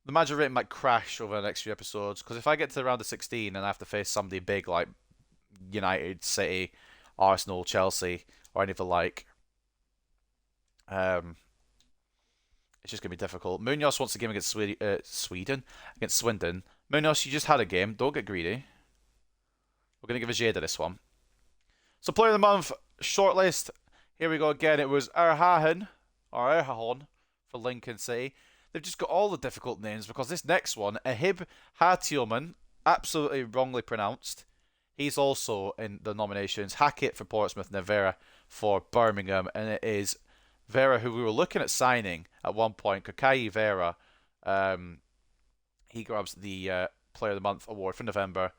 manager rating might crash over the next few episodes, because if I get to the round of 16 and I have to face somebody big like United, City, Arsenal, Chelsea, or any of the like, it's just going to be difficult. Munoz wants a game against Sweden, against Swindon. Munoz, you just had a game. Don't get greedy. We're going to give a Jada this one. So player of the month, shortlist. Here we go again. It was Erhahen for Lincoln City. They've just got all the difficult names because this next one, Ahib Hatioman, absolutely wrongly pronounced. He's also in the nominations. Hackett for Portsmouth, Nevera for Birmingham, and it is Vera, who we were looking at signing at one point. Kakai Vera, he grabs the Player of the Month award for November.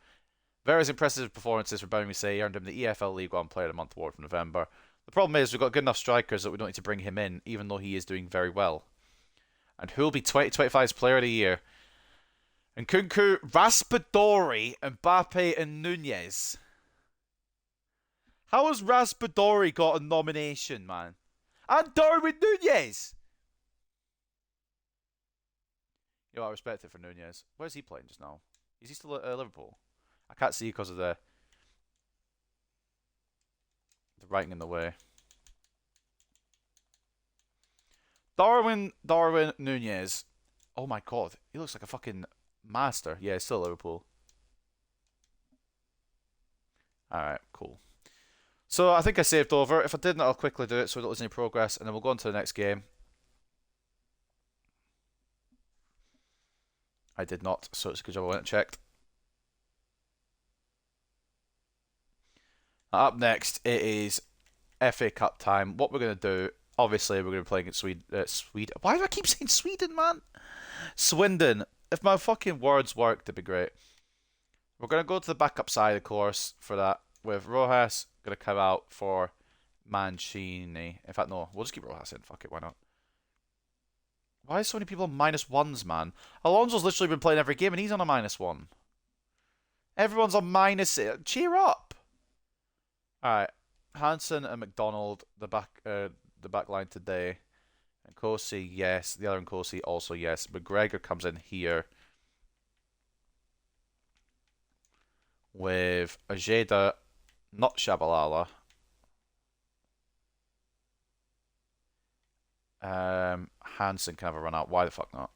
Vera's impressive performances for Birmingham City earned him the EFL League One Player of the Month award for November. The problem is we've got good enough strikers that we don't need to bring him in, even though he is doing very well. And who will be 2025's Player of the Year? Nkunku, Raspadori, Mbappe, and Nunez. How has Raspadori got a nomination, man? And Darwin Nunez! You know, I respect it for Nunez. Where's he playing just now? Is he still at Liverpool? I can't see because of the writing in the way. Darwin Nunez. Oh my god, he looks like a fucking master. Yeah, he's still at Liverpool. Alright, cool. So I think I saved over. If I didn't, I'll quickly do it so we don't lose any progress, and then we'll go on to the next game. I did not, so it's a good job I went and checked. Up next, it is FA Cup time. What we're going to do, obviously, we're going to be playing against Sweden. Why do I keep saying Sweden, man? Swindon. If my fucking words worked, it'd be great. We're going to go to the backup side, of course, for that, with Rojas going to come out for Mancini. In fact, no, we'll just keep Rojas in. Fuck it, why not? Why are so many people on -1s, man? Alonso's literally been playing every game and he's on a -1. Everyone's on minus. Cheer up! Alright. Hansen and McDonald, the back line today. And Nkosi, yes. The other Nkosi, also yes. McGregor comes in here with Ojeda, not Shabalala. Hansen can have a run out. Why the fuck not?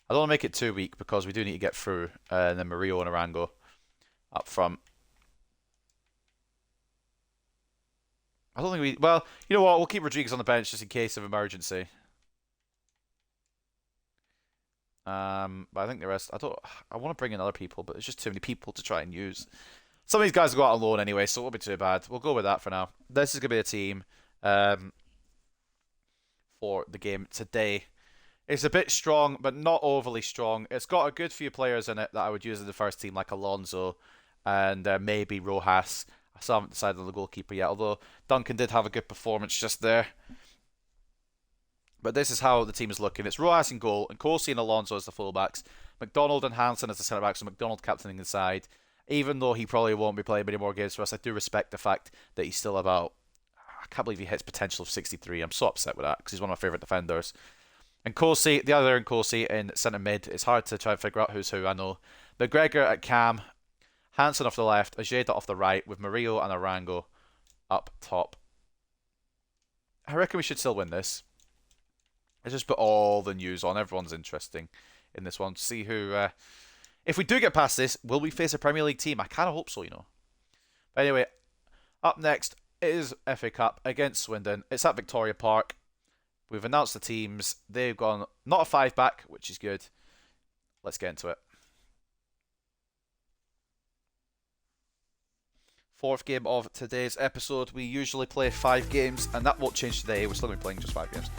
I don't want to make it too weak because we do need to get through. And then Murillo and Arango up front. I don't think we... Well, you know what? We'll keep Rodriguez on the bench just in case of emergency. But I think the rest... I want to bring in other people, but there's just too many people to try and use. Some of these guys will go out on loan anyway, so it won't be too bad. We'll go with that for now. This is going to be a team for the game today. It's a bit strong, but not overly strong. It's got a good few players in it that I would use in the first team, like Alonso and maybe Rojas. I still haven't decided on the goalkeeper yet, although Duncan did have a good performance just there. But this is how the team is looking. It's Rojas in goal, and Nkosi and Alonso as the fullbacks. McDonald and Hansen as the centre-backs, so McDonald captaining the side. Even though he probably won't be playing many more games for us, I do respect the fact that he's still about... I can't believe he hits potential of 63. I'm so upset with that, because he's one of my favourite defenders. And Nkosi, the other Nkosi in centre mid. It's hard to try and figure out who's who, I know. McGregor at cam. Hansen off the left, Ojeda off the right, with Murillo and Arango up top. I reckon we should still win this. Let's just put all the news on. Everyone's interesting in this one. See who... if we do get past this, will we face a Premier League team? I kind of hope so, you know. But anyway, up next is FA Cup against Swindon. It's at Victoria Park. We've announced the teams. They've gone not a 5-back, which is good. Let's get into it. Fourth game of today's episode. We usually play 5 games, and that won't change today. We're still going to be playing just 5 games.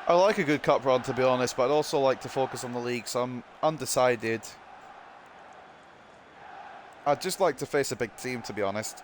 I like a good cup run, to be honest, but I'd also like to focus on the league, so I'm undecided. I'd just like to face a big team, to be honest.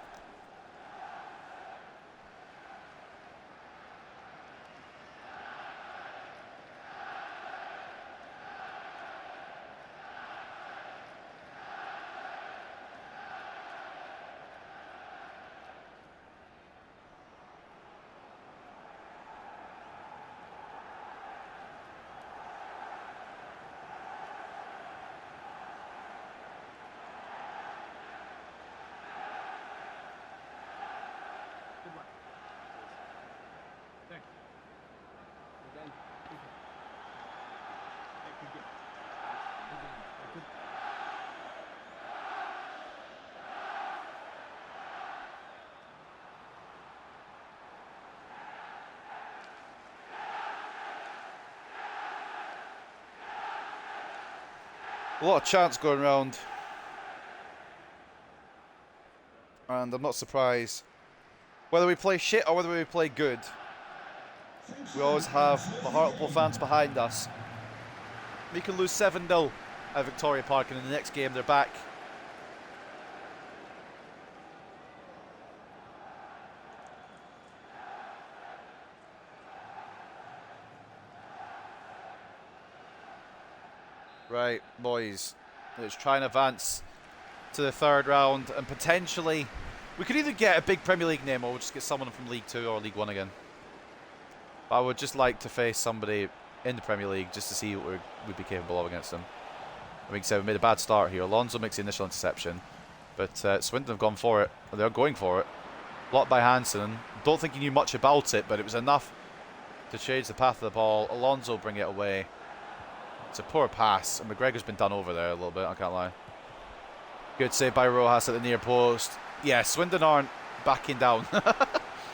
A lot of chants going around, and I'm not surprised. Whether we play shit or whether we play good, we always have the Hartlepool fans behind us. We can lose 7-0 at Victoria Park, and in the next game they're back Right, boys. Let's try and advance to the third round, and potentially we could either get a big Premier League name or we'll just get someone from League 2 or League 1 again. But I would just like to face somebody in the Premier League just to see what we'd be capable of against them. I think we made a bad start here. Alonso makes the initial interception, but Swindon have gone for it. They're going for it. Blocked by Hansen. Don't think he knew much about it, but it was enough to change the path of the ball. Alonso bring it away. It's a poor pass, and McGregor's been done over there a little bit, I can't lie. Good save by Rojas at the near post. Yeah, Swindon aren't backing down.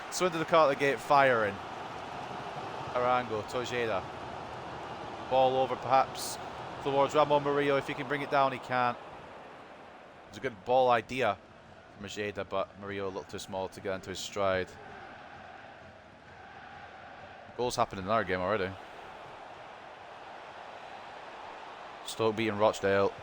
Swindon have caught the gate firing. Arango, Tojeda. Ball over perhaps towards Ramon Murillo. If he can bring it down, he can't. It's a good ball idea from Ojeda, but Murillo a little too small to get into his stride. Goals happened in our game already. Stoke beating Rochdale.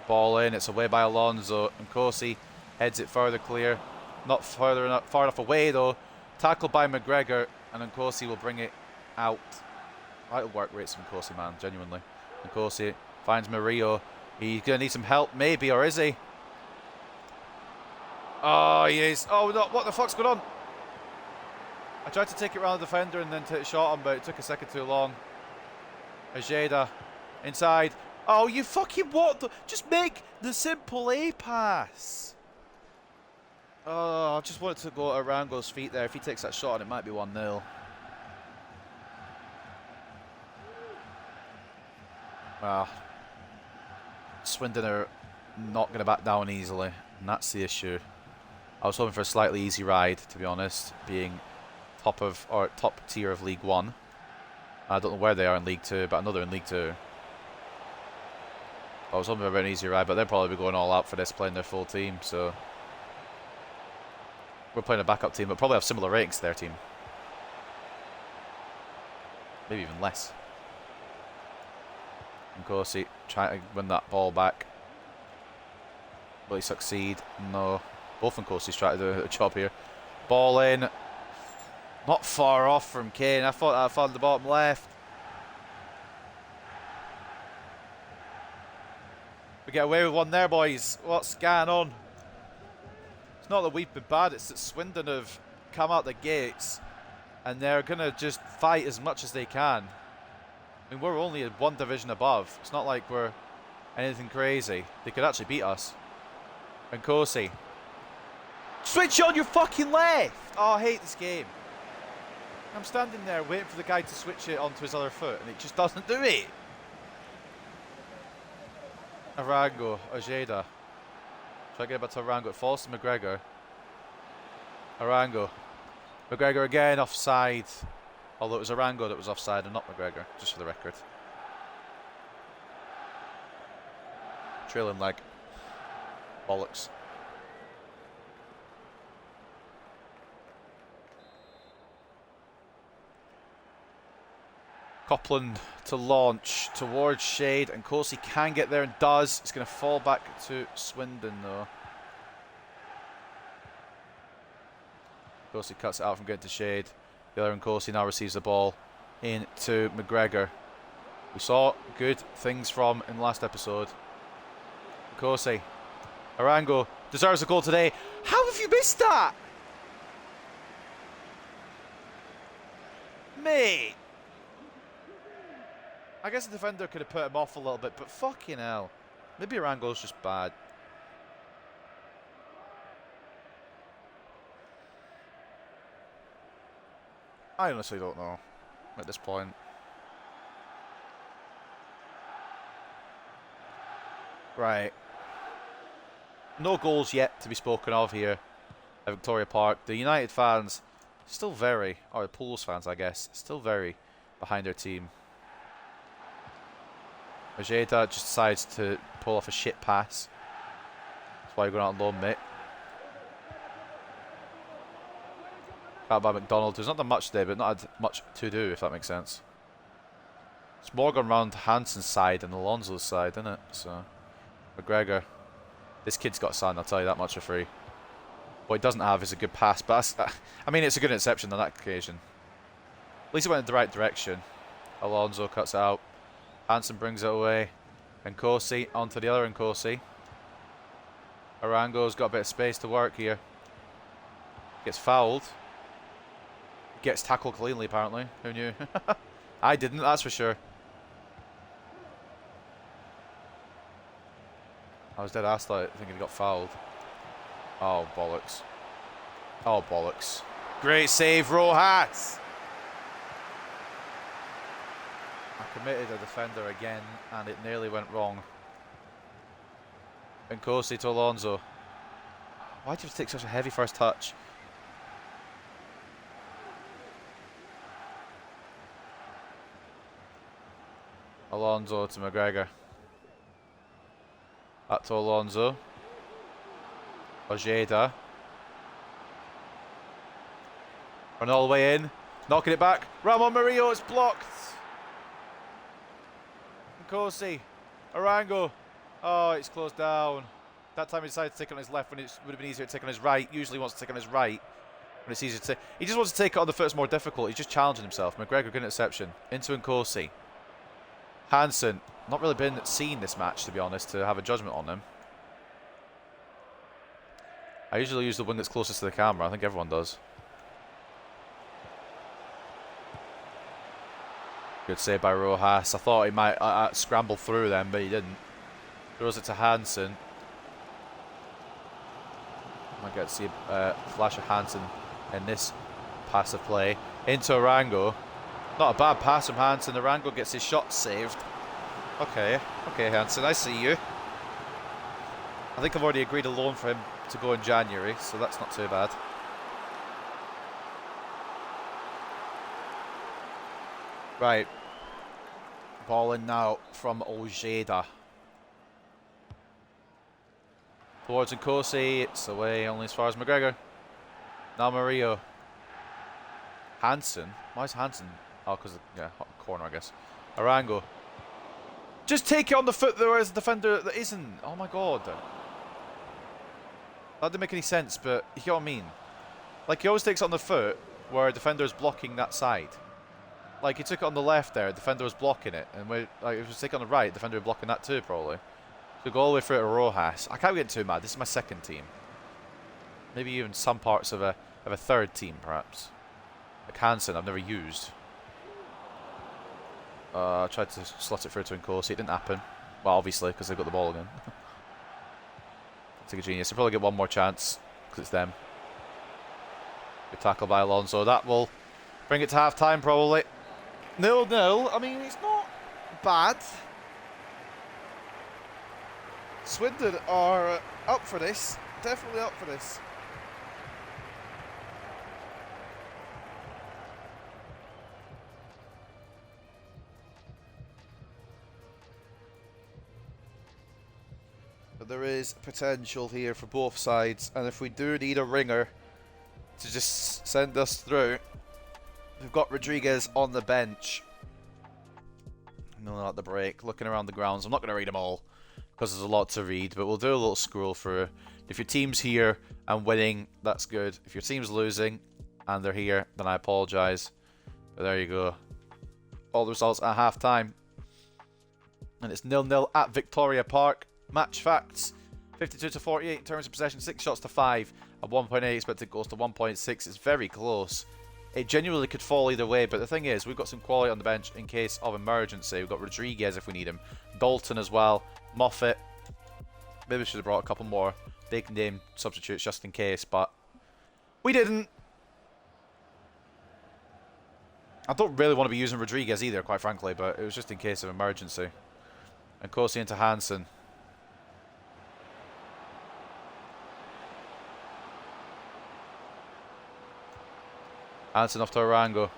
Ball in, it's away by Alonso. And Nkosi heads it further clear. Not far enough away though. Tackled by McGregor, and Nkosi will bring it out. Vital work rates from Nkosi, man, genuinely. Nkosi finds Murillo. He's going to need some help, maybe, or is he? Oh, he is. Oh, no, what the fuck's going on? I tried to take it around the defender and then take a shot on, but it took a second too long. Ojeda inside. Oh, you fucking what? Just make the simple A pass. Oh, I just wanted to go at Arango's feet there. If he takes that shot, it might be 1-0. Well, Swindon are not going to back down easily, and that's the issue. I was hoping for a slightly easy ride, to be honest, being top tier of League 1. I don't know where they are in League 2, but I know they're in League 2. I was hoping for a very easy ride, but they'll probably be going all out for this, playing their full team, so we're playing a backup team, but probably have similar ratings to their team. Maybe even less. Nkosi trying to win that ball back. Will he succeed? No. Both Nkosi's trying to do a job here. Ball in. Not far off from Kane. I thought I found the bottom left. We get away with one there, boys. What's going on? It's not that we've been bad, it's that Swindon have come out the gates and they're going to just fight as much as they can. I mean, we're only one division above. It's not like we're anything crazy. They could actually beat us. And Nkosi. Switch on your fucking left! Oh, I hate this game. I'm standing there waiting for the guy to switch it onto his other foot and it just doesn't do it. Arango, Ojeda. Try to get back to Arango. It falls to McGregor. Arango. McGregor again offside. Although it was Arango that was offside and not McGregor, just for the record. Trailing leg. Bollocks. Copland to launch towards Shade, and Nkosi can get there and does. It's going to fall back to Swindon though. Nkosi cuts it out from getting to Shade. The other Nkosi now receives the ball into McGregor. We saw good things from in the last episode. Nkosi. Arango deserves a goal today. How have you missed that? Mate. I guess the defender could have put him off a little bit, but fucking hell. Maybe Arango's just bad. I honestly don't know at this point. Right. No goals yet to be spoken of here at Victoria Park. The United fans still very, or the Pools fans I guess, still very behind their team. Ojeda just decides to pull off a shit pass. That's why you're going out on loan, mate. Out by McDonald, who's not done much today, but not had much to do, if that makes sense. It's more gone round Hansen's side than Alonso's side, isn't it? So, McGregor. This kid's got sun, I'll tell you that much for free. What he doesn't have is a good pass, but I mean, it's a good interception on that occasion. At least it went in the right direction. Alonso cuts it out. Hansen brings it away. Nkosi onto the other Nkosi. Arango's got a bit of space to work here. Gets fouled. Gets tackled cleanly, apparently. Who knew? I didn't, that's for sure. I was dead ass like thinking he got fouled. Oh, bollocks. Oh, bollocks. Great save, Rojas! I committed a defender again, and it nearly went wrong. Nkosi to Alonso. Why did you take such a heavy first touch? Alonso to McGregor. Back to Alonso. Ojeda. Run all the way in. Knocking it back. Ramon Murillo, it's blocked. Nkosi. Arango. Oh, it's closed down. That time he decided to take it on his left when it would have been easier to take on his right. Usually he wants to take on his right when it's easier to take. He just wants to take it on the foot. It's more difficult. He's just challenging himself. McGregor, good interception. Into Nkosi. Hansen. Not really been seen this match, to be honest, to have a judgment on him. I usually use the one that's closest to the camera. I think everyone does. Good save by Rojas. I thought he might scramble through them, but he didn't. Throws it to Hansen. Might get to see a flash of Hansen in this passive play. Into Arango. Not a bad pass from Hansen. Arango gets his shot saved. Okay, Hansen, I see you. I think I've already agreed a loan for him to go in January, so that's not too bad. Right. Ball in now from Ojeda. Towards Nkosi, it's away only as far as McGregor. Now Murillo. Hansen. Why is Hansen? Oh, because, yeah, corner, I guess. Arango. Just take it on the foot there as a defender that isn't. Oh my god. That didn't make any sense, but you get what I mean. Like, he always takes it on the foot where a defender is blocking that side. Like, he took it on the left there, the defender was blocking it. And if it was taken on the right, the defender was blocking that too, probably. So go all the way through to Rojas. I can't get too mad. This is my second team. Maybe even some parts of a third team, perhaps. Like Hansen, I've never used. I tried to slot it through to Nkosi. It didn't happen. Well, obviously, because they've got the ball again. Take a genius. They'll probably get one more chance, because it's them. Good tackle by Alonso. That will bring it to half-time, probably. 0-0. I mean, it's not bad. Swindon are up for this. Definitely up for this. But there is potential here for both sides, and if we do need a ringer to just send us through, we've got Rodriguez on the bench. No, at the break, looking around the grounds. I'm not going to read them all because there's a lot to read, but we'll do a little scroll through. If your team's here and winning, that's good. If your team's losing and they're here, then I apologise. But there you go. All the results at half-time. And it's 0-0 at Victoria Park. Match facts. 52-48 in terms of possession. 6 shots to 5. At 1.8 expected goals to 1.6. It's very close. It genuinely could fall either way, but the thing is, we've got some quality on the bench in case of emergency. We've got Rodriguez if we need him. Dalton as well. Moffat. Maybe we should have brought a couple more big name substitutes just in case, but we didn't. I don't really want to be using Rodriguez either, quite frankly, but it was just in case of emergency. And Nkosi into Hansen. Hansen off to Arango.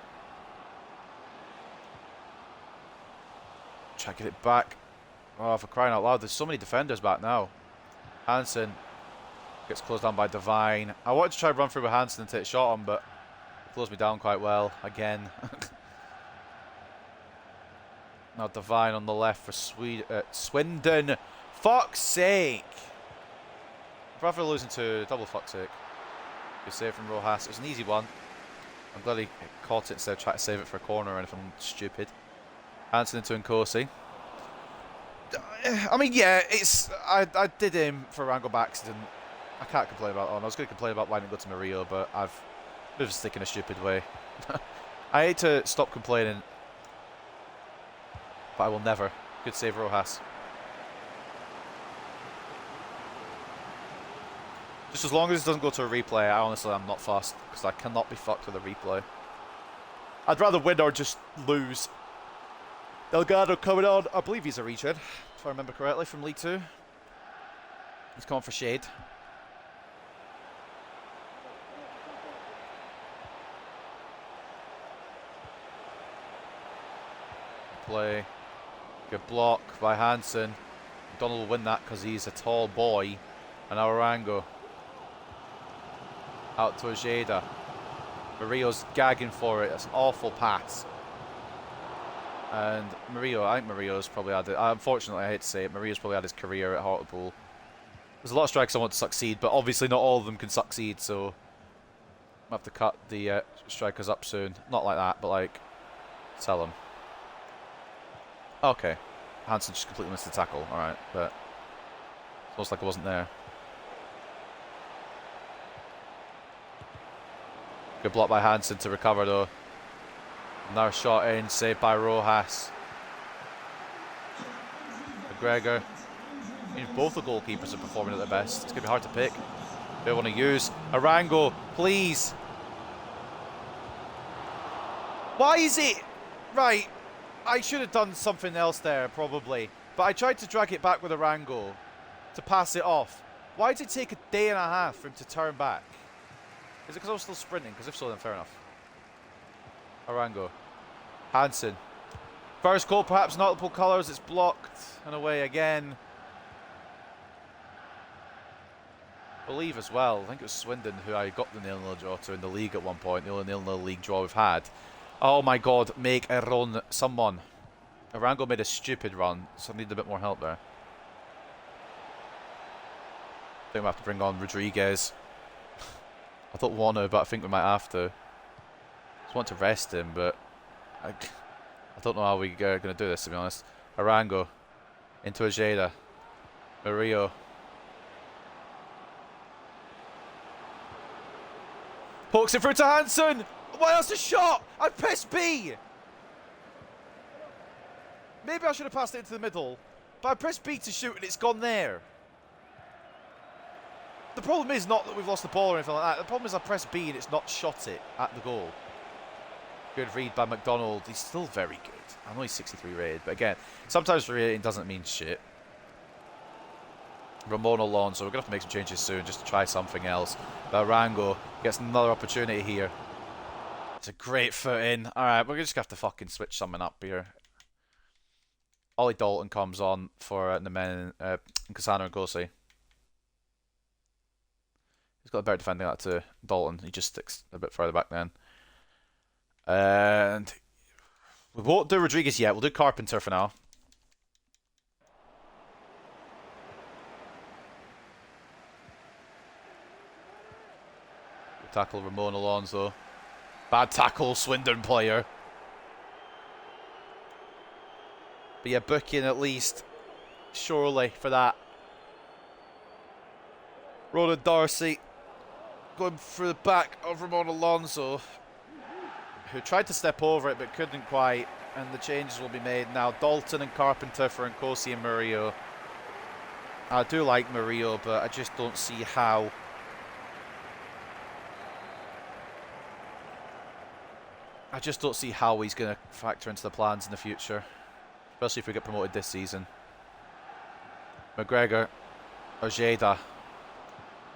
Try to get it back. Oh, for crying out loud, there's so many defenders back now. Hansen gets closed down by Devine. I wanted to try to run through with Hansen and take a shot on, but he closed me down quite well again. Now Devine on the left for Swindon. Fuck's sake! Rather losing to double fuck's sake. Good save from Rojas. It was an easy one. I'm glad he caught it instead of trying to save it for a corner or anything stupid. Hansen into Nkosi. I mean, yeah, it's. I did aim for Rango by accident. I can't complain about it. I was going to complain about why I didn't go to Murillo, but I've moved a stick in a stupid way. I hate to stop complaining, but I will never. Good save, Rojas. Just as long as it doesn't go to a replay, I honestly am not fussed, because I cannot be fucked with a replay. I'd rather win or just lose. Delgado coming on. I believe he's a regen, if I remember correctly, from League 2. He's coming for shade. Play. Good block by Hansen. Donald will win that because he's a tall boy. And now Arango. Out to Ojeda. Murillo's gagging for it. That's an awful pass. And Murillo, I think Murillo's probably had it. Unfortunately, I hate to say it, Murillo's probably had his career at Hartlepool. There's a lot of strikers I want to succeed, but obviously not all of them can succeed, so I have to cut the strikers up soon. Not like that, but like sell them. Okay. Hansen just completely missed the tackle. Alright, but it's almost like it wasn't there. Good block by Hansen to recover though. Another shot in, saved by Rojas. McGregor. I mean, both the goalkeepers are performing at their best. It's going to be hard to pick. They want to use Arango, please. Why is it? Right. I should have done something else there, probably. But I tried to drag it back with Arango to pass it off. Why did it take a day and a half for him to turn back? Is it because I was still sprinting? Because if so, then fair enough. Arango. Hansen. First goal, perhaps in Hartlepool colours. It's blocked and away again. I believe as well, I think it was Swindon who I got the 0-0 draw to in the league at one point. The only 0-0 league draw we've had. Oh my god, make a run, someone. Arango made a stupid run, so I need a bit more help there. I think we have to bring on Rodriguez. I don't want to, but I think we might have to. Just want to rest him, but I don't know how we're going to do this, to be honest. Arango into Ojeda. Murillo. Pokes it through to Hansen. Why else a shot? I pressed B. Maybe I should have passed it into the middle, but I pressed B to shoot and it's gone there. The problem is not that we've lost the ball or anything like that. The problem is I pressed B and it's not shot it at the goal. Good read by McDonald. He's still very good. I know he's 63 rated, but again, sometimes rating doesn't mean shit. Ramon Alonso, we're going to have to make some changes soon just to try something else. But Arango gets another opportunity here. It's a great foot in. Alright, we're just going to have to fucking switch something up here. Ollie Dalton comes on for the men, Cassano and Kosi. He's got a better defending that to Dalton. He just sticks a bit further back then. And we won't do Rodriguez yet. We'll do Carpenter for now. Good tackle, Ramon Alonso. Bad tackle, Swindon player. But yeah, booking at least, surely, for that. Ronan Darcy going through the back of Ramon Alonso, who tried to step over it but couldn't quite, and the changes will be made now. Dalton and Carpenter for Nkosi and Murillo. I do like Murillo, but I just don't see how. I just don't see how he's going to factor into the plans in the future, especially if we get promoted this season. McGregor, Ojeda,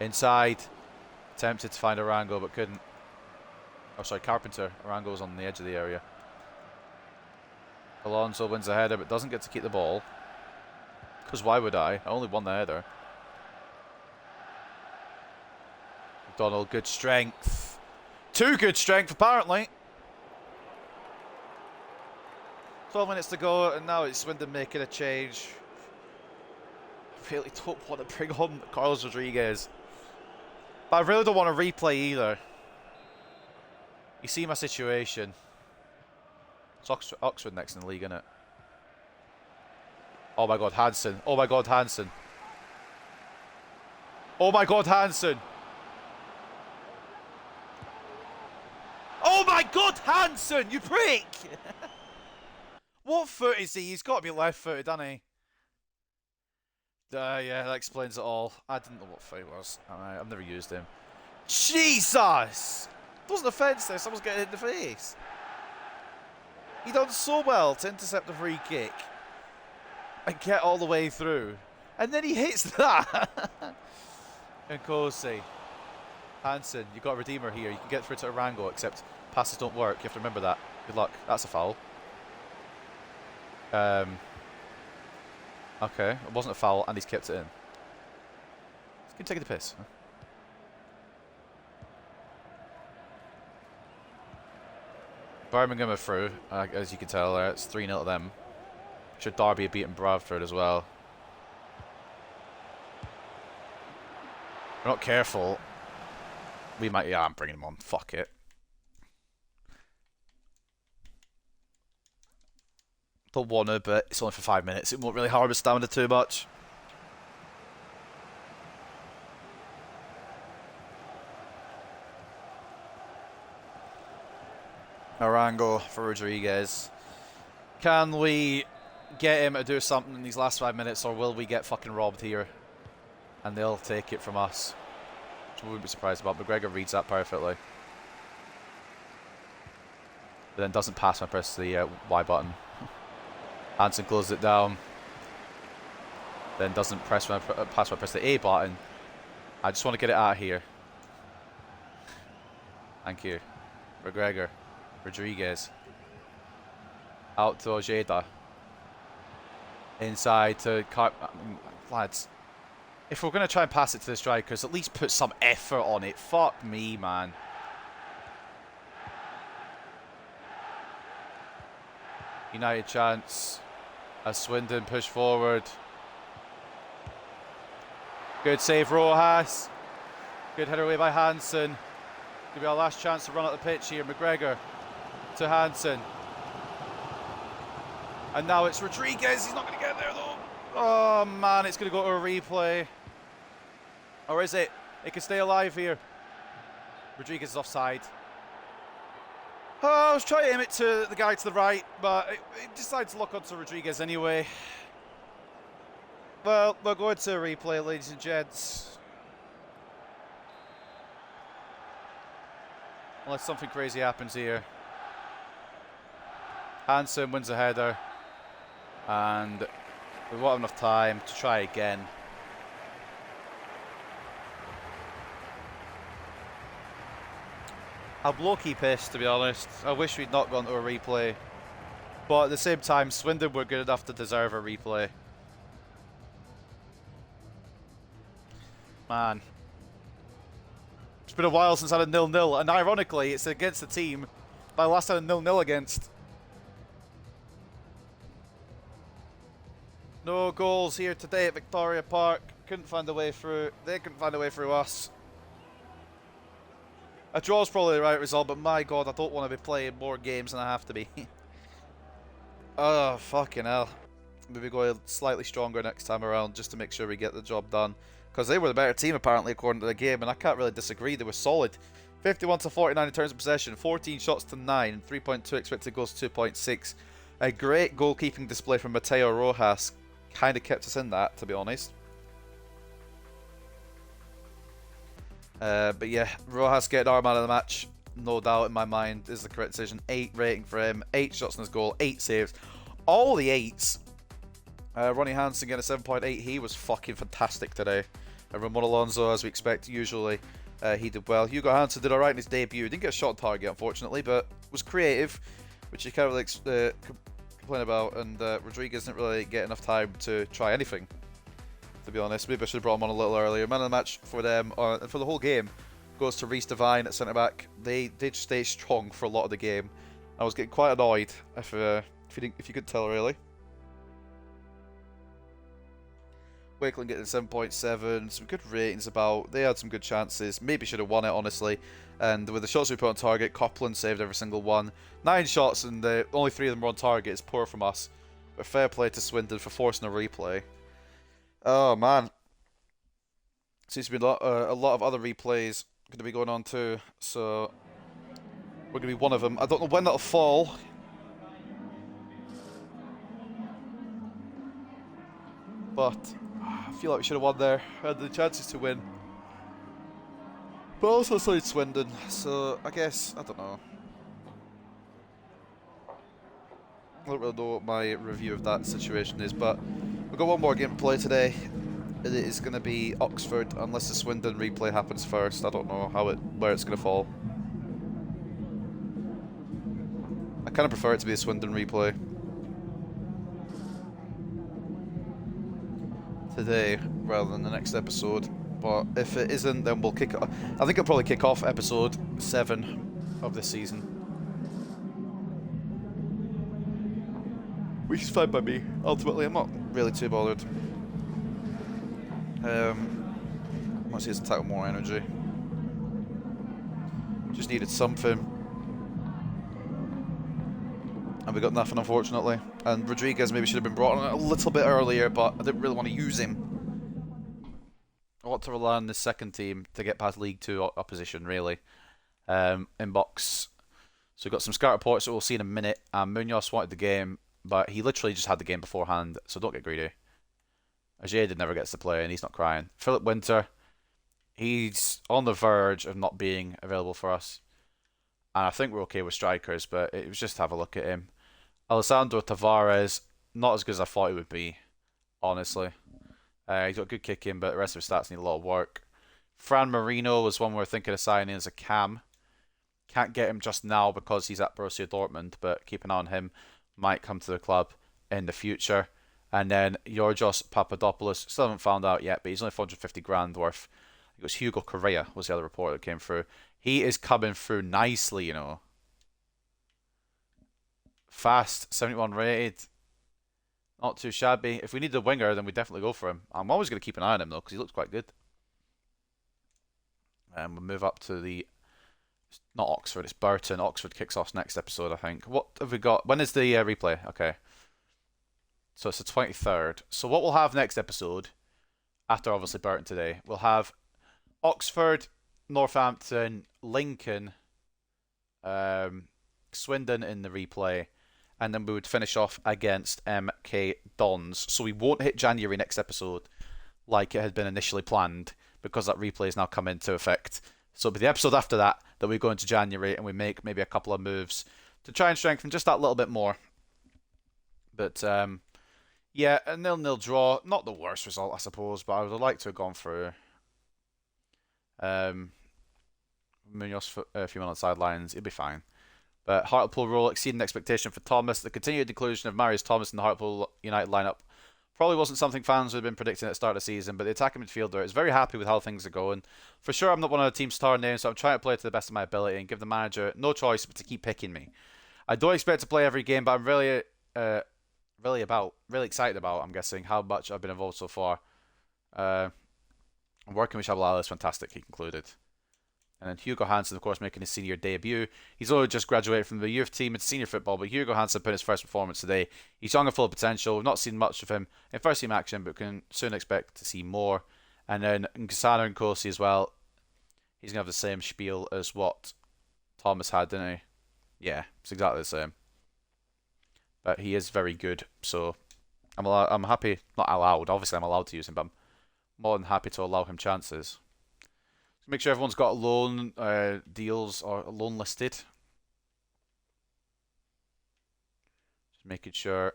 inside, attempted to find Arango but couldn't. Oh, sorry, Carpenter. Arango was on the edge of the area. Alonso wins the header but doesn't get to keep the ball. Because why would I? I only won the header. McDonald, good strength. Too good strength, apparently. 12 minutes to go, and now it's Swindon making a change. I really don't want to bring on Carlos Rodriguez. But I really don't want to replay either. You see my situation. It's Oxford next in the league, isn't it? Oh my god, Hansen. Oh my god, Hansen. Oh my god, Hansen. Oh my god, Hansen, you prick! What foot is he? He's got to be left-footed, doesn't he? Yeah, that explains it all. I didn't know what foot he was. Alright, I've never used him. Jesus! It wasn't a fence there, someone's getting hit in the face. He done so well to intercept the free kick and get all the way through. And then he hits that! And Kosi. Hansen, you've got a redeemer here. You can get through to Arango, except passes don't work. You have to remember that. Good luck. That's a foul. Okay, it wasn't a foul, and he's kept it in. He's taking the piss. Birmingham are through, as you can tell. It's 3-0 to them. Should Derby have beaten Bradford as well. If we're not careful, we might. Yeah, I'm bringing him on. Fuck it. Don't want to, but it's only for 5 minutes. It won't really harm his stamina too much. Arango for Rodriguez. Can we get him to do something in these last 5 minutes, or will we get fucking robbed here? And they'll take it from us. Which I wouldn't be surprised about. McGregor reads that perfectly. But then doesn't pass when I press the Y button. Hansen closes it down. Then doesn't press when I pass when I press the A button. I just want to get it out of here. Thank you. McGregor. Rodriguez. Out to Ojeda. Inside to lads. If we're going to try and pass it to the strikers, at least put some effort on it. Fuck me, man. United chance. As Swindon push forward. Good save, Rojas. Good header away by Hansen. Gonna be our last chance to run out the pitch here. McGregor to Hansen. And now it's Rodriguez. He's not going to get there though. Oh man, it's going to go to a replay. Or is it? It can stay alive here. Rodriguez is offside. Oh, I was trying to aim it to the guy to the right, but it decided to lock onto Rodriguez anyway. Well, we're going to a replay, ladies and gents. Unless something crazy happens here. Hansen wins a header. And we won't have enough time to try again. I'm low-key pissed, to be honest. I wish we'd not gone to a replay. But at the same time, Swindon were good enough to deserve a replay. Man. It's been a while since I had a 0-0, and ironically, it's against the team that I last had a 0-0 against. No goals here today at Victoria Park. Couldn't find a way through. They couldn't find a way through us. A draw's probably the right result, but my god, I don't want to be playing more games than I have to be. Oh, fucking hell. Maybe go slightly stronger next time around just to make sure we get the job done. Because they were the better team, apparently, according to the game, and I can't really disagree. They were solid. 51 to 49 in terms of possession, 14 shots to 9, 3.2 expected goals, 2.6. A great goalkeeping display from Mateo Rojas. Kind of kept us in that, to be honest. But yeah, Rojas getting our man of the match, no doubt in my mind, is the correct decision. 8 rating for him, 8 shots on his goal, 8 saves. All the 8s. Ronnie Hansen getting a 7.8. He was fucking fantastic today. And Ramon Alonso, as we expect, usually he did well. Hugo Hansen did alright in his debut. Didn't get a shot on target, unfortunately, but was creative, which you can't really complain about. And Rodriguez didn't really get enough time to try anything, to be honest. Maybe I should have brought him on a little earlier. Man of the match for them, and for the whole game, goes to Reece Devine at centre-back. They did stay strong for a lot of the game. I was getting quite annoyed, if you could tell, really. Wakeland getting 7.7, some good ratings about. They had some good chances. Maybe should have won it, honestly. And with the shots we put on target, Copland saved every single one. 9 shots and only 3 of them were on target. It's poor from us. But fair play to Swindon for forcing a replay. Oh man, seems to be a lot of other replays going to be going on too. So we're going to be one of them. I don't know when that'll fall. But I feel like we should have won there. Had the chances to win. But also side Swindon. So I guess, I don't know. I don't really know what my review of that situation is, but we've got one more game to play today. It is going to be Oxford, unless the Swindon replay happens first. I don't know where it's going to fall. I kind of prefer it to be a Swindon replay today rather than the next episode. But if it isn't, then we'll kick it off. I think it'll probably kick off episode 7 of this season. Which is fine by me. Ultimately, I'm not really too bothered. Once he has entitled more energy. Just needed something. And we got nothing, unfortunately. And Rodriguez maybe should have been brought on a little bit earlier, but I didn't really want to use him. I want to rely on the second team to get past League 2 opposition, really. Inbox. So we've got some scout reports that we'll see in a minute. Munoz wanted the game, but he literally just had the game beforehand, so don't get greedy. Ajay never gets to play, and he's not crying. Philip Winter, he's on the verge of not being available for us. And I think we're okay with strikers, but it was just to have a look at him. Alessandro Tavares, not as good as I thought he would be, honestly. He's got good kicking, but the rest of his stats need a lot of work. Fran Marino was one we were thinking of signing as a cam. Can't get him just now because he's at Borussia Dortmund, but keep an eye on him. Might come to the club in the future. And then Georgios Papadopoulos, still haven't found out yet, but he's only 450 grand worth. It was Hugo Correa was the other report that came through. He is coming through nicely, you know. Fast, 71 rated. Not too shabby. If we need a winger, then we definitely go for him. I'm always going to keep an eye on him, though, because he looks quite good. And we'll move up to the... Not Oxford, it's Burton. Oxford kicks off next episode, I think. What have we got? When is the replay? Okay. So it's the 23rd. So what we'll have next episode, after obviously Burton today, we'll have Oxford, Northampton, Lincoln, Swindon in the replay, and then we would finish off against MK Dons. So we won't hit January next episode like it had been initially planned, because that replay has now come into effect. So it'll be the episode after that we go into January and we make maybe a couple of moves to try and strengthen just that little bit more. But yeah, a 0-0 draw, not the worst result I suppose, but I would have liked to have gone through. Munoz a few on the sidelines, it'll be fine. But Hartlepool role exceeding expectation for Thomas. The continued inclusion of Marius Thomas in the Hartlepool United lineup probably wasn't something fans would have been predicting at the start of the season, but the attacking midfielder is very happy with how things are going. For sure, I'm not one of the team's star names, so I'm trying to play to the best of my ability and give the manager no choice but to keep picking me. I don't expect to play every game, but I'm really excited about, I'm guessing, how much I've been involved so far. Working with Shabalala is fantastic, he concluded. And then Hugo Hansen, of course, making his senior debut. He's only just graduated from the youth team into senior football, but Hugo Hansen put in his first performance today. He's young and full of potential. We've not seen much of him in first team action, but can soon expect to see more. And then Ngasana Nkosi as well. He's going to have the same spiel as what Thomas had, didn't he? Yeah, it's exactly the same. But he is very good, so I'm happy, not allowed, obviously I'm allowed to use him, but I'm more than happy to allow him chances. Make sure everyone's got loan deals or loan listed. Just making sure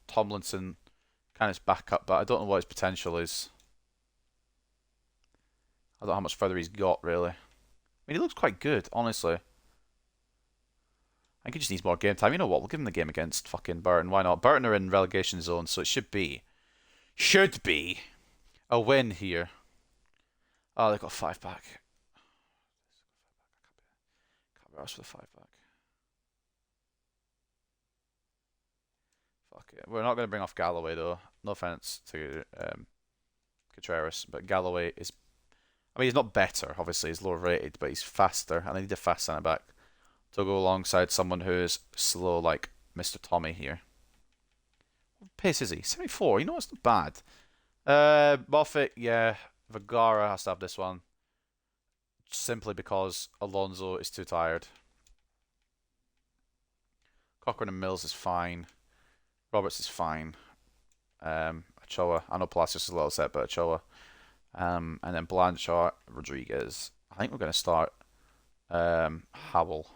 Tomlinson kind of back up, but I don't know what his potential is. I don't know how much further he's got, really. I mean, he looks quite good, honestly. I think he just needs more game time. You know what? We'll give him the game against fucking Burton. Why not? Burton are in relegation zone, so it should be a win here. Oh, they've got a 5-back. Can't be arsed for the 5-back. Fuck it. We're not going to bring off Galloway, though. No offense to Contreras, but Galloway is... I mean, he's not better, obviously. He's lower rated, but he's faster, and I need a fast centre-back to go alongside someone who is slow like Mr. Tommy here. What pace is he? 74. You know, it's not bad. Moffat, yeah. Vergara has to have this one. Simply because Alonso is too tired. Cochrane and Mills is fine. Roberts is fine. Ochoa. I know Palacios is a little set, but Ochoa. And then Blanchard, Rodriguez. I think we're going to start Howell.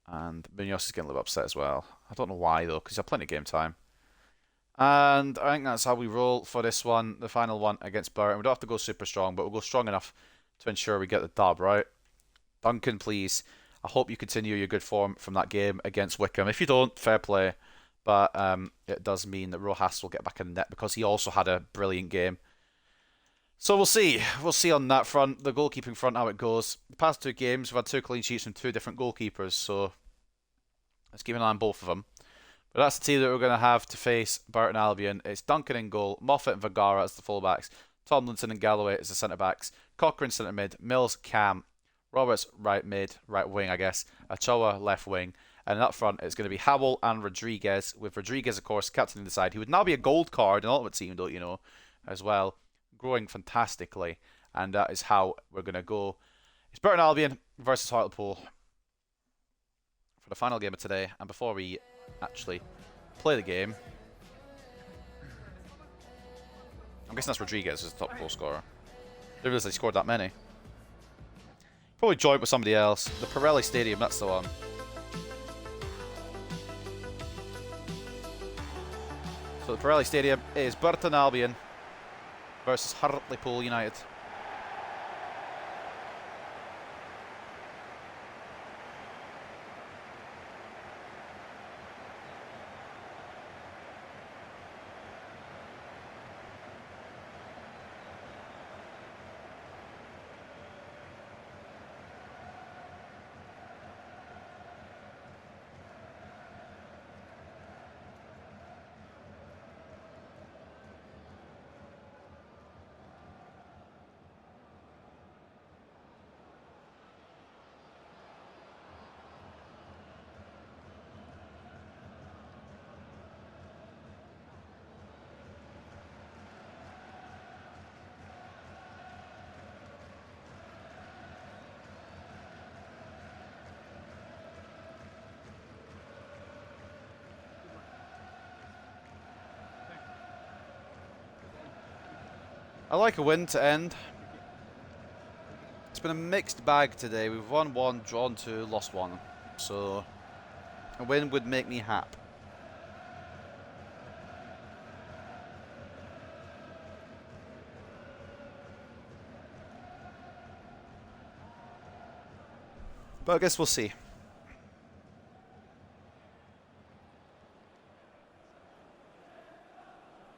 And Munoz is getting a little upset as well. I don't know why, though, because he's had plenty of game time. And I think that's how we roll for this one, the final one against Burton. We don't have to go super strong, but we'll go strong enough to ensure we get the dub, right? Duncan, please. I hope you continue your good form from that game against Wickham. If you don't, fair play. But it does mean that Rojas will get back in the net because he also had a brilliant game. So we'll see. We'll see on that front, the goalkeeping front, how it goes. The past 2 games, we've had 2 clean sheets from 2 different goalkeepers, so let's keep an eye on both of them. But that's the team that we're going to have to face Burton Albion. It's Duncan in goal, Moffat and Vergara as the fullbacks, Tomlinson and Galloway as the centre-backs, Cochrane centre-mid, Mills cam, Roberts right mid, right wing I guess, Ochoa left wing, and up front it's going to be Howell and Rodriguez, with Rodriguez of course captaining the side. He would now be a gold card in Ultimate Team, don't you know, as well. Growing fantastically, and that is how we're going to go. It's Burton Albion versus Hartlepool for the final game of today. And before we actually play the game, I'm guessing that's Rodriguez as the top goal scorer. Didn't realize he scored that many. Probably joint with somebody else. The Pirelli Stadium, that's the one. So the Pirelli Stadium is Burton Albion versus Hartlepool United. I like a win to end. It's been a mixed bag today. We've won 1, drawn 2, lost 1. So a win would make me happy. But I guess we'll see.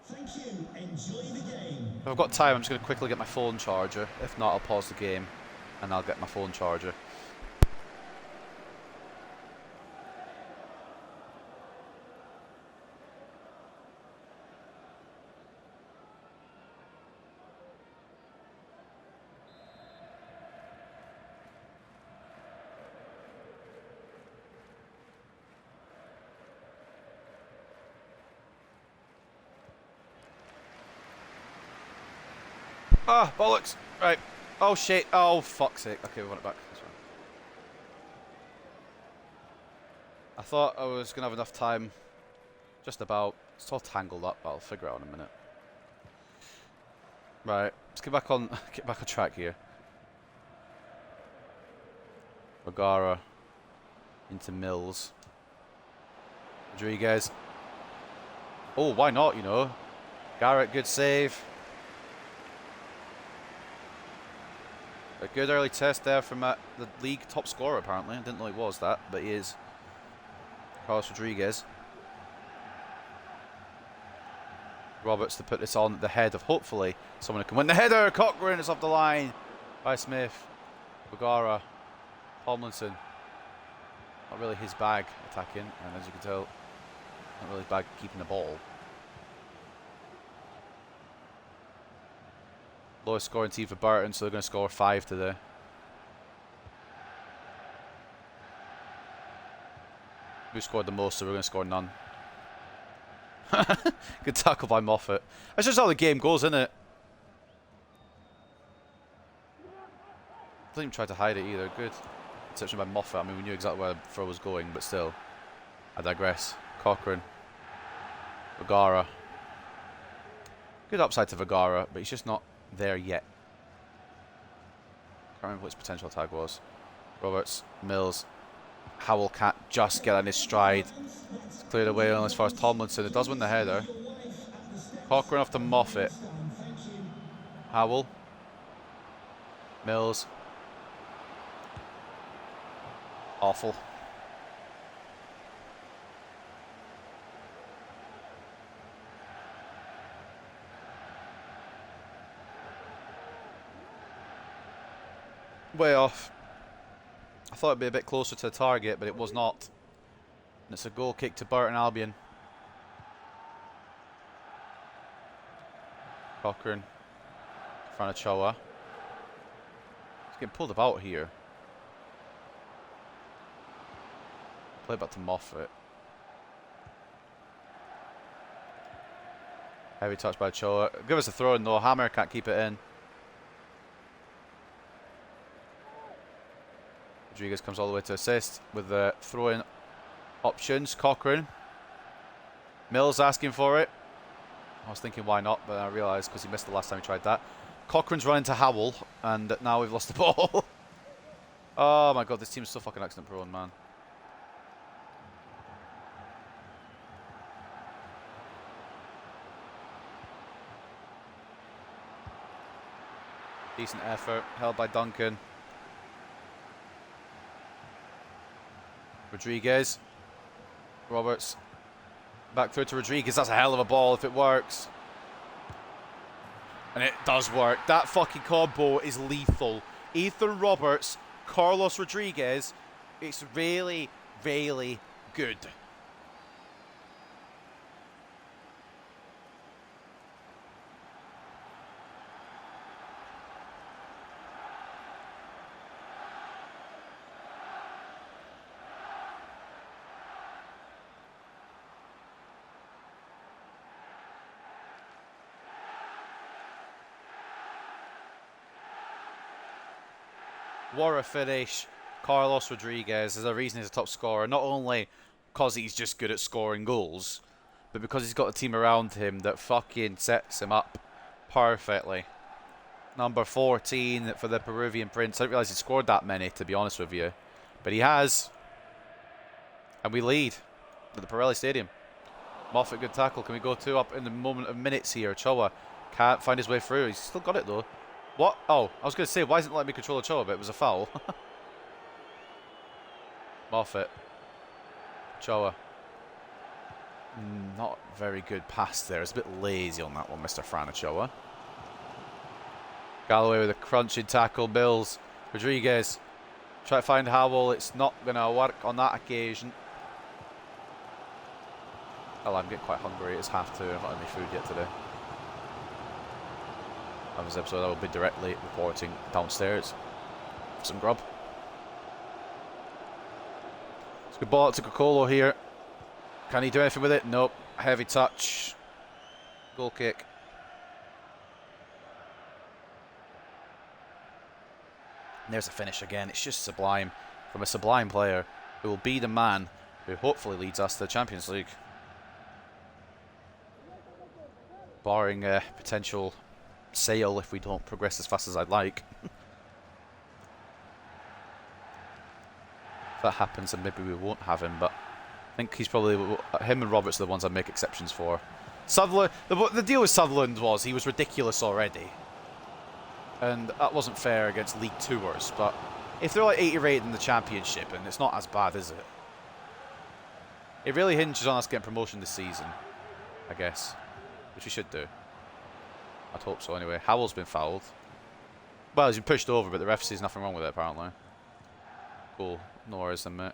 Thank you. Enjoy the game. If I've got time, I'm just going to quickly get my phone charger. If not, I'll pause the game and I'll get my phone charger. Ah, bollocks! Right. Oh shit. Oh, fuck's sake. Okay, we want it back. That's fine. I thought I was going to have enough time. Just about. It's all tangled up, but I'll figure it out in a minute. Right. Let's get back on track here. Vergara into Mills. Rodriguez. Oh, why not, you know? Garrett, good save. A good early test there from the league top scorer, apparently. I didn't know he was that, but he is. Carlos Rodriguez. Roberts to put this on the head of hopefully someone who can win the header. Cochrane is off the line by Smith. Vergara. Tomlinson. Not really his bag attacking, and as you can tell, not really his bag keeping the ball. Lowest scoring team for Burton, so they're going to score 5 today. Who scored the most, so we're going to score none. Good tackle by Moffat. That's just how the game goes, isn't it? Didn't even try to hide it either. Good. Exception by Moffat. I mean, we knew exactly where the throw was going, but still. I digress. Cochrane. Vergara. Good upside to Vergara, but he's just not there yet. Can't remember what his potential tag was. Roberts. Mills. Howell can't just get on his stride. It's cleared away on as far as Tomlinson. It does win the header. Cochrane off to Moffat. Howell. Mills. Awful. Way off. I thought it'd be a bit closer to the target, but it was not. And it's a goal kick to Burton Albion. Cochrane. Franachoa. He's getting pulled about here. Play back to Moffat. Heavy touch by Choa. Give us a throw in though. Hammer can't keep it in. Rodriguez comes all the way to assist with the throw-in options. Cochrane. Mills asking for it. I was thinking why not, but I realised because he missed the last time he tried that. Cochrane's running to Howell, and now we've lost the ball. Oh my god, this team's so fucking accident prone, man. Decent effort, held by Duncan. Rodriguez. Roberts. Back through to Rodriguez. That's a hell of a ball if it works. And it does work. That fucking combo is lethal. Ethan Roberts, Carlos Rodriguez. It's really, really good. What a finish. Carlos Rodriguez is a reason he's a top scorer. Not only because he's just good at scoring goals, but because he's got a team around him that fucking sets him up perfectly. Number 14 for the Peruvian Prince. I didn't realise he scored that many, to be honest with you. But he has. And we lead at the Pirelli Stadium. Moffat, good tackle. Can we go 2 up in the moment of minutes here? Choa can't find his way through. He's still got it though. What? Oh, I was going to say, why isn't it letting me control Choa? But it was a foul. Moffat. Choa. Not very good pass there. It's a bit lazy on that one, Mr. Franachoa. Galloway with a crunching tackle. Mills. Rodriguez. Try to find Howell. It's not going to work on that occasion. Oh, I'm getting quite hungry. It's half 2. I've not had any food yet today. On this episode, I will be directly reporting downstairs for some grub. It's a good ball to Cocolo here. Can he do anything with it? Nope. Heavy touch. Goal kick. And there's a finish again. It's just sublime from a sublime player who will be the man who hopefully leads us to the Champions League. Barring a potential sale if we don't progress as fast as I'd like. If that happens, then maybe we won't have him, but I think he's probably, him and Roberts are the ones I'd make exceptions for. Sutherland, the deal with Sutherland was he was ridiculous already, and that wasn't fair against League Tours, but if they're like 80 rated in the Championship, and it's not as bad, is it? It really hinges on us getting promotion this season, I guess, which we should do. I'd hope so anyway. Howell's been fouled. Well, he's been pushed over, but the ref sees nothing wrong with it, apparently. Cool. No worries then, mate.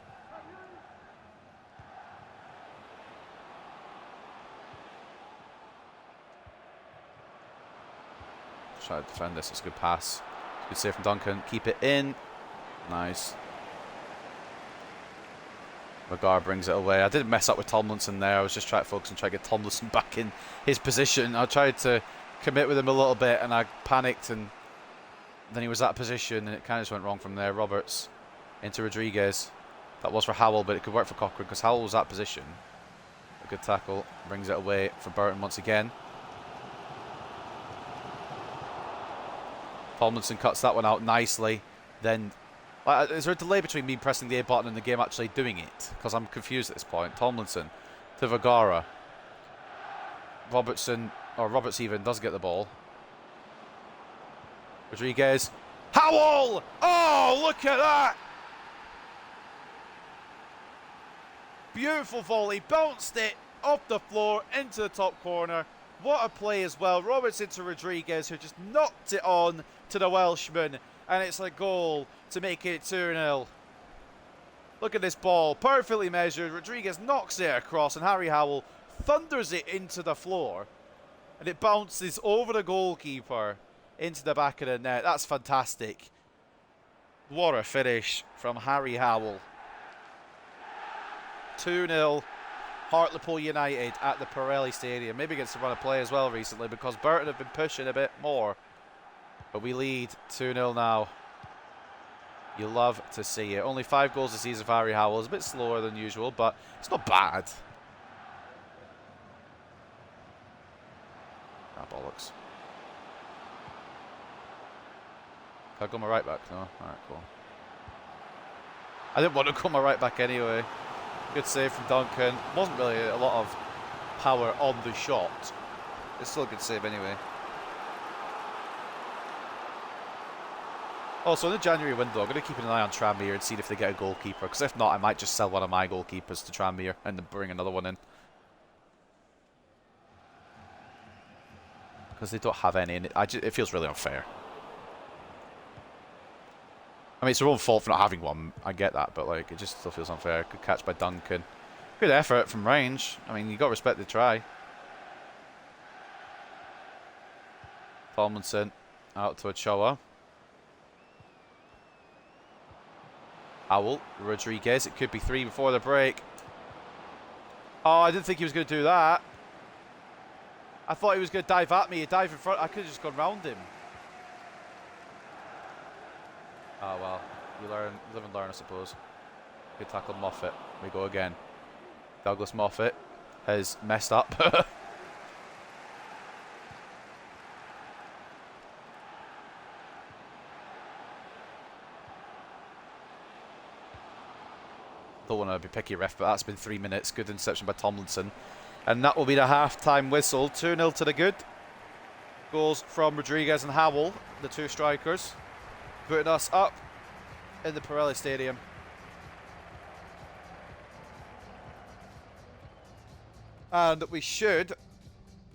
Try to defend this. It's a good pass. Good save from Duncan. Keep it in. Nice. Vergara brings it away. I didn't mess up with Tomlinson there. I was just trying to focus and try to get Tomlinson back in his position. I tried to commit with him a little bit and I panicked, and then he was that position and it kind of just went wrong from there. Roberts into Rodriguez. That was for Howell, but it could work for Cochrane because Howell was that position. A good tackle. Brings it away for Burton once again. Tomlinson cuts that one out nicely. Then, is there a delay between me pressing the A button and the game actually doing it? Because I'm confused at this point. Tomlinson to Vergara. Roberts even does get the ball. Rodriguez. Howell! Oh, look at that! Beautiful volley. Bounced it off the floor into the top corner. What a play as well. Roberts into Rodriguez, who just knocked it on to the Welshman. And it's a goal to make it 2-0. Look at this ball. Perfectly measured. Rodriguez knocks it across and Harry Howell thunders it into the floor. And it bounces over the goalkeeper into the back of the net. That's fantastic. What a finish from Harry Howell. 2-0. Hartlepool United at the Pirelli Stadium. Maybe gets to run a play as well recently because Burton have been pushing a bit more. But we lead 2-0 now. You love to see it. Only 5 goals this season for Harry Howell. It's a bit slower than usual, but it's not bad. Ah, bollocks. Can I go my right back? No? Alright, cool. I didn't want to go my right back anyway. Good save from Duncan. Wasn't really a lot of power on the shot. It's still a good save anyway. Also, in the January window, I'm going to keep an eye on Tranmere and see if they get a goalkeeper. Because if not, I might just sell one of my goalkeepers to Tranmere and then bring another one in. Because they don't have any, and it feels really unfair. I mean, it's their own fault for not having one. I get that, but like, it just still feels unfair. Good catch by Duncan. Good effort from range. I mean, you got to respect the try. Tomlinson out to Ochoa. Howell, Rodriguez. It could be 3 before the break. Oh, I didn't think he was going to do that. I thought he was going to dive at me. He dived in front. I could have just gone round him. Oh, well. You live and learn, I suppose. Good tackle, Moffat. We go again. Douglas Moffat has messed up. Don't want to be picky, ref, but that's been 3 minutes. Good interception by Tomlinson. And that will be the half-time whistle. 2-0 to the good. Goals from Rodriguez and Howell, the 2 strikers, putting us up in the Pirelli Stadium. And we should...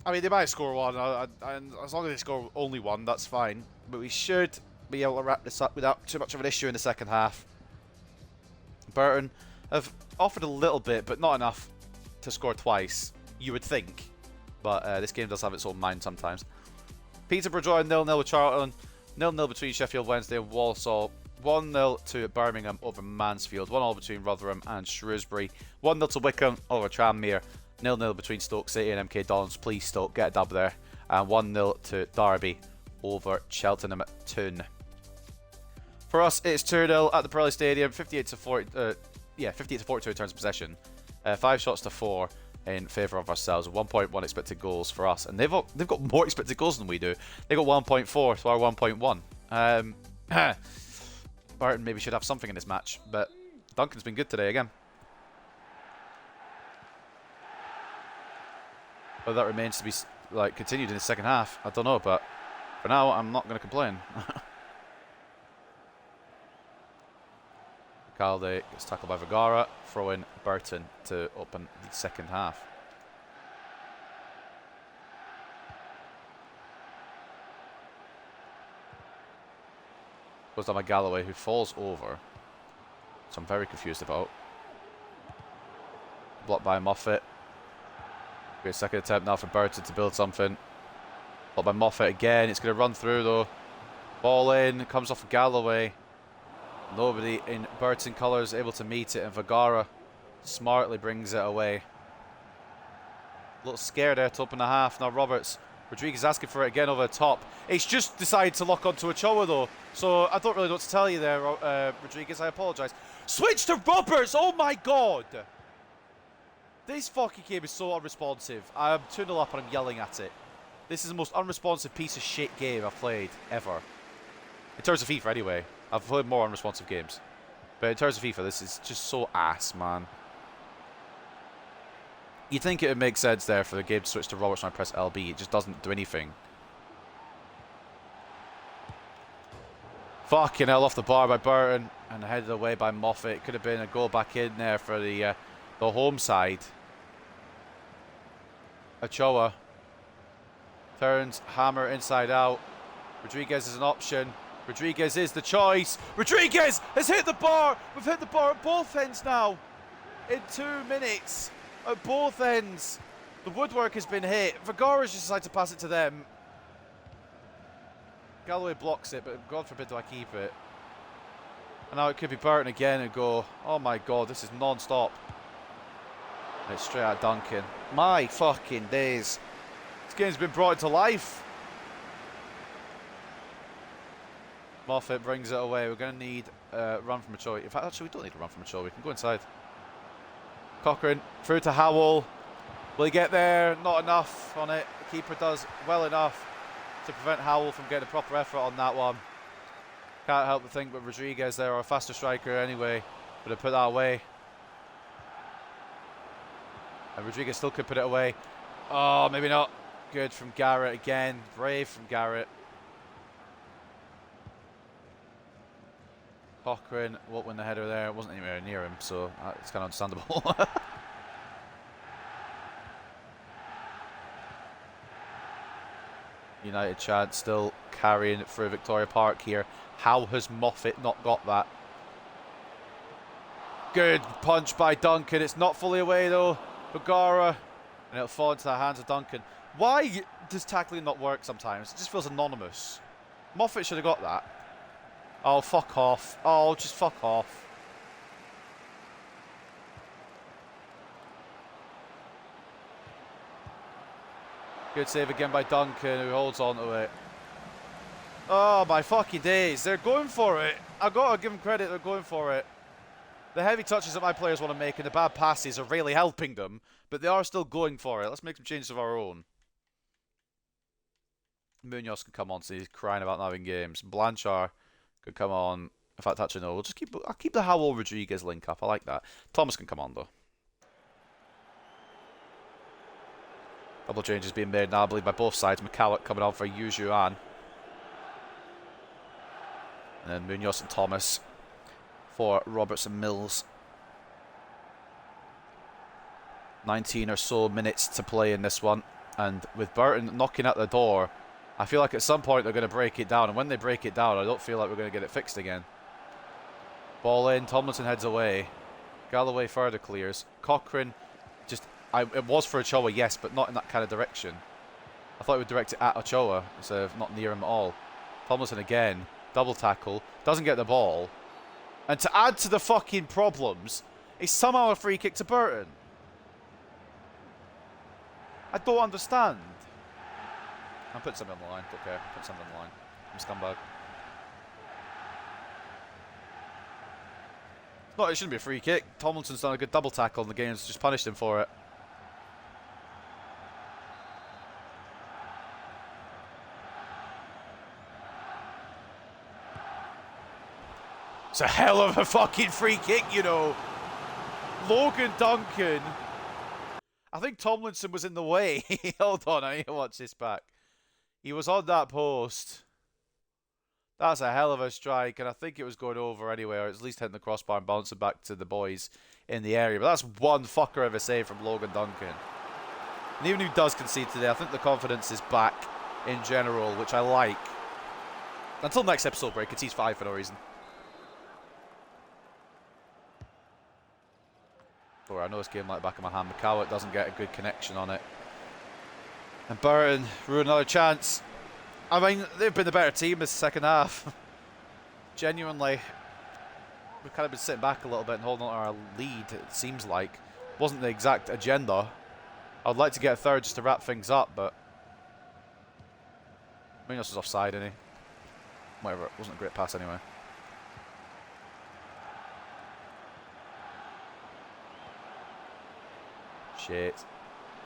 I mean, they might score one, and as long as they score only one, that's fine. But we should be able to wrap this up without too much of an issue in the second half. Burton have offered a little bit, but not enough to score twice, you would think. But this game does have its own mind sometimes. Peterborough drawing 0-0 with Charlton. 0-0 between Sheffield Wednesday and Walsall. 1-0 to Birmingham over Mansfield. 1-1 between Rotherham and Shrewsbury. 1-0 to Wickham over Tranmere. 0-0 between Stoke City and MK Dons. Please, Stoke, get a dub there. And 1-0 to Derby over Cheltenham Town. For us, it's 2-0 at the Pirelli Stadium. 58 to 42 in terms of possession. 5 shots to 4 in favour of ourselves. 1.1 expected goals for us. And they've got more expected goals than we do. They got 1.4 to our 1.1. Barton maybe should have something in this match, but Duncan's been good today again. Whether that remains to be continued in the second half, I don't know, but for now, I'm not going to complain. Calde gets tackled by Vergara, throwing Burton to open the second half. Goes down by Galloway, who falls over. So I'm very confused about. Blocked by Moffat. Great second attempt now for Burton to build something. Blocked by Moffat again. It's going to run through though. Ball in. Comes off of Galloway. Nobody in Burton colours able to meet it. And Vergara Smartly brings it away. A little scared there to open the half. Now Roberts. Rodriguez asking for it again over the top. He's just decided to lock onto Ochoa though. So I don't really know what to tell you there, Rodriguez. I apologise. Switch to Roberts! Oh my god! This fucking game is so unresponsive. I'm 2-0 up and I'm yelling at it. This is the most unresponsive piece of shit game I've played ever. In terms of FIFA anyway. I've played more unresponsive games. But in terms of FIFA, this is just so ass, man. You'd think it would make sense there for the game to switch to Roberts when I press LB. It just doesn't do anything. Fucking hell, off the bar by Burton. And headed away by Moffat. Could have been a goal back in there for the home side. Ochoa. Turns, hammer inside out. Rodriguez is an option. Rodriguez is the choice. Rodriguez has hit the bar. We've hit the bar at both ends now. In 2 minutes. At both ends. The woodwork has been hit. Vergara's just decided to pass it to them. Galloway blocks it, but God forbid do I keep it. And now it could be Burton again and go, oh my god, this is non-stop. And it's straight at Duncan. My fucking days. This game's been brought into life. Moffat brings it away. We're going to need a run from Ochoa. In fact, actually, we don't need a run from Ochoa. We can go inside. Cochrane through to Howell. Will he get there? Not enough on it. The keeper does well enough to prevent Howell from getting a proper effort on that one. Can't help but think with Rodriguez there, or a faster striker anyway, but have put that away. And Rodriguez still could put it away. Oh, maybe not. Good from Garrett again. Brave from Garrett. Cochrane won't win the header there. It wasn't anywhere near him, so it's kind of understandable. United chance still carrying it through Victoria Park here. How has Moffat not got that? Good punch by Duncan. It's not fully away though. Vergara. And it'll fall into the hands of Duncan. Why does tackling not work sometimes? It just feels anonymous. Moffat should have got that. Oh, fuck off. Oh, just fuck off. Good save again by Duncan, who holds on to it. Oh, my fucking days. They're going for it. I've got to give them credit, they're going for it. The heavy touches that my players want to make and the bad passes are really helping them, but they are still going for it. Let's make some changes of our own. Munoz can come on, so he's crying about not having games. Blanchard could come on. In fact, actually, no. I'll keep the Howell Rodriguez link up. I like that. Thomas can come on, though. Couple of changes being made now, I believe, by both sides. McCallum coming on for Yu Juan. And then Munoz and Thomas for Roberts and Mills. 19 or so minutes to play in this one. And with Burton knocking at the door, I feel like at some point they're going to break it down. And when they break it down, I don't feel like we're going to get it fixed again. Ball in. Tomlinson heads away. Galloway further clears. Cochrane just... it was for Ochoa, yes, but not in that kind of direction. I thought he would direct it at Ochoa instead of not near him at all. Tomlinson again. Double tackle. Doesn't get the ball. And to add to the fucking problems, it's somehow a free kick to Burton. I don't understand. I'm putting something on the line. Don't care. Put something on the line. I'm a scumbag. No, it shouldn't be a free kick. Tomlinson's done a good double tackle and the game's just punished him for it. It's a hell of a fucking free kick, you know. Logan Duncan. I think Tomlinson was in the way. Hold on, I need to watch this back. He was on that post. That's a hell of a strike, and I think it was going over anyway, or at least hitting the crossbar and bouncing back to the boys in the area. But that's one fucker of a save from Logan Duncan. And even if he does concede today, I think the confidence is back in general, which I like. Until next episode break, it's 5 for no reason. I know this game like the back of my hand. McCallum doesn't get a good connection on it. And Burton ruined another chance. I mean, they've been the better team this second half. Genuinely. we've kind of been sitting back a little bit and holding on to our lead, it seems like. Wasn't the exact agenda. I'd like to get a third just to wrap things up, but Munoz was offside, isn't he? Whatever, it wasn't a great pass anyway. Shit.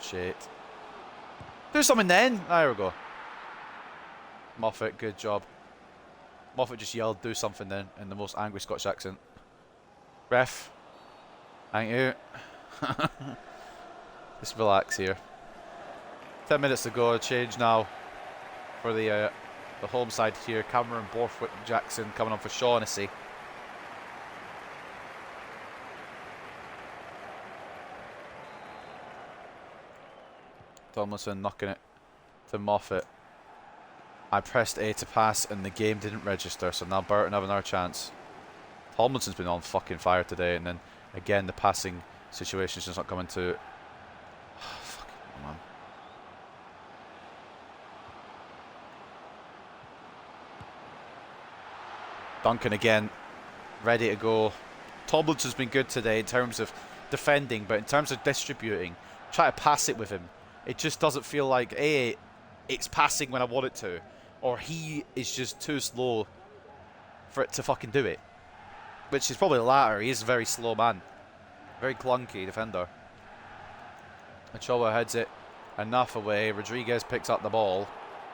Shit. Do something then! There we go. Moffat, good job. Moffat just yelled, do something then, in the most angry Scottish accent. Ref. Thank you. Just relax here. 10 minutes to go, change now for the home side here. Cameron Borthwick Jackson coming on for Shaughnessy. Tomlinson knocking it to Moffat. I pressed A to pass and the game didn't register, so now Burton have another chance. Tomlinson's been on fucking fire today, and then again the passing situation's just not coming to. Fuck, man. Duncan again, ready to go. Tomlinson's been good today in terms of defending, but in terms of distributing, try to pass it with him. It just doesn't feel like it's passing when I want it to, or he is just too slow for it to fucking do it. Which is probably the latter. He is a very slow man. Very clunky defender. Ochoa heads it enough away. Rodriguez picks up the ball.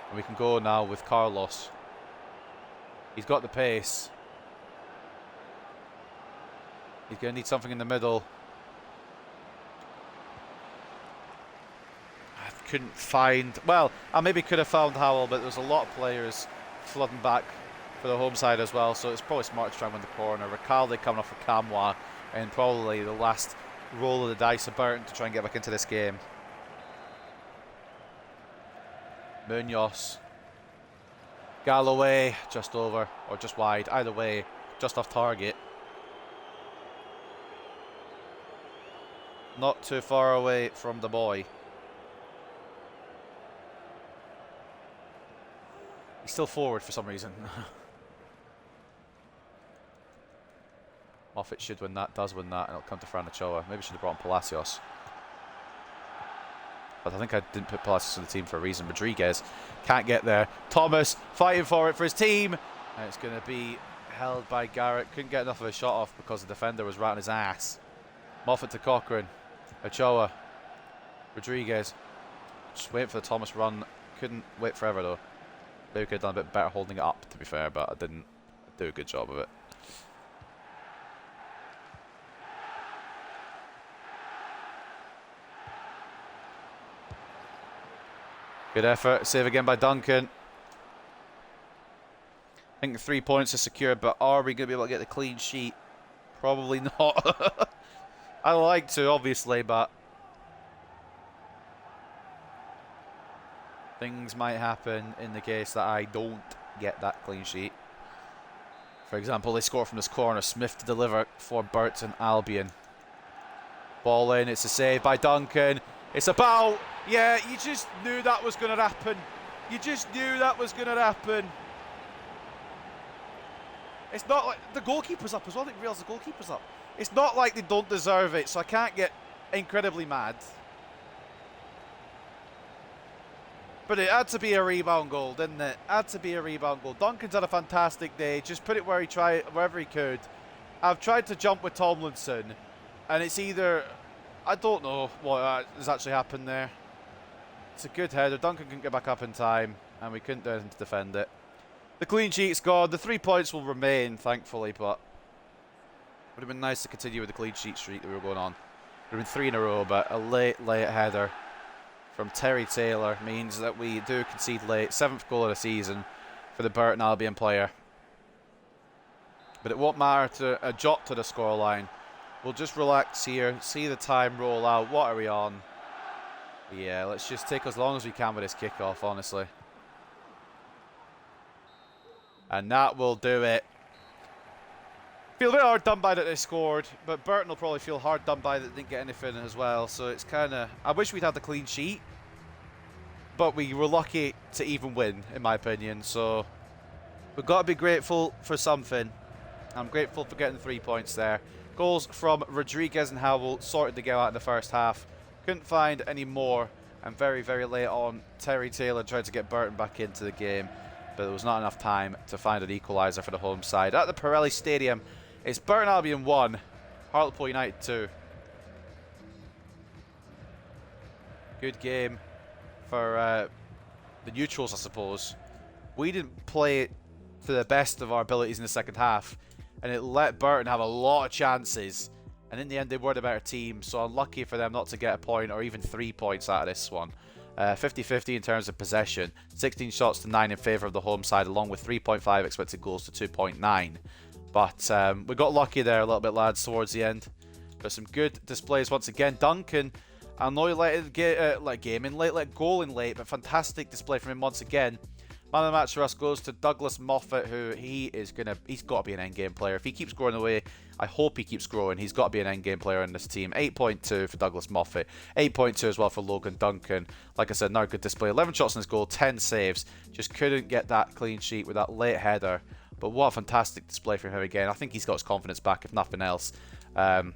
And we can go now with Carlos. He's got the pace. He's going to need something in the middle. I couldn't find... Well, I maybe could have found Howell, but there's a lot of players flooding back for the home side as well, so it's probably smart to try and win the corner. Recalde coming off for Camwa, and probably the last roll of the dice of Burton to try and get back into this game. Munoz. Galloway, just over, or just wide, either way, just off target. Not too far away from the boy. He's still forward for some reason. Moffat should win that, does win that, and it'll come to Fran Ochoa. Maybe should have brought in Palacios. But I think I didn't put Palacios in the team for a reason. Rodriguez can't get there. Thomas fighting for it for his team. And it's going to be held by Garrett. Couldn't get enough of a shot off because the defender was right on his ass. Moffat to Cochrane. Ochoa. Rodriguez. Just waiting for the Thomas run. Couldn't wait forever though. Maybe could have done a bit better holding it up, to be fair, but I didn't do a good job of it. Good effort. Save again by Duncan. I think 3 points are secure, but are we going to be able to get the clean sheet? Probably not. I like to, obviously, but things might happen in the case that I don't get that clean sheet. For example, they score from this corner. Smith to deliver for Burton Albion. Ball in. It's a save by Duncan. It's about... Yeah, you just knew that was going to happen. You just knew that was going to happen. It's not like... The goalkeeper's up as well. I didn't realise the goalkeeper's up. It's not like they don't deserve it, so I can't get incredibly mad. But it had to be a rebound goal, didn't it? Had to be a rebound goal. Duncan's had a fantastic day. Just put it where wherever he could. I've tried to jump with Tomlinson, and it's either... I don't know what has actually happened there. It's a good header. Duncan couldn't get back up in time, and we couldn't do anything to defend it. The clean sheet's gone. The 3 points will remain, thankfully, but it would have been nice to continue with the clean sheet streak that we were going on. It would have been 3 in a row, but a late header from Terry Taylor means that we do concede late. 7th goal of the season for the Burton Albion player. But it won't matter to a jot to the scoreline. We'll just relax here, see the time roll out. What are we on? Yeah, let's just take as long as we can with this kickoff, honestly. And that will do it. Feel a bit hard done by that they scored, but Burton will probably feel hard done by that they didn't get anything as well. So it's kind of... I wish we'd had the clean sheet, but we were lucky to even win, in my opinion. So we've got to be grateful for something. I'm grateful for getting the 3 points there. Goals from Rodriguez and Howell sorted the game out in the first half. Couldn't find any more. And very, very late on, Terry Taylor tried to get Burton back into the game, but there was not enough time to find an equaliser for the home side. At the Pirelli Stadium, it's Burton Albion 1, Hartlepool United 2. Good game for the neutrals, I suppose. We didn't play to the best of our abilities in the second half, and it let Burton have a lot of chances. And in the end, they were the better team, so unlucky for them not to get a point or even 3 points out of this one. 50-50 in terms of possession, 16 shots to 9 in favour of the home side, along with 3.5 expected goals to 2.9. But we got lucky there a little bit, lads, towards the end. But some good displays once again. Duncan, I know he let goal in late, but fantastic display from him once again. Man of the match for us goes to Douglas Moffat, who he's got to be an endgame player. If he keeps growing away, I hope he keeps growing. He's got to be an endgame player in this team. 8.2 for Douglas Moffat. 8.2 as well for Logan Duncan. Like I said, another good display. 11 shots on his goal, 10 saves. Just couldn't get that clean sheet with that late header. But what a fantastic display from him again. I think he's got his confidence back, if nothing else. Fran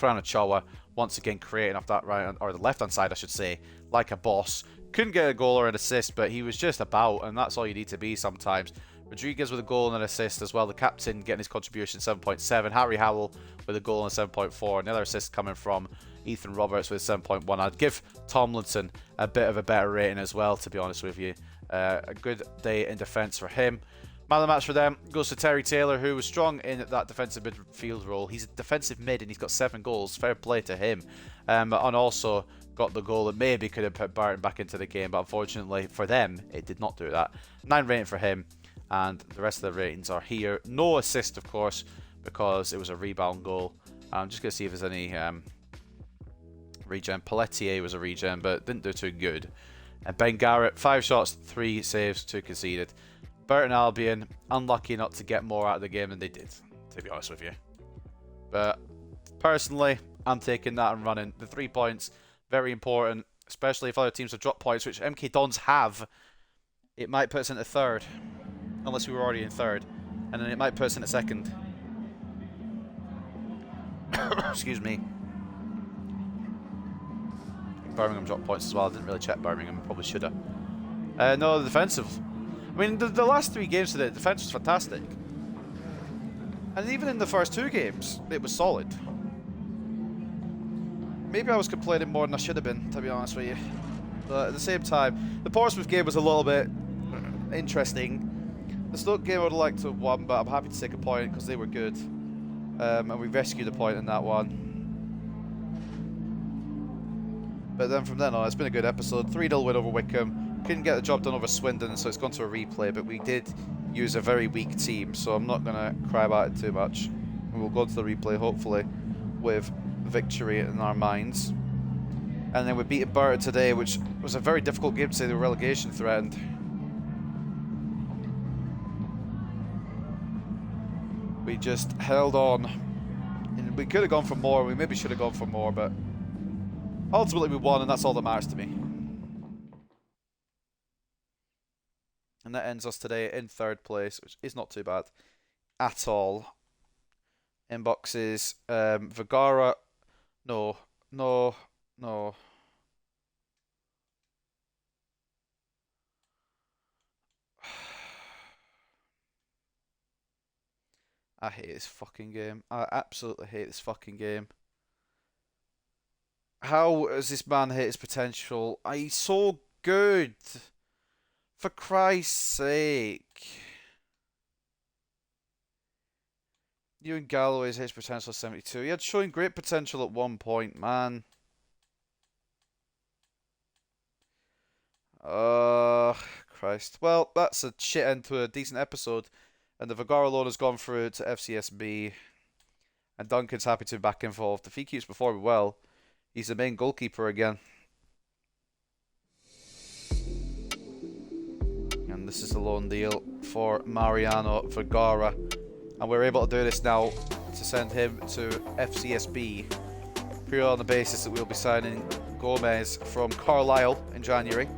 Ochoa, once again creating off that right, or the left-hand side, I should say, like a boss. Couldn't get a goal or an assist, but he was just about, and that's all you need to be sometimes. Rodriguez with a goal and an assist as well. The captain getting his contribution, 7.7. Harry Howell with a goal and 7.4. Another assist coming from Ethan Roberts with 7.1. I'd give Tomlinson a bit of a better rating as well, to be honest with you. A good day in defence for him. Man of the match for them goes to Terry Taylor, who was strong in that defensive midfield role. He's a defensive mid and he's got 7 goals. Fair play to him. And also got the goal that maybe could have put Barton back into the game, but unfortunately for them, it did not do that. 9 rating for him, and the rest of the ratings are here. No assist, of course, because it was a rebound goal. I'm just going to see if there's any regen. Pelletier was a regen, but didn't do too good. And Ben Garrett, 5 shots, 3 saves, 2 conceded. Burton Albion, unlucky not to get more out of the game than they did, to be honest with you. But personally, I'm taking that and running. The 3 points, very important, especially if other teams have dropped points, which MK Dons have. It might put us into third, unless we were already in third, and then it might put us into second. Excuse me. Birmingham dropped points as well. I didn't really check Birmingham. Probably should have. No, the defensive. I mean, the last 3 games today, the defence was fantastic. And even in the first 2 games, it was solid. Maybe I was complaining more than I should have been, to be honest with you. But at the same time, the Portsmouth game was a little bit interesting. The Stoke game I would have liked to have won, but I'm happy to take a point because they were good. And we rescued a point in that one. But then from then on, it's been a good episode. 3-0 win over Wickham. Couldn't get the job done over Swindon, so it's gone to a replay. But we did use a very weak team, so I'm not going to cry about it too much. And we'll go to the replay, hopefully, with victory in our minds. And then we beat Burton today, which was a very difficult game to say. The relegation threatened. We just held on. And we could have gone for more. We maybe should have gone for more, but ultimately we won, and that's all that matters to me. And that ends us today in 3rd place, which is not too bad at all. Inboxes, Vergara, no. I hate this fucking game. I absolutely hate this fucking game. How has this man hit his potential? He's so good. For Christ's sake. Ewan Galloway's hit his potential at 72. He had showing great potential at one point, man. Christ. Well, that's a shit end to a decent episode. And the Vergara loan has gone through to FCSB. And Duncan's happy to be back involved. If he keeps performing well, he's the main goalkeeper again. And this is the loan deal for Mariano Vergara. And we're able to do this now to send him to FCSB. Purely on the basis that we'll be signing Gomez from Carlisle in January.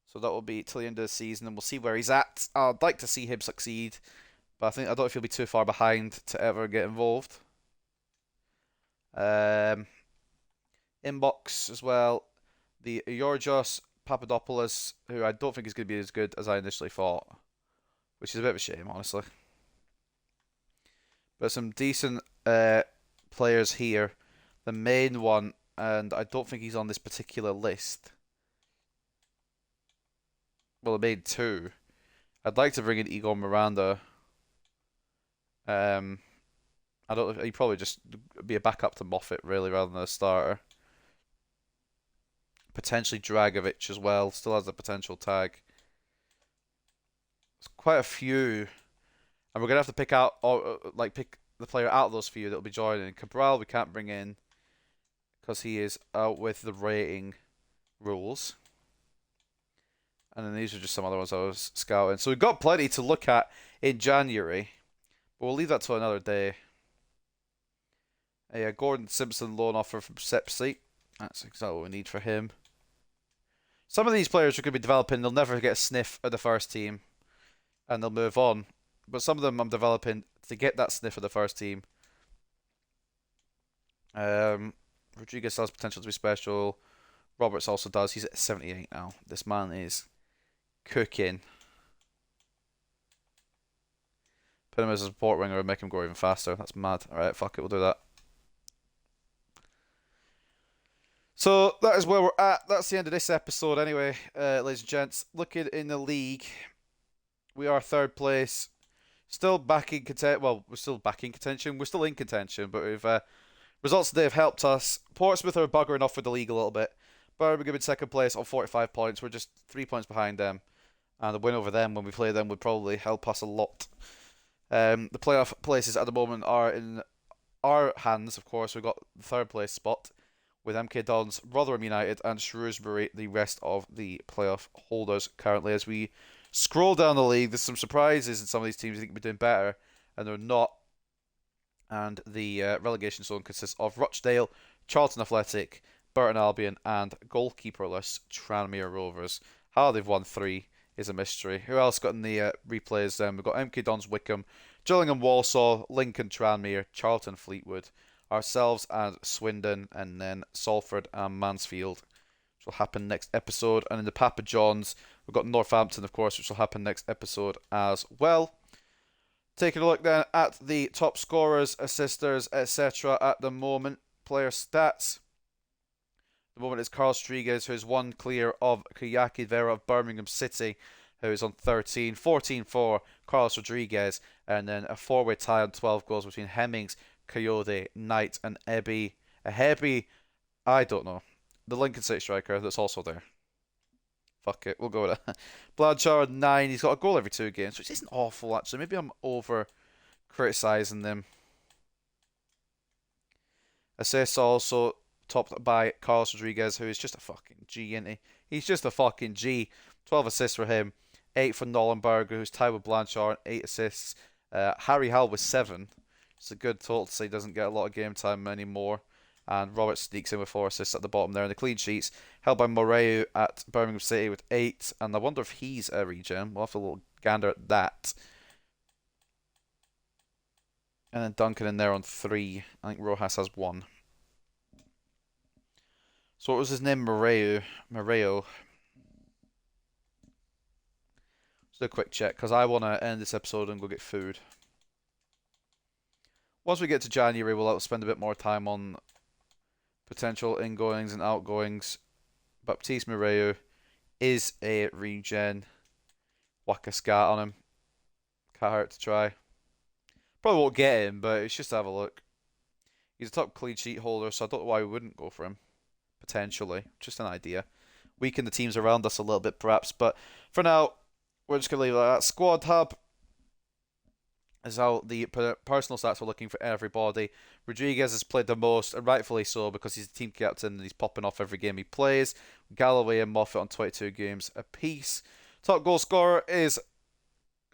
So that will be till the end of the season, and we'll see where he's at. I'd like to see him succeed, but I don't know if he'll be too far behind to ever get involved. Inbox as well. The Georgios Papadopoulos, who I don't think is going to be as good as I initially thought, which is a bit of a shame, honestly. But some decent players here. The main one, and I don't think he's on this particular list. Well, the main two. I'd like to bring in Igor Miranda. I don't know. He'd probably just be a backup to Moffat, really, rather than a starter. Potentially Dragovic as well. Still has a potential tag. There's quite a few, and we're gonna have to pick out or pick the player out of those few that'll be joining. Cabral we can't bring in because he is out with the rating rules. And then these are just some other ones I was scouting. So we've got plenty to look at in January, but we'll leave that to another day. Gordon Simpson loan offer from Sepsi. That's exactly what we need for him. Some of these players are going to be developing. They'll never get a sniff at the first team, and they'll move on. But some of them I'm developing to get that sniff of the first team. Rodriguez has potential to be special. Roberts also does. He's at 78 now. This man is cooking. Put him as a support winger and make him go even faster. That's mad. Alright, fuck it, we'll do that. So that is where we're at. That's the end of this episode anyway, ladies and gents. Looking in the league, we are third place. Still back in contention. Well, we're still back in contention. We're still in contention, but we've results today have helped us. Portsmouth are buggering off with the league a little bit. Birmingham in second place on 45 points. We're just 3 points behind them. And a win over them when we play them would probably help us a lot. The playoff places at the moment are in our hands, of course. We've got the third place spot with MK Dons, Rotherham United, and Shrewsbury, the rest of the playoff holders currently. As we scroll down the league, there's some surprises in some of these teams you think we're doing better, and they're not. And the relegation zone consists of Rochdale, Charlton Athletic, Burton Albion, and goalkeeperless Tranmere Rovers. How they've won 3 is a mystery. Who else got in the replays then? We've got MK Dons Wickham, Gillingham Walsall, Lincoln Tranmere, Charlton Fleetwood, ourselves and Swindon, and then Salford and Mansfield, which will happen next episode. And in the Papa Johns, we've got Northampton, of course, which will happen next episode as well. Taking a look then at the top scorers, assisters, etc. at the moment. Player stats. At the moment it's Carlos Rodriguez, who's one clear of Kayaki Vera of Birmingham City, who is on 13. 14 for Carlos Rodriguez, and then a four-way tie on 12 goals between Hemmings, Coyote, Knight, and Ebby. Hebby, I don't know. The Lincoln City striker that's also there. Fuck it, we'll go with that. Blanchard 9. He's got a goal every 2 games, which isn't awful actually. Maybe I'm over criticising them. Assists also topped by Carlos Rodriguez, who is just a fucking G, isn't he? He's just a fucking G. 12 assists for him. 8 for Nollenberger, who's tied with Blanchard. 8 assists. Harry Howell with 7. It's a good total to say he doesn't get a lot of game time anymore. And Robert sneaks in with 4 assists at the bottom there. And the clean sheets held by Moreu at Birmingham City with 8. And I wonder if he's a regen. We'll have a little gander at that. And then Duncan in there on 3. I think Rojas has 1. So what was his name? Moreu. Let's do a quick check because I want to end this episode and go get food. Once we get to January, we'll spend a bit more time on potential ingoings and outgoings. Baptiste Moreu is a regen. Whack a scat on him. Can't hurt to try. Probably won't get him, but it's just to have a look. He's a top clean sheet holder, so I don't know why we wouldn't go for him. Potentially. Just an idea. Weaken the teams around us a little bit, perhaps. But for now, we're just going to leave it like that. Squad Hub is how the personal stats we're looking for everybody. Rodriguez has played the most, and rightfully so, because he's the team captain and he's popping off every game he plays. Galloway and Moffat on 22 games apiece. Top goal scorer is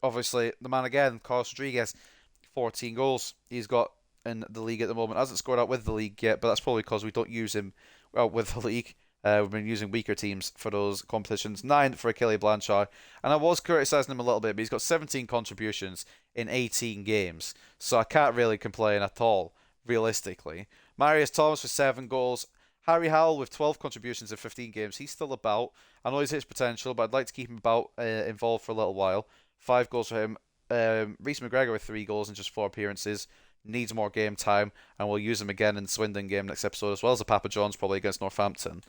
obviously the man again, Carlos Rodriguez. 14 goals he's got in the league at the moment. Hasn't scored out with the league yet, but that's probably because we don't use him with the league. We've been using weaker teams for those competitions. 9 for Achille Blanchard. And I was criticising him a little bit, but he's got 17 contributions in 18 games. So I can't really complain at all, realistically. Marius Thomas with 7 goals. Harry Howell with 12 contributions in 15 games. He's still about. I know he's his potential, but I'd like to keep him about involved for a little while. 5 goals for him. Reece McGregor with 3 goals in just 4 appearances. Needs more game time, and we'll use him again in the Swindon game next episode, as well as the Papa John's probably against Northampton.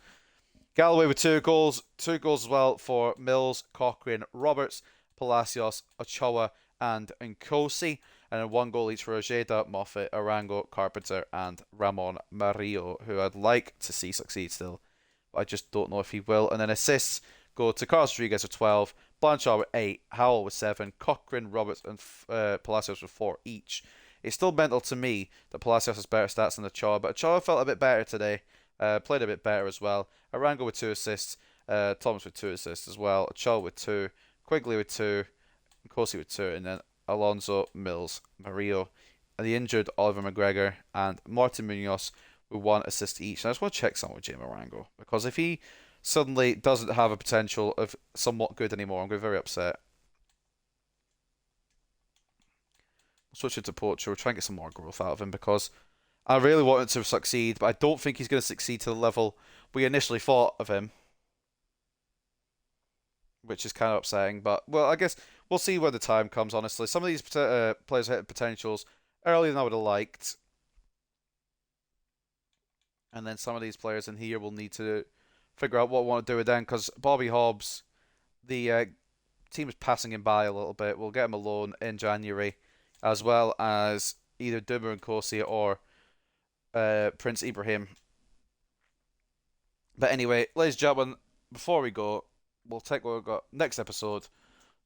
Galloway with 2 goals. 2 goals as well for Mills, Cochrane, Roberts, Palacios, Ochoa, and Nkosi. And then 1 goal each for Ojeda, Moffat, Arango, Carpenter, and Ramon Mario, who I'd like to see succeed still. But I just don't know if he will. And then assists go to Carlos Rodriguez with 12, Blanchard with 8, Howell with 7, Cochrane, Roberts, and Palacios with 4 each. It's still mental to me that Palacios has better stats than Ochoa, but Ochoa felt a bit better today. Played a bit better as well. Arango with 2 assists, Thomas with 2 assists as well, Ochoa with 2, Quigley with 2, Nkosi with 2, and then Alonso, Mills, Mario, and the injured Oliver McGregor, and Martin Munoz with 1 assist each. And I just want to check something with Jamie Arango, because if he suddenly doesn't have a potential of somewhat good anymore, I'm going to be very upset. Switch it to Poacher. We're trying to get some more growth out of him, because I really want him to succeed, but I don't think he's going to succeed to the level we initially thought of him, which is kind of upsetting. But, well, I guess we'll see when the time comes, honestly. Some of these players hit potentials earlier than I would have liked. And then some of these players in here will need to figure out what we want to do with them, because Bobby Hobbs, the team is passing him by a little bit. We'll get him a loan in January, as well as either Duma and Kosi or Prince Ibrahim. But anyway, ladies and gentlemen, before we go, we'll take what we've got next episode.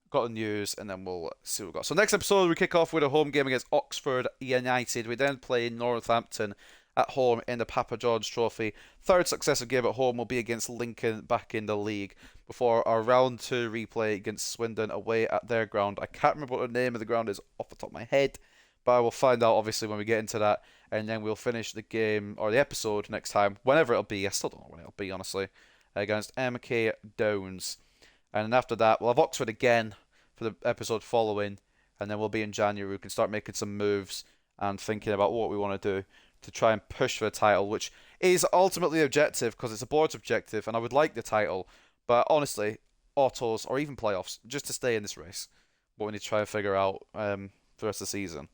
Got the news, and then we'll see what we've got. So next episode, we kick off with a home game against Oxford United. We then play Northampton at home in the Papa John's Trophy. Third successive game at home will be against Lincoln back in the league before our round 2 replay against Swindon away at their ground. I can't remember what the name of the ground is off the top of my head, but I will find out obviously when we get into that, and then we'll finish the game or the episode next time, whenever it'll be. I still don't know when it'll be, honestly, against MK Downs. And then after that, we'll have Oxford again for the episode following, and then we'll be in January. We can start making some moves and thinking about what we want to do to try and push for the title, which is ultimately the objective, because it's a board's objective, and I would like the title, but honestly, autos or even playoffs, just to stay in this race, what we need to try and figure out the rest of the season.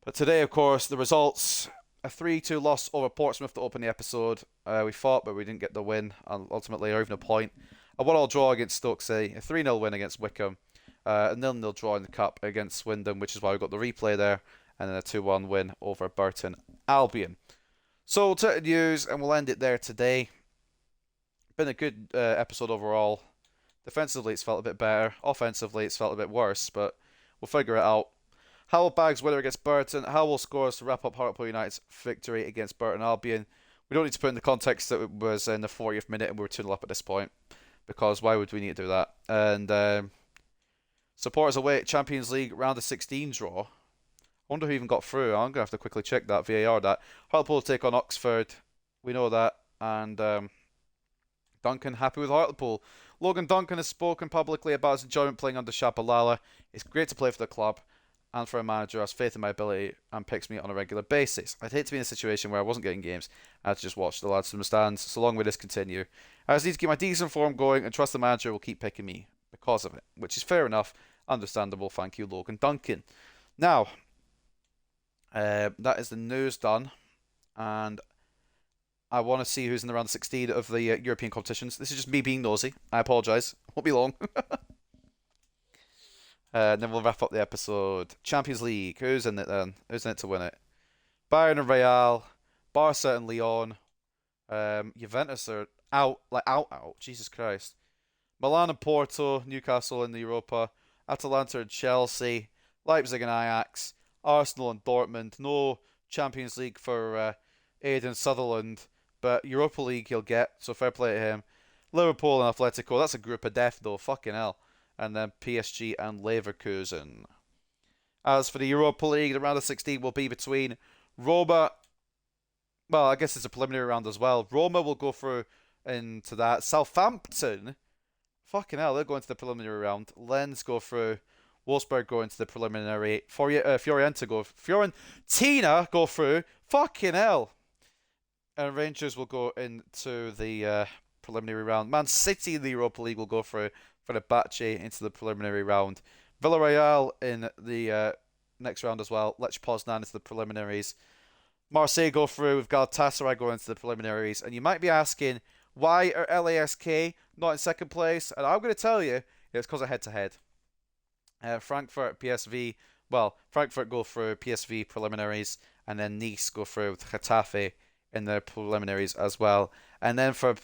But today, of course, the results: a 3-2 loss over Portsmouth to open the episode. We fought, but we didn't get the win, ultimately, or even a point. A 1-1 draw against Stoke City, a 3-0 win against Wickham, a 0-0 draw in the Cup against Swindon, which is why we got the replay there, and then a 2-1 win over Burton Albion. So we'll take the news, and we'll end it there today. Been a good episode overall. Defensively, it's felt a bit better. Offensively, it's felt a bit worse, but we'll figure it out. Howell bags winner against Burton. Howell scores to wrap up Hartlepool United's victory against Burton Albion. We don't need to put in the context that it was in the 40th minute and we were 2-0 up at this point, because why would we need to do that? And supporters away at Champions League round of 16 draw. I wonder who even got through. I'm going to have to quickly check that, VAR that. Hartlepool take on Oxford. We know that. And Duncan happy with Hartlepool. Logan Duncan has spoken publicly about his enjoyment playing under Shabalala. It's great to play for the club and for a manager who has faith in my ability and picks me on a regular basis. I'd hate to be in a situation where I wasn't getting games. I had to just watch the lads from the stands. So long may this continue. I just need to keep my decent form going and trust the manager will keep picking me because of it, which is fair enough. Understandable. Thank you, Logan Duncan. Now, that is the news done, and I want to see who's in the round of 16 of the European competitions. This is just me being nosy. I apologise. Won't be long. And then we'll wrap up the episode. Champions League. Who's in it then? Who's in it to win it? Bayern and Real, Barca and Lyon, Juventus are out. Jesus Christ. Milan and Porto, Newcastle in the Europa, Atalanta and Chelsea, Leipzig and Ajax, Arsenal and Dortmund. No Champions League for Aidan Sutherland, but Europa League he'll get, so fair play to him. Liverpool and Atletico, that's a group of death though, fucking hell. And then PSG and Leverkusen. As for the Europa League, the round of 16 will be between Roma. Well, I guess it's a preliminary round as well. Roma will go through into that. Southampton, fucking hell, they're going to the preliminary round. Lens go through. Wolfsburg go into the preliminary. Fiorentina go through. Fucking hell. And Rangers will go into the preliminary round. Man City in the Europa League will go through. Fenerbahce into the preliminary round. Villarreal in the next round as well. Lech Poznan into the preliminaries. Marseille go through with Galatasaray going into the preliminaries. And you might be asking, why are LASK not in second place? And I'm going to tell you, it's because of head-to-head. Frankfurt, PSV, Frankfurt go through PSV preliminaries, and then Nice go through with Getafe in their preliminaries as well. And then for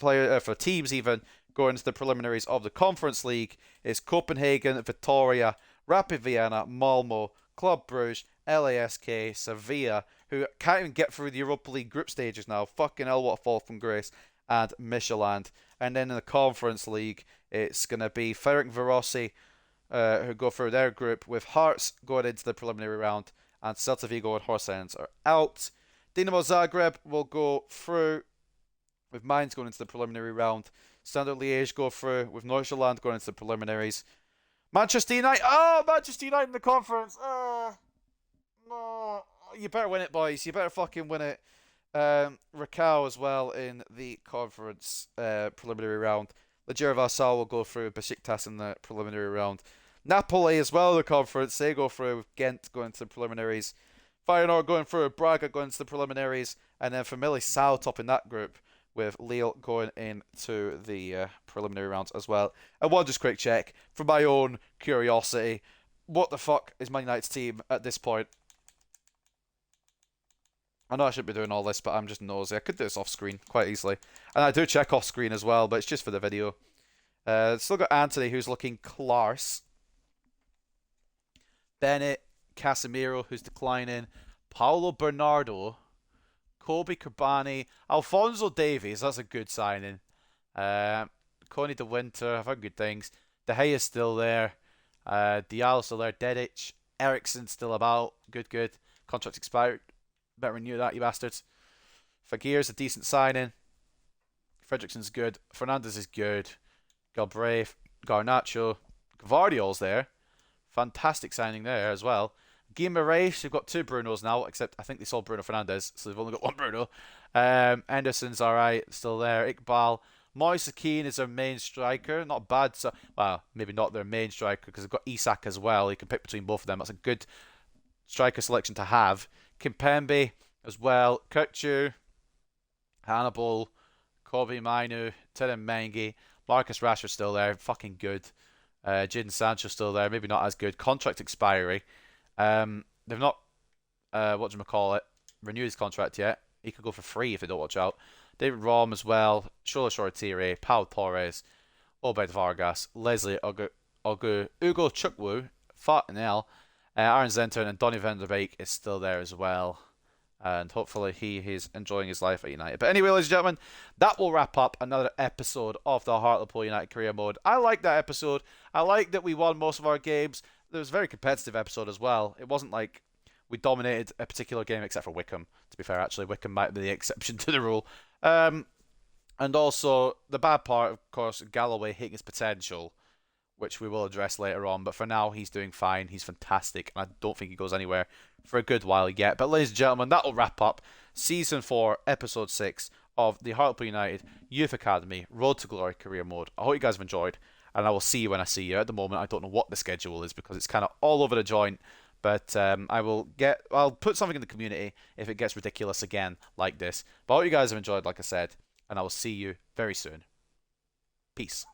teams even going into the preliminaries of the Conference League, it's Copenhagen, Vitoria, Rapid Vienna, Malmo, Club Brugge, LASK, Sevilla, who can't even get through the Europa League group stages now. Fucking hell, what a fall from grace. And Michelin. And then in the Conference League, it's going to be Ferencvárosi, who go through their group, with Hearts going into the preliminary round, and Celta Vigo and Horsens are out. Dinamo Zagreb will go through, with Mainz going into the preliminary round. Standard Liège go through, with Nordsjælland going into the preliminaries. Manchester United in the conference. No, you better win it, boys. You better fucking win it. Raquel as well in the conference preliminary round. Legia Varsal will go through with Besiktas in the preliminary round. Napoli as well in the conference. They go through with Ghent going to the preliminaries. Feyenoord going through with Braga going to the preliminaries. And then Famalicão top in that group with Lille going into the preliminary rounds as well. And one just quick check for my own curiosity. What the fuck is Man United's team at this point? I know I shouldn't be doing all this, but I'm just nosy. I could do this off screen quite easily. And I do check off screen as well, but it's just for the video. Still got Anthony, who's looking class. Bennett, Casemiro, who's declining. Paulo Bernardo, Kobe Cabani, Alphonso Davies, that's a good signing. Coney de Winter, I've heard good things. De Gea's still there. Diallo's still there. Dedic, Eriksen's still about. Good. Contract expired. Better renew that, you bastards. Fagir's a decent signing. Fredrickson's good. Fernandez is good. Galbraith, Garnacho, Gvardiol's there. Fantastic signing there as well. Guimaraes, they've got two Brunos now, except I think they sold Bruno Fernandes, so they've only got one Bruno. Anderson's alright, still there. Iqbal. Moise Keane is their main striker. Not bad. So, well, maybe not their main striker, because they've got Isak as well. You can pick between both of them. That's a good striker selection to have. Kimpembe as well. Kutchu, Hannibal, Kobe Mainu, Teren Mengi, Marcus Rashford still there. Fucking good. Jadon Sancho still there. Maybe not as good. Contract expiry. They've not, renewed his contract yet. He could go for free if they don't watch out. David Rom as well. Shola Shoretire, Pau Torres, Obed Vargas, Leslie Ugo Chukwu, fucking hell. Aaron Zenton and Donny van der Beek is still there as well. And hopefully he's enjoying his life at United. But anyway, ladies and gentlemen, that will wrap up another episode of the Hartlepool United Career Mode. I like that episode. I like that we won most of our games. There was a very competitive episode as well. It wasn't like we dominated a particular game except for Wickham. To be fair, actually, Wickham might be the exception to the rule. And also, the bad part, of course, Galloway hitting his potential, which we will address later on. But for now, he's doing fine. He's fantastic. And I don't think he goes anywhere for a good while yet. But ladies and gentlemen, that will wrap up Season 4, Episode 6 of the Hartlepool United Youth Academy Road to Glory Career Mode. I hope you guys have enjoyed. And I will see you when I see you. At the moment, I don't know what the schedule is because it's kind of all over the joint. But I'll put something in the community if it gets ridiculous again like this. But I hope you guys have enjoyed, like I said. And I will see you very soon. Peace.